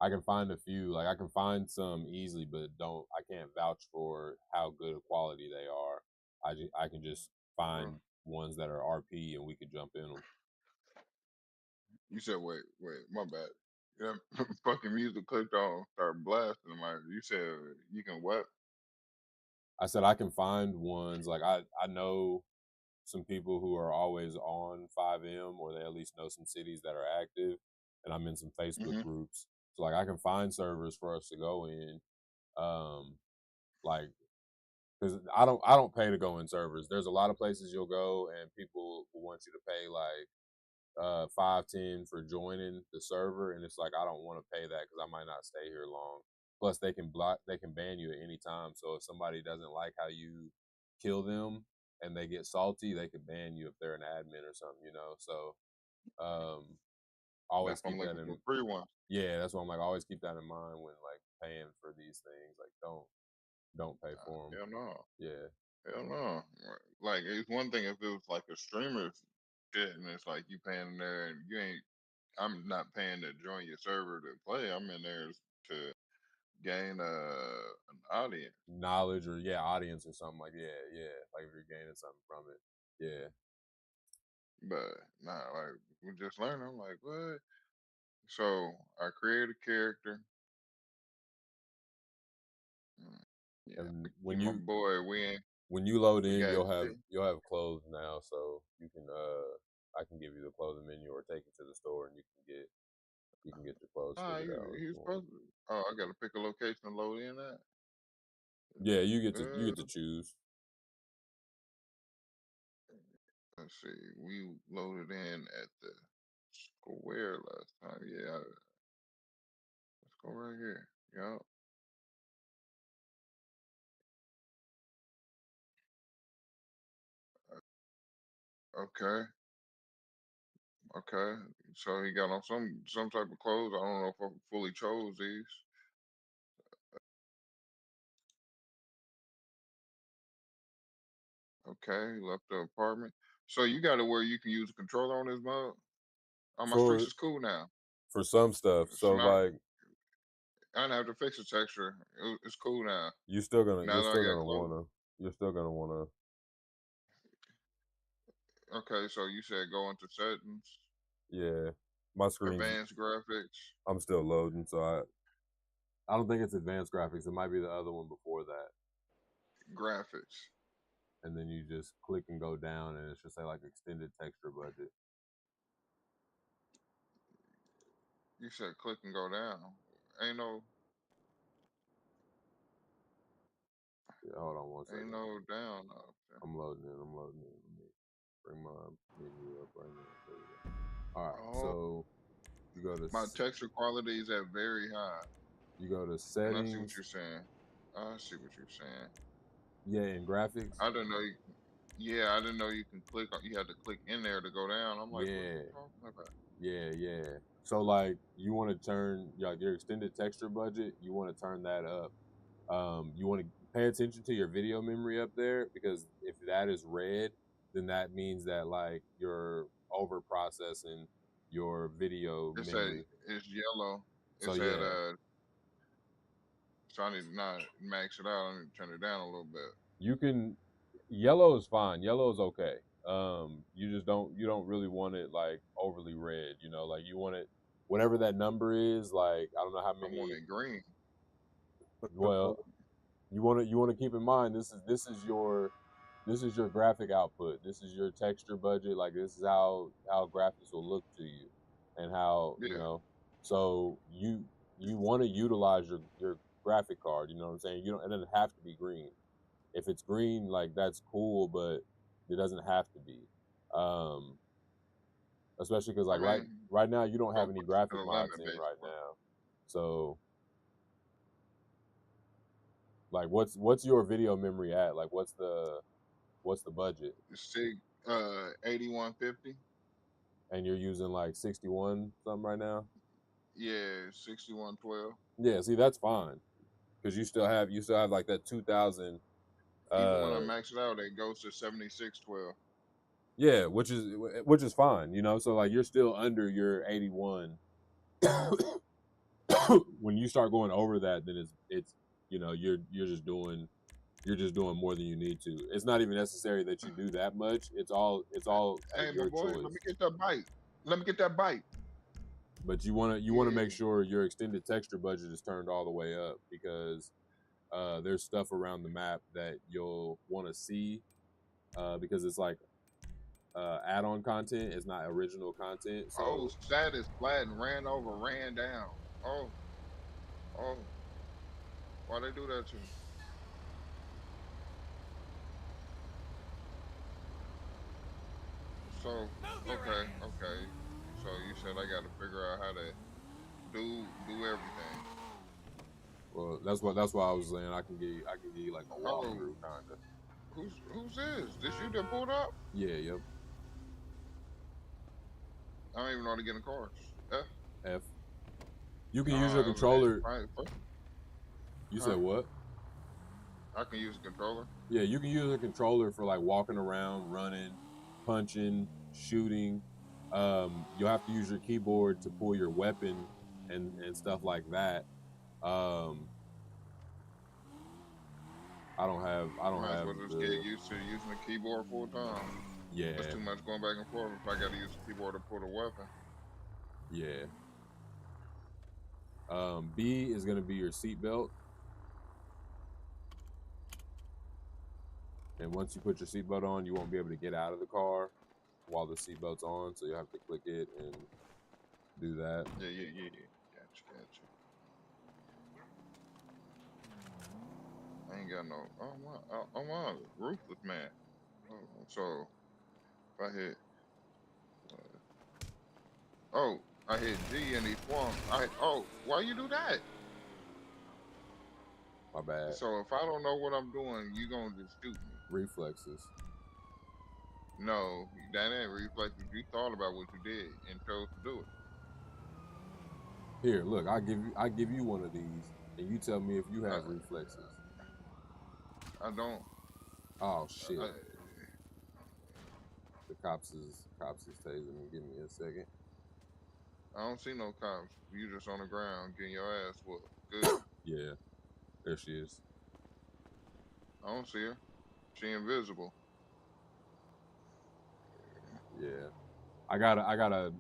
I can find a few. Like I can find some easily, but I can't vouch for how good of quality they are. I can just Bro, find ones that are RP and we could jump in them. you said wait, my bad. Yeah, fucking music clicked on, started blasting. I'm like, you said you can what? I said I can find ones like I know some people who are always on 5M or they at least know some cities that are active, and I'm in some Facebook Hmm. groups. So like I can find servers for us to go in. Like because I don't pay to go in servers. There's a lot of places you'll go and people will want you to pay like $5.10 for joining the server, and it's like I don't want to pay that because I might not stay here long. Plus, they can ban you at any time. So if somebody doesn't like how you kill them and they get salty, they could ban you if they're an admin or something, you know. So always That's why I'm keep that looking in. for free ones. Yeah, that's why I'm like always keep that in mind when like paying for these things. Like don't pay for them. Hell no. Yeah. Hell no. Like it's one thing if it was like a streamer shit and it's like you paying in there and you ain't. I'm not paying to join your server to play. I'm in there to gain an audience. Knowledge or audience or something like like if you're gaining something from it. Yeah. But nah, like we just learned. I'm like, what? So I create a character. Mm, Yeah, And keep my boy. when you load We in, got you'll have clothes now, so you can I can give you the clothing menu or take you to the store and you can get your clothes Ah, figured out if he's you want. supposed to. Oh, I gotta pick a location to load in at. Yeah, you get Uh, to choose. let's see. We loaded in at the square last time. Yeah, let's go right here. Yup. Okay. Okay. So he got on some type of clothes. I don't know if I fully chose these. Okay, left the apartment. So you got it where you can use a controller on this mode. Oh, my streaks For is cool now. some stuff. So So now like I don't have to fix the texture. It's cool now. you're Now that I still got gonna clothes. wanna Okay, so you said go into settings, yeah. My screen's advanced graphics, I'm still loading, so I don't think it's advanced graphics. It might be the other one before that. graphics. And then you just click and go down and it should say like extended texture budget. You said click and go down. Ain't no Yeah, hold on one ain't second. no down option. I'm loading in. Let me bring my menu up right now. There we go. All right. Oh, So you go to my texture quality is at very high. And I see what settings. you're saying. I see what you're saying. Yeah, in graphics. I didn't know yeah, I didn't know you can click you had to click in there to go down. I'm like, what are you Yeah, talking about? yeah. So like you want to turn your extended texture budget. You want to turn that up. You want to pay attention to your video memory up there because if that is red, then that means that like you're over processing your video It's memory. yellow. So It's at yeah, so I need to not max it out. I need to turn it down a little bit. you can. Yellow is fine. Yellow is okay. You just you don't really want it like overly red. You know, like you want it whatever that number is. Like I don't know how I want many. it green. Well, you want to keep in mind this is your graphic output. This is your texture budget. Like this is how graphics will look to you, and how you Yeah. know. So you want to utilize your graphic card. You know what I'm saying? You don't. It doesn't have to be green. If it's green, like that's cool, but it doesn't have to be. Um, Especially because I like mean, right now you don't gonna have any push it to graphic the mods limit in right basically. now. So like what's your video memory at? Like what's the budget? Sig 8150. And you're using like 61 something right now? Yeah, 6112. Yeah, see that's fine because you still have like that 2000 Even when I max it out, it goes to 7612. yeah, which is fine, you know. So like you're still under your 81. When you start going over that, then it's you know you're just doing more than you need to. It's not even necessary that you do that much. It's all at Hey, my your boy, let me choice. get that bite. Let me get that bite. But you want to make Yeah. sure your extended texture budget is turned all the way up because there's stuff around the map that you'll want to see because it's like add-on content. It's not original content. Oh, So status flat and ran over, ran down. Oh, oh, why they do that to me? So, okay. said I got to figure out how to do everything. Well, that's why I was saying I can give you like a Oh, walkthrough kinda. who's this? This you that pulled up? Yeah, yep. I don't even know how to get in cars. F. F. You can No, use your controller. You said Huh? what? I can use a controller. Yeah, you can use a controller for like walking around, running, punching, shooting. You'll have to use your keyboard to pull your weapon and stuff like that. I don't have Might as well just get the used to using the keyboard full time. yeah That's too much going back and forth if I got to use the keyboard to pull the weapon. yeah. B is gonna be your seatbelt, and once you put your seatbelt on, you won't be able to get out of the car while the seatbelt's on. So you have to click it and do that. Yeah. Gotcha. I ain't got no. Oh my, ruthless man. So if I hit. I hit G and he swung. Why you do that? My bad. So if I don't know what I'm doing, you gonna just shoot me. Reflexes. No, that ain't reflexes. You thought about what you did and chose to do it. Here, look, I give you one of these, and you tell me if you have reflexes. I don't. Oh shit! The cops is tasing me. Give me a second. I don't see no cops. You just on the ground getting your ass whooped. Good. Yeah, there she is. I don't see her. She invisible. Yeah, I gotta.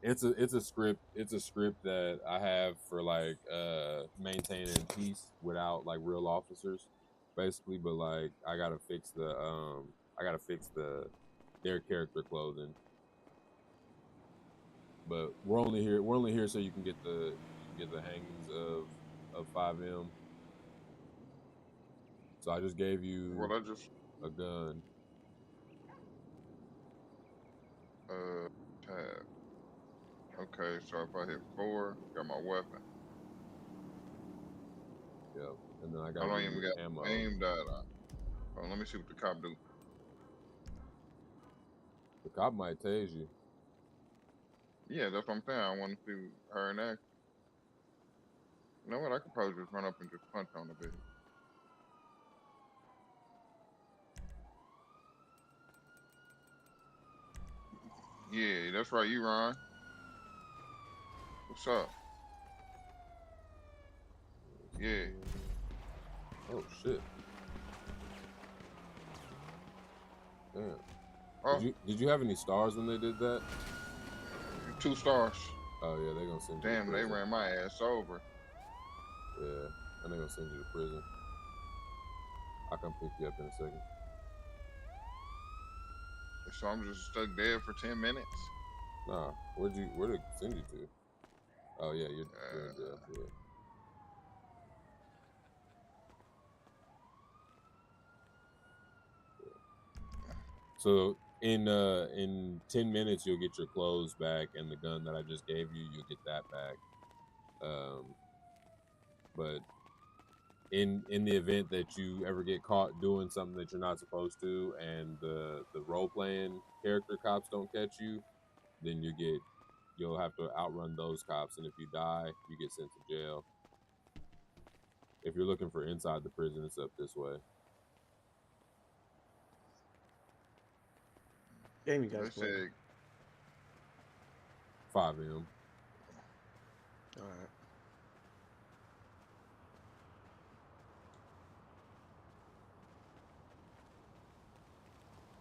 It's a script. It's a script that I have for like maintaining peace without like real officers, basically. But like I gotta fix their character clothing. But we're only here so you can get the hangings of 5M. So I just gave you a gun. Tab. Okay, so if I hit 4, got my weapon. Yep. And then I got don't even got ammo. Aim data. Oh, let me see what the cop do. The cop might tase you. Yeah, that's what I'm saying. I want to see her in action. You know what? I could probably just run up and just punch on the bitch. Yeah, that's right. You, Ron. What's up? Yeah. Oh shit. Damn. Oh. Did you have any stars when they did that? 2 stars. Oh yeah, they gonna send you. Damn, they ran my ass over. Yeah, and they gonna send you to prison. I'll come pick you up in a second. So I'm just stuck there for 10 minutes. Nah, where'd it send you to? Oh yeah, you're in jail. Yeah. So in 10 minutes you'll get your clothes back, and the gun that I just gave you, you'll get that back. But in the event that you ever get caught doing something that you're not supposed to, and the role playing character cops don't catch you, then you'll have to outrun those cops, and if you die, you get sent to jail. If you're looking for inside the prison, it's up this way. Game you guys play? 5M. All right.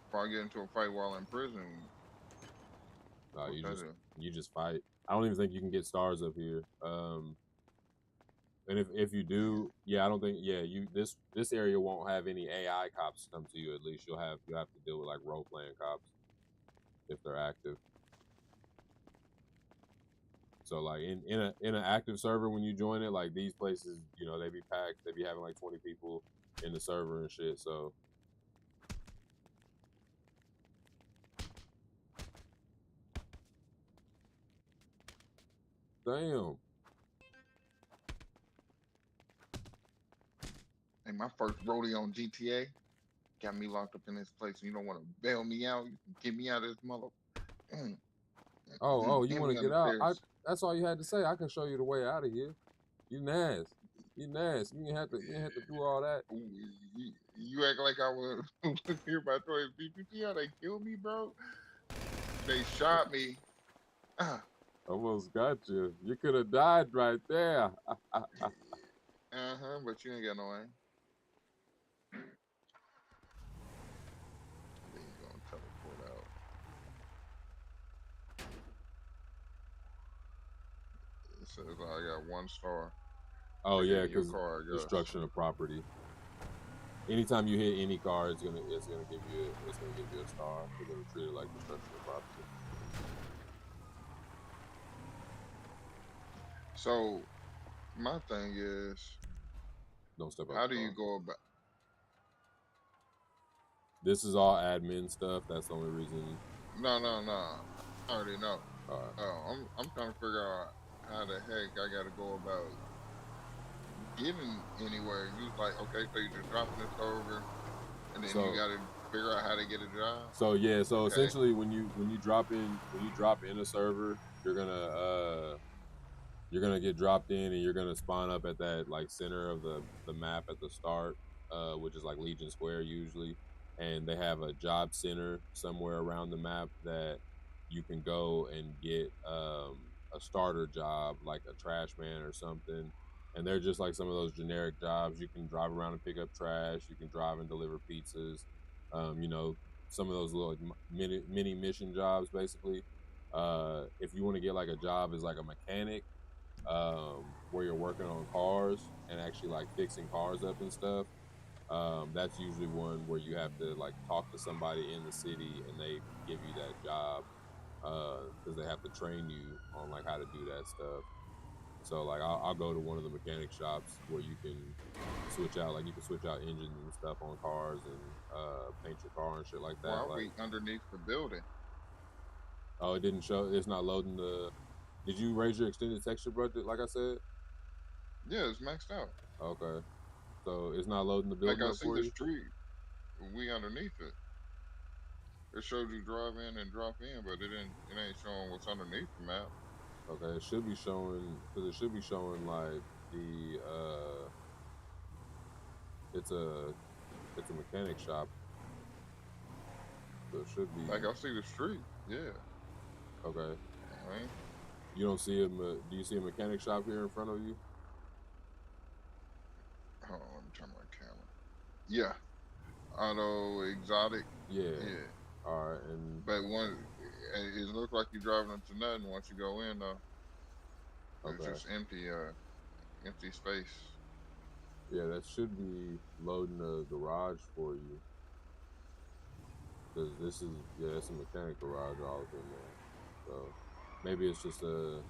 If I get into a fight while in prison, no, you just fight. I don't even think you can get stars up here. And if you do, yeah, I don't think this area won't have any AI cops come to you. At least you'll have to deal with like role playing cops if they're active. So like in an active server, when you join it, like these places, they be packed. They be having like 20 people in the server and shit. So Damn. And my first rodeo on GTA got me locked up in this place. You don't want to bail me out. You can get me out of this mother. Oh, you And want we to on get the out? terrace. That's all you had to say. I can show you the way out of here. You nasty. You nasty. You ain't have to do all that. Ooh, you act like I was here by throwing BPP out. They killed me, bro. They shot me. Almost got you. You could have died right there. But you ain't got no aim. Then you gonna teleport out. It says I got 1 star. Oh They yeah, gave me your because car, I guess. destruction of property. Anytime you hit any car, it's gonna give you a star. They're gonna treat it like destruction of property. So my thing is, Don't step out how the do you car. go about? This is all admin stuff. That's the only reason. No. I already know. All right. I'm trying to figure out how the heck I got to go about getting anywhere. You like, okay, so you're just dropping this over, and then you got to figure out how to get a job. So yeah, so essentially when you drop in a server, you're gonna get dropped in, and you're gonna spawn up at that like center of the map at the start, which is like Legion Square usually, and they have a job center somewhere around the map that you can go and get a starter job like a trash man or something. And they're just like some of those generic jobs. You can drive around and pick up trash. You can drive and deliver pizzas. You know, some of those little like, mini mission jobs basically. If you want to get like a job as like a mechanic, where you're working on cars and actually like fixing cars up and stuff, that's usually one where you have to like talk to somebody in the city and they give you that job, because they have to train you on like how to do that stuff. So like I'll go to one of the mechanic shops where you can switch out engines and stuff on cars and paint your car and shit like that. Well, I'll be underneath the building. Oh, it didn't show. It's not loading the. Did you raise your extended texture budget like I said? Yeah, it's maxed out. Okay. So it's not loading the building Like I up see for the you? street, we underneath it. It showed you drive in and drop in, but it ain't showing what's underneath the map. Okay, it should be showing, because it should be showing like the it's a mechanic shop. So it should be Like I see the street. Yeah. okay. Right. You don't see a do you see a mechanic shop here in front of you? Hold on, let me turn my camera. Yeah. Auto exotic. Yeah. Yeah. All right, and But it looks like you're driving into nothing once you go in though. It's okay. just empty space. Yeah, that should be loading the garage for you. Because this is, it's a mechanic garage all up in there. So maybe it's just your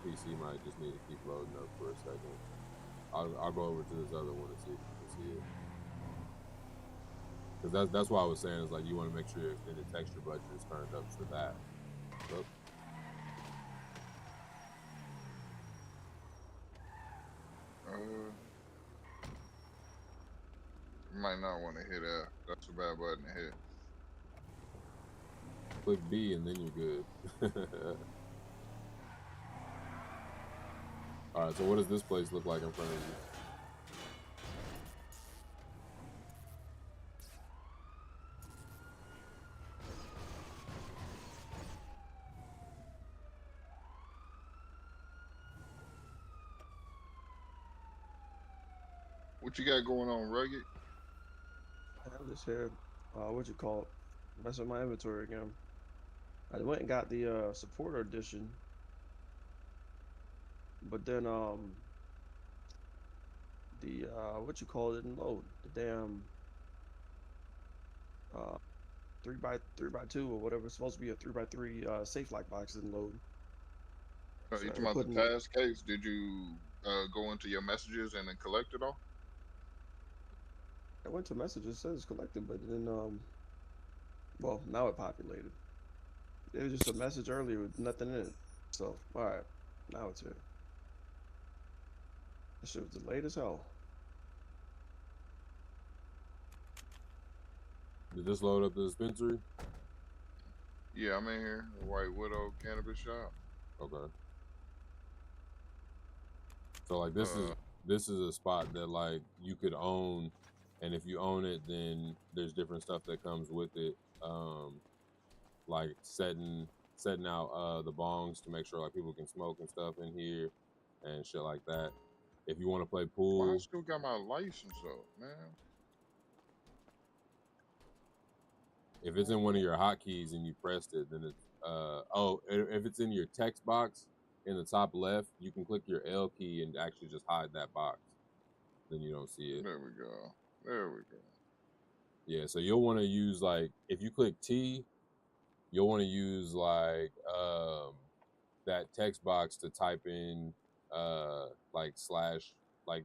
PC might just need to keep loading up for a second. I'll go over to this other one and see if you can see it. Because that's why I was saying is like you want to make sure your extended texture budget is turned up to that. So, You might not want to hit F. That's a bad button to hit. click B and then you're good. All right, so what does this place look like in front of you? What you got going on, Rugged? I'm just here. What you call it? Messing with my inventory again. I went and got the supporter edition, but then the what you call it didn't load. The damn 3x2 or whatever. It's supposed to be a 3x3 safe lock box didn't load. You So talking about the task case? Did you go into your messages and then collect it all? I went to messages, it says it's collected, but then well, now it populated. It was just a message earlier with nothing in it. So, all right, now it's here. This shit was delayed as hell. Did this load up the dispensary? Yeah, I'm in here. White Widow Cannabis Shop. Okay. So like this is a spot that like you could own, and if you own it, then there's different stuff that comes with it. Like setting out the bongs to make sure like people can smoke and stuff in here and shit like that. If you want to play Well, I pool, still got my license up, man. if it's in one of your hotkeys and you pressed it, then it's if it's in your text box in the top left, you can click your L key and actually just hide that box. Then you don't see it. There we go. There we go. Yeah, so you'll want to use like if you click T, you'll want to use like that text box to type in like slash like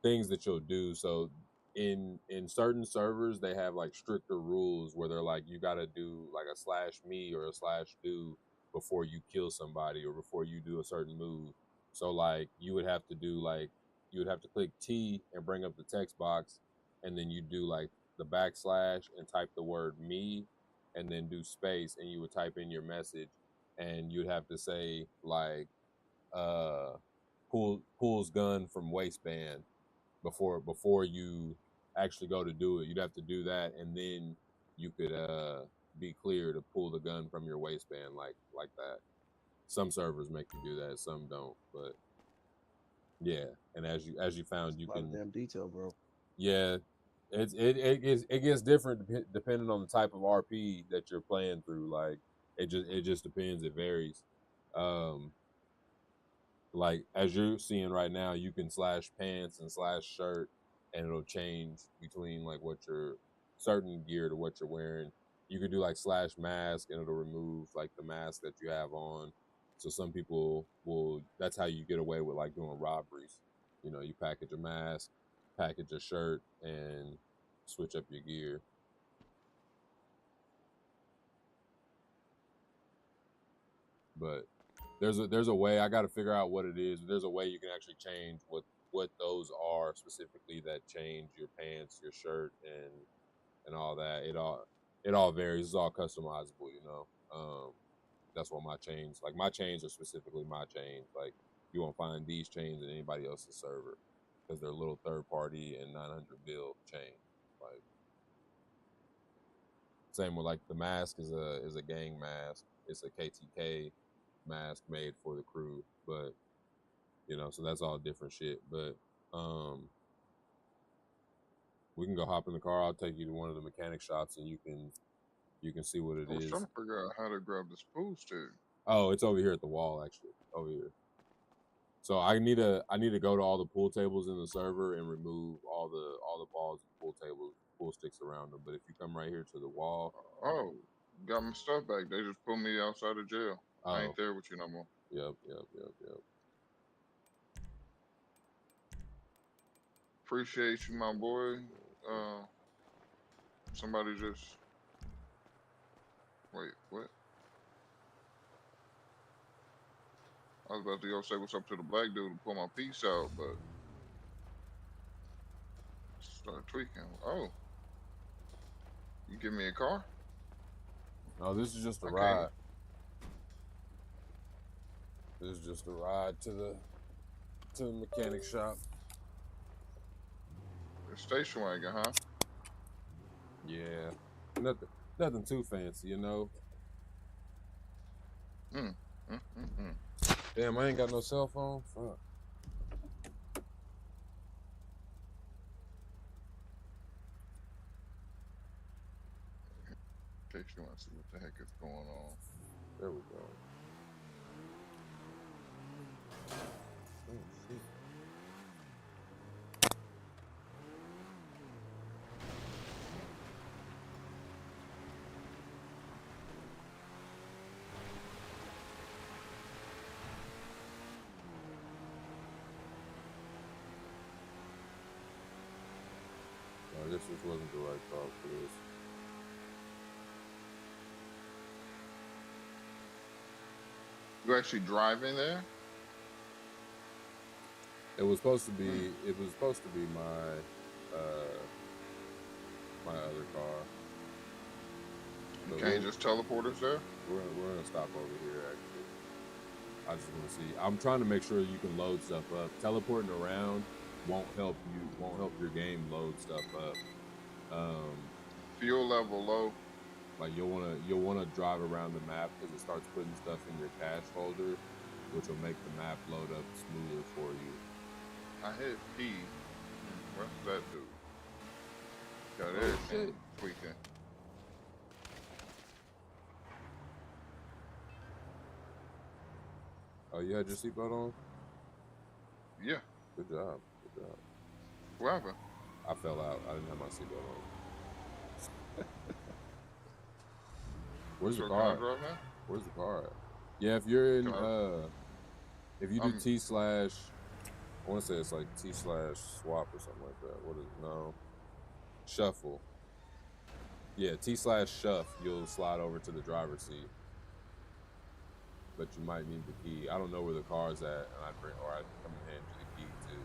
things that you'll do. So in certain servers they have like stricter rules where they're like you got to do like a slash me or a slash do before you kill somebody or before you do a certain move. So like you would have to click T and bring up the text box, and then you do like the backslash and type the word me and then do space, and you would type in your message, and you'd have to say like pulls gun from waistband before you actually go to do it. You'd have to do that, and then you could be clear to pull the gun from your waistband like that. Some servers make you do that, some don't. But yeah, and as you found, you A lot of can damn detail, bro. yeah. It gets different depending on the type of RP that you're playing through. Like it just depends. It varies. Um, like as you're seeing right now, you can slash pants and slash shirt, and it'll change between like what your certain gear to what you're wearing. You could do like slash mask, and it'll remove like the mask that you have on. So some people will. That's how you get away with like doing robberies. You know, you package a mask, package a shirt, and switch up your gear. But there's a way. I got to figure out what it is. There's a way you can actually change what those are specifically that change your pants, your shirt, and all that. It all varies. It's all customizable, you know. That's what my chains are specifically my chains. Like you won't find these chains in anybody else's server because they're little third party and 900 bill chains. Like same with like the mask is a gang mask. It's a KTK mask made for the crew, but you know, so that's all different shit. But we can go hop in the car. I'll take you to one of the mechanic shops and you can see what it I was is. trying to figure out how to grab this pool stick. Oh, it's over here at the wall actually. Over here. So I need to go to all the pool tables in the server and remove all the balls and pool sticks around them. But if you come right here to the wall, Oh, got my stuff back. They just put me outside of jail. I ain't oh, there with you no more. yep. Appreciate you, my boy. Somebody just wait. What? I was about to go say what's up to the black dude to pull my piece out, but start tweaking. Oh, you give me a car? No, this is just a I ride. can't. This is just a ride to the mechanic shop. A station wagon, huh? Yeah, nothing too fancy, you know. Damn, I ain't got no cell phone. Fuck. In case you want to see what the heck is going on. There we go. Oh, shit. I guess this wasn't the right call for this. You actually driving there? It was supposed to be. It was supposed to be my my other car. You But can't just teleport us there? we're gonna stop over here. Actually, I just want to see. I'm trying to make sure you can load stuff up. Teleporting around won't help you. Won't help your game load stuff up. Fuel level low. Like you'll wanna drive around the map because it starts putting stuff in your cache folder, which will make the map load up smoother for you. I hit P. What's that do? Got Oh, everything shit. tweaking. Oh, you had your seatbelt on? Yeah. Good job. Good job. What happened? I fell out. I didn't have my seatbelt on. Where's the Your car? car right now? Where's the car at? Yeah, if you're in if you do I'm- T/, I want to say it's like T/swap or something like that. What is it? No. Shuffle. Yeah, T/shuff, you'll slide over to the driver's seat. But you might need the key. I don't know where the car's at, and I come and hand you the key too.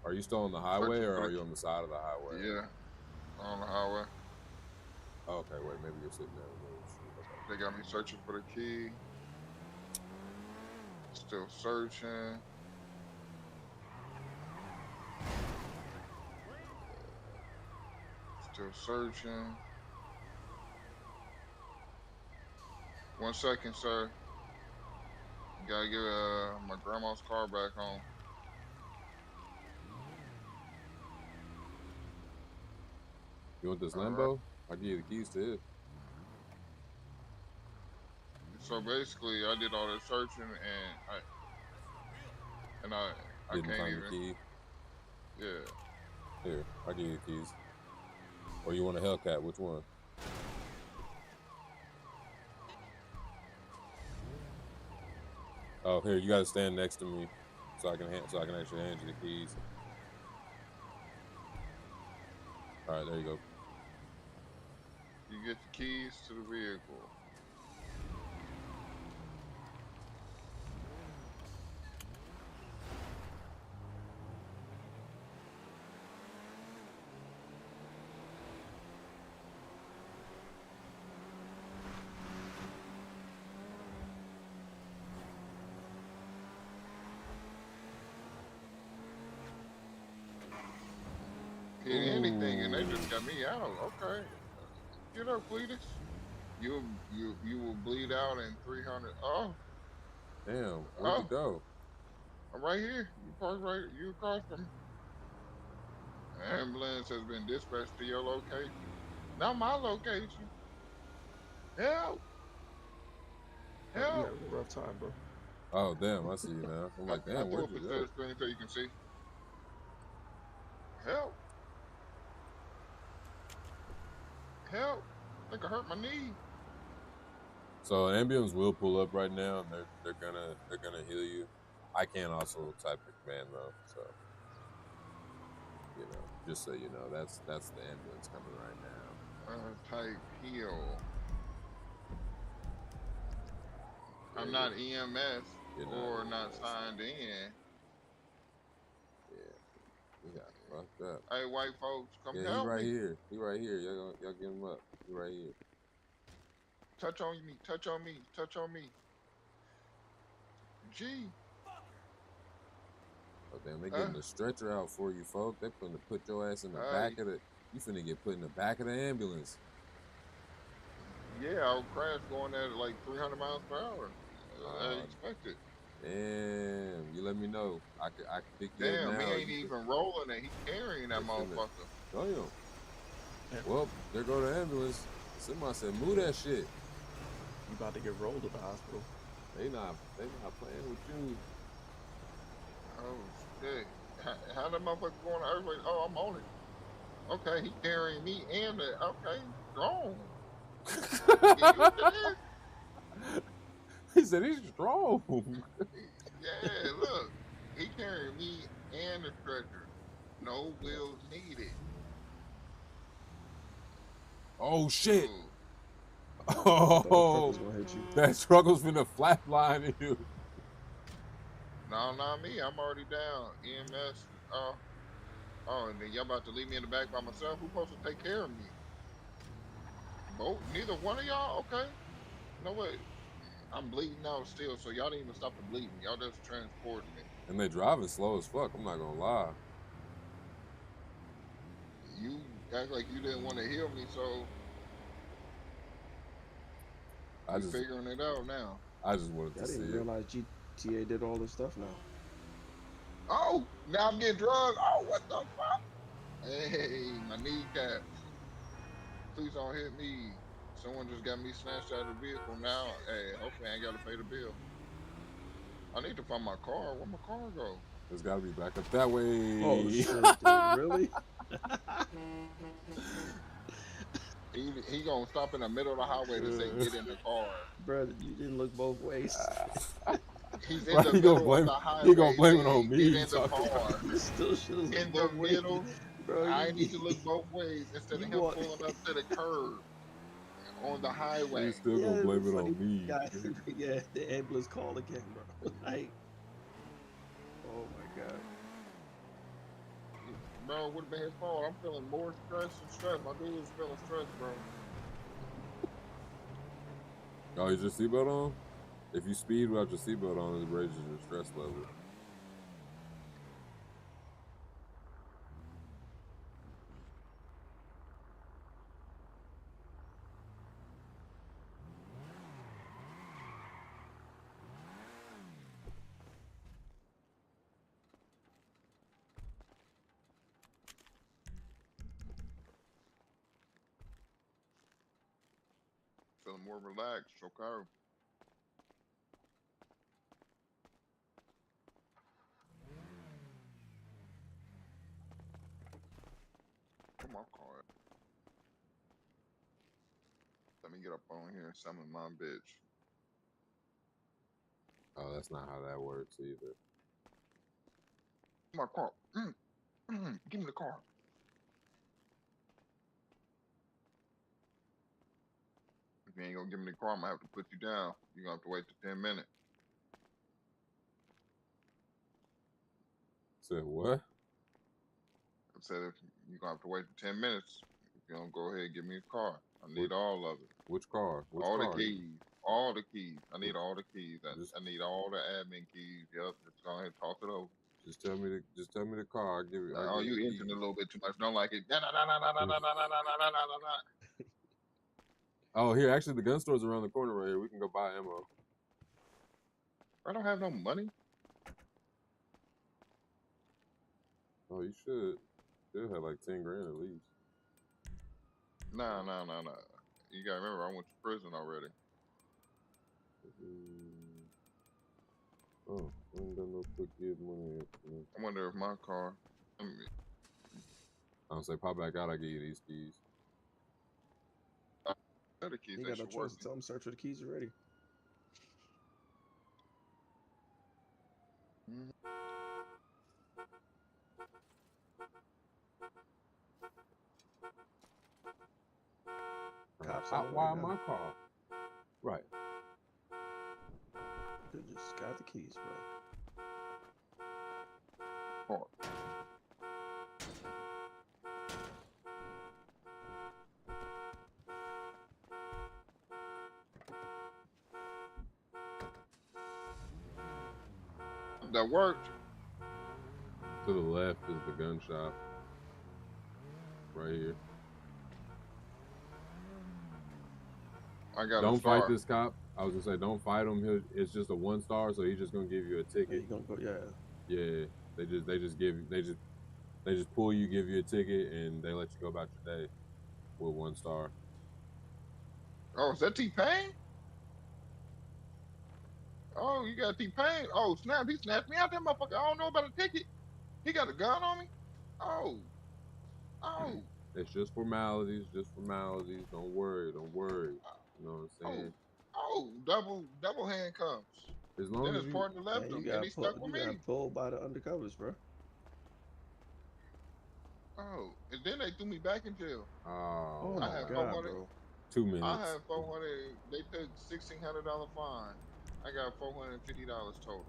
Are you still on the highway, or are you on the side of the highway? Yeah. On the highway. Oh, okay, wait, maybe you're sitting there. They got me searching for the key. Still searching. Still searching. 1 second, sir. Gotta get my grandma's car back home. You want this All right. Lambo? I'll give you the keys to it. So basically, I did all that searching, and I Didn't can't find even. the key. Yeah. Here, I'll give you the keys. Or you want a Hellcat? Which one? Oh, here, you gotta stand next to me so I can actually hand you the keys. All right, there you go. You get the keys to the vehicle. Hit anything, and they just got me out. Okay. Get up, Cletus. You will bleed out in 300. Oh, Damn, where'd you go? I'm right here. You parked right. You across from me. Ambulance has been dispatched to your location. Not my location. Help! You Help! having a rough time, bro. Oh, damn, I see you now. I'm like, I damn, threw where'd up you a go? third screen so you can see. Help! Help! I think I hurt my knee. So an ambulance will pull up right now, and they're gonna heal you. I can also type the command though, so you know, just so you know, that's the ambulance coming right now. Type heal. Yeah, I'm not EMS you're not or not EMS. signed in. Yeah, we got fucked up. Hey, white folks, come Yeah, he help right me. here. He right here. Y'all get him up. He right here. Touch on me. Touch on me. Touch on me. G. Oh damn, they getting the stretcher out for you, folks. They put your ass in the back of the. You finna get put in the back of the ambulance. Yeah, I'll crash going at like 300 miles per hour. As expected. Damn, you let me know. I could pick you up Damn, now. he ain't even rolling it. He carrying that motherfucker. Damn. Well, there go the ambulance. Somebody said, move that shit. You about to get rolled to the hospital. They not playing with you. Oh shit! How that motherfucker going to earthquake? Oh, I'm on it. Okay, he carrying me and the. Okay, strong. He said he's strong. Yeah, look, he carrying me and the stretcher. No wheels needed. Oh shit! Ooh. Thought the truck Oh, was gonna hit you. that struggle's finna flatline you. No, not me. I'm already down. EMS. Oh, and then y'all about to leave me in the back by myself? Who's supposed to take care of me? Both? Neither one of y'all? Okay. You know what? I'm bleeding out still, so y'all didn't even stop the bleeding. Y'all just transporting me. And they driving slow as fuck. I'm not gonna lie. You act like you didn't want to heal me, so I we just figuring it out now. wanted I to see didn't it. realize GTA did all this stuff now. Oh, now I'm getting drugged. Oh, what the fuck? Hey, my kneecaps. Please don't hit me. Someone just got me snatched out of the vehicle now. Hey, hopefully I ain't got to pay the bill. I need to find my car. Where my car go? It's gotta be back up that way. Oh shit, dude! Really? He gonna stop in the middle of the highway to say get in the car. Bro, you didn't look both ways. He's in Right, the he gonna middle of blame the he gonna highway blame it on saying me. get You in the talking about? car. You still should have In looked the both ways, middle. bro. I need to look both ways instead of You him want? pulling up to the curb on the highway. He's still gonna Yeah, the blame it funny on me. guy. Yeah, the ambulance call again, bro. Like, oh my god. Bro, would have been his fault. I'm feeling more stress and stress. My dude is feeling stressed, bro. Oh, is your seatbelt on? If you speed without your seatbelt on, it raises your stress level. Feeling more relaxed. Okay. Come on, car. Let me get up on here and summon my bitch. Oh, that's not how that works either. My car. Give me the car. If you ain't gonna give me the car, I'm gonna have to put you down. You're gonna have to wait till 10 minutes. Said what? I said if you're gonna have to wait for 10 minutes. If you don't go ahead and give me a car. I need Which, all of it. which car? Which All the car? keys. All the keys. I need all the keys. Just I need all the admin keys. Yep. Just go ahead and talk it over. just tell me the car. I'll Oh, give you you the inching a keys. little bit too much. Don't like it. I Oh, here, actually, the gun store's around the corner right here. We can go buy ammo. don't have no money. Oh, you should. Should have like 10 grand at least. Nah. You gotta remember, I went to prison already. Oh, I ain't got no quick give money. I wonder if my car. I mean, I don't say pop back out. I give you these keys. the keys You that got no should choice. work. Tell them search for the keys already. Mhm. Cops on Hot the way wire now. my car. Right. Could just got the keys, bro. Car. That worked. To the left is the gun shop. Right here. I got Don't a star. fight this cop. I was gonna say, don't fight him. It's just a 1 star, so he's just gonna give you a Yeah, ticket. you gonna go? Yeah. Yeah, they just pull you, give you a ticket, and they let you go about your day with 1 star. Oh, is that T-Pain? Oh, you got T-Pain. Oh, snap. He snapped me out that motherfucker. I don't know about a ticket. He got a gun on me? Oh. It's just formalities, Don't worry. You know what I'm Oh. saying? Double handcuffs. As Then long as his you, partner left Man, him and he stuck with you got me. pulled by the undercovers, bro. Oh. And then they threw me back in jail. Oh oh I my had my, god, 400. bro. 2 minutes. I had 400. They took $1,600 fine. I got $450 total.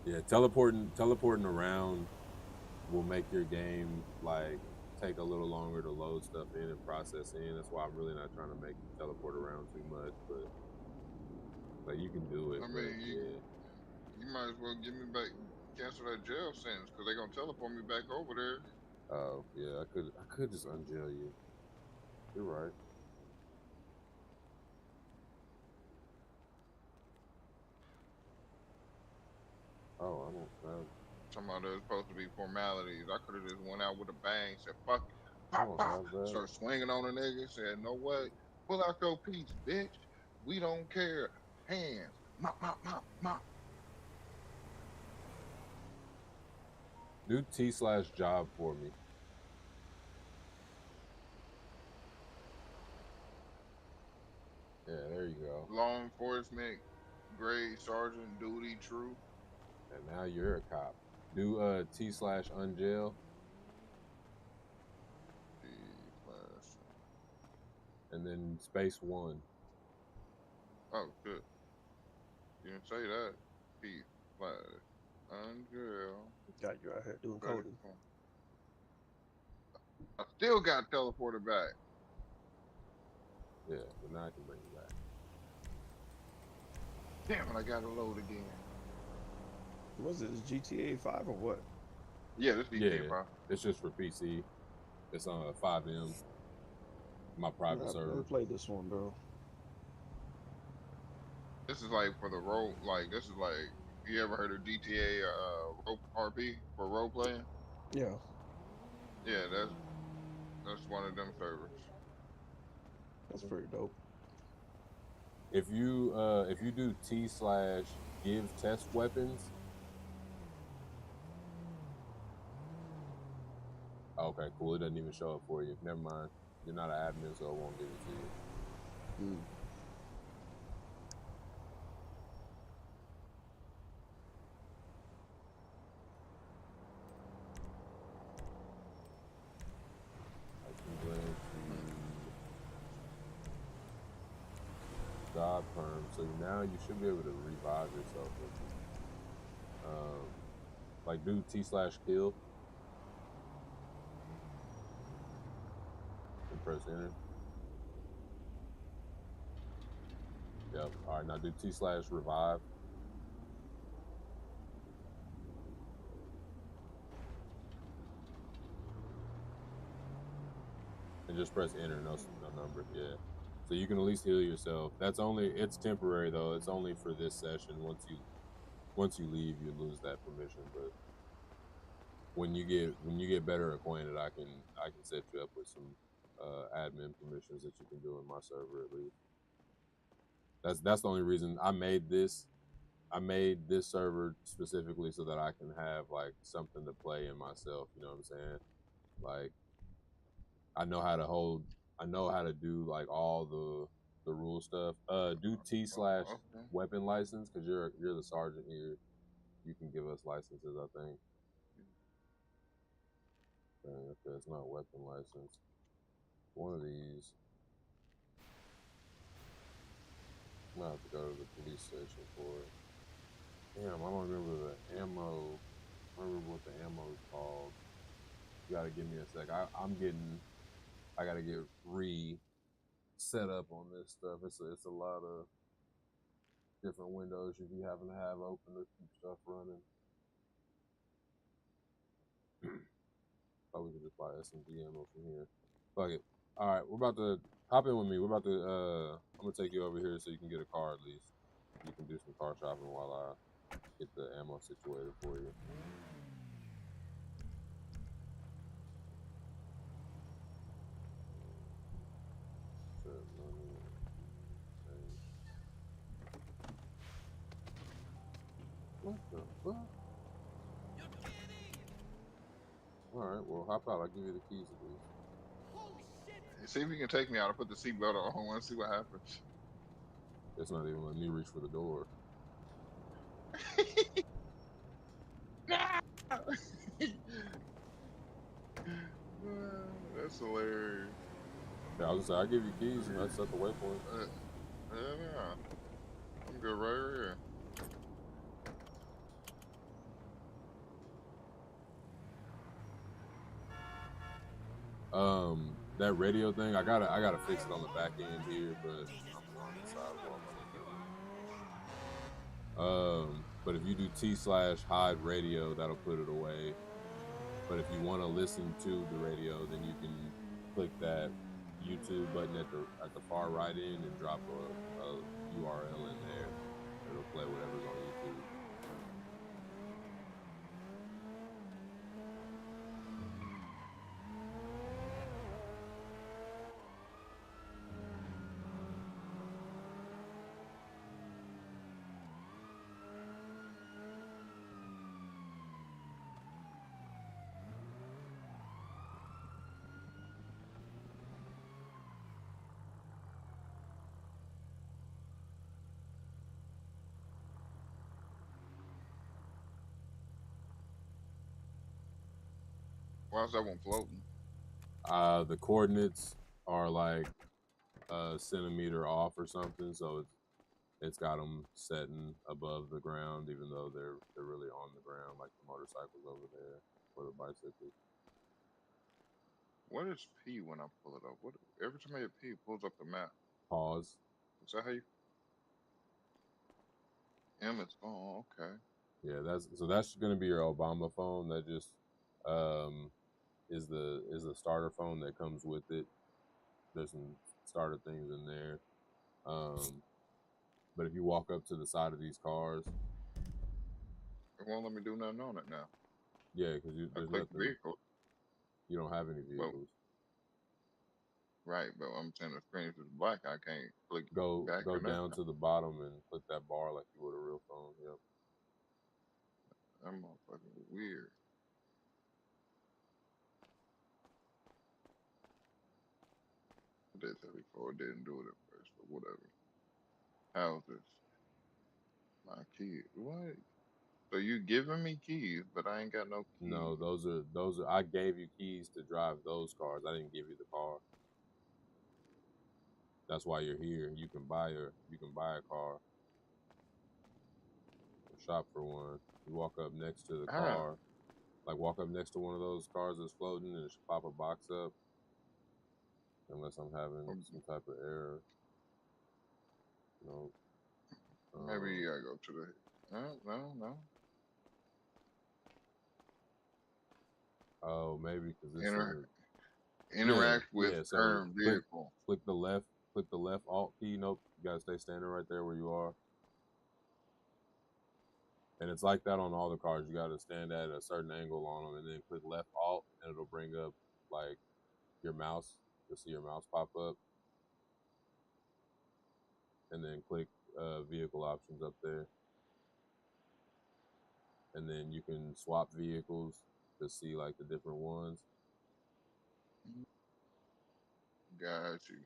Yeah, teleporting around will make your game like take a little longer to load stuff in and process in. That's why I'm really not trying to make you teleport around too much, but like you can do it. I But mean, yeah, you might as well give me back, cancel that jail sentence, because they're gonna teleport me back over there. oh yeah, I could just unjail you. You're right. Oh, I don't have. Somehow there's supposed to be formalities. I could have just went out with a bang, said fuck it, I pop don't pop, have that. start swinging on a nigga, said no what, pull out your piece, bitch. We don't care. Hands, mop mop mop mop. Do T/job for me. Yeah, there you go. Law enforcement, grade sergeant, duty, true. And now you're a cop. Do T/unjail. And then space 1. Oh shit. You didn't say that. P slash unjail. Got you out here doing coding. I still got teleported back. Yeah, but now I can bring you back. Damn it, I gotta load again. Was it GTA 5 or what? Yeah, this GTA Yeah, 5. it's just for PC. It's on 5M. My private I've server. never played this one, bro. This is like for the role, like this is like, you ever heard of GTA RP for role playing? Yeah. Yeah, that's one of them servers. That's pretty dope. If you do T/give test weapons. Okay, cool. It doesn't even show up for you. Never mind. You're not an admin, so it won't give it to you. Job perm, so now you should be able to revive yourself. Like do T/kill and press enter. Yep. All right, now do T/revive. And just press enter, no number. Yeah. So you can at least heal yourself. It's temporary though. It's only for this session. Once you leave, you lose that permission. But when you get better acquainted, I can set you up with some admin permissions that you can do in my server at least. That's the only reason I made this. I made this server specifically so that I can have like something to play in myself. You know what I'm saying? Like I know how to do like all the rule stuff. Do T/weapon license, because you're the sergeant here. You can give us licenses, I think. Okay, it's not weapon license. One of these. I'm gonna have to go to the police station for it. Damn, I don't remember the ammo. I don't remember what the ammo is called. You gotta give me a sec. I gotta get set up on this stuff. It's a lot of different windows you be having to have open to keep stuff running. Probably could just buy SMG ammo from here. Fuck it. All right, we're about to hop in with me. We're about to. I'm gonna take you over here so you can get a car at least. You can do some car shopping while I get the ammo situated for you. What the fuck? Alright, well, hop out. I'll give you the keys at least. See if you can take me out. I'll put the seatbelt on. I want to see what happens. It's not even letting me reach for the door. That's hilarious. Yeah, I was gonna say I give you keys and I set the waypoint. Yeah. I'm good right here. That radio thing, I gotta fix it on the back end here, but I'm on the side while I'm looking. But if you do T/hide radio, that'll put it away. But if you want to listen to the radio, then you can click that YouTube button at the far right end and drop a URL in there. It'll play whatever's on YouTube. Why is that one floating? The coordinates are like a centimeter off or something, so it's got them setting above the ground, even though they're really on the ground, like the motorcycles over there or the bicycles. What is P when I pull it up? What every time I hit P, it pulls up the map. Pause. Is that how you? M is okay. Yeah, that's gonna be your Obama phone. That just is the starter phone that comes with it. There's some starter things in there. But if you walk up to the side of these cars, It won't let me do nothing on it now. yeah, because I there's click nothing. vehicle. You don't have any vehicles. Right, but I'm saying the screen is black. I can't click Go back or down nothing. to the bottom and click that bar like you would a real phone. Yep. That motherfucker weird. I did that before. I didn't do it at first, but whatever. How's this? My key. What? So you giving me keys, but I ain't got no keys. No, those are. I gave you keys to drive those cars. I didn't give you the car. That's why you're here. You can buy a car. Or shop for one. You walk up next to the car. Like walk up next to one of those cars that's floating and it should pop a box up. Unless I'm having some type of error. No. Maybe I go to the. No. Oh, maybe because it's interact with so current vehicle. Click the left alt key. Nope, you gotta stay standing right there where you are. And it's like that on all the cars. You gotta stand at a certain angle on them, and then click left alt, and it'll bring up like your mouse. You'll see your mouse pop up, and then click vehicle options up there, and then you can swap vehicles to see like the different ones. Got you.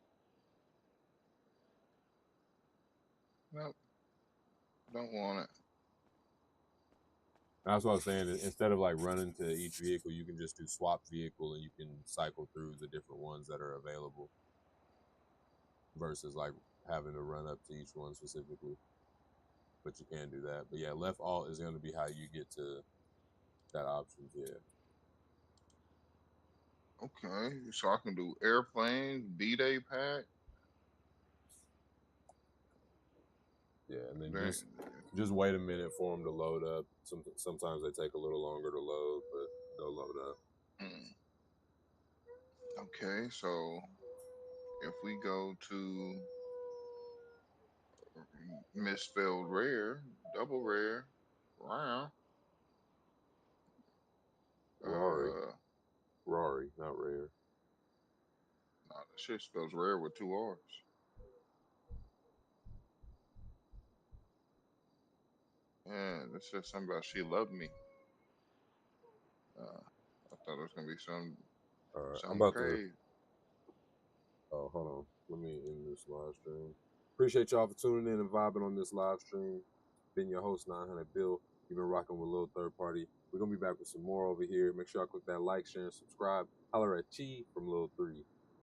Nope. Don't want it. That's what I was saying. Instead of like running to each vehicle, you can just do swap vehicle, and you can cycle through the different ones that are available. Versus like having to run up to each one specifically. But you can do that. But yeah, left alt is going to be how you get to that option. Yeah. Okay, so I can do airplanes, B-Day pack. Yeah, and then just wait a minute for them to load up. Sometimes they take a little longer to load, but they'll load up. Okay, so if we go to misspelled rare, double rare, round. Rari, not rare. Nah, that shit spells rare with 2 R's. Yeah, this says something about she loved me. I thought it was gonna be some. All right, something I'm about crazy. Oh, hold on. Let me end this live stream. Appreciate y'all for tuning in and vibing on this live stream. Been your host, 900 Bill. You've been rocking with Little Third Party. We're going to be back with some more over here. Make sure y'all click that like, share, and subscribe. Holler at Chi from Lil 3.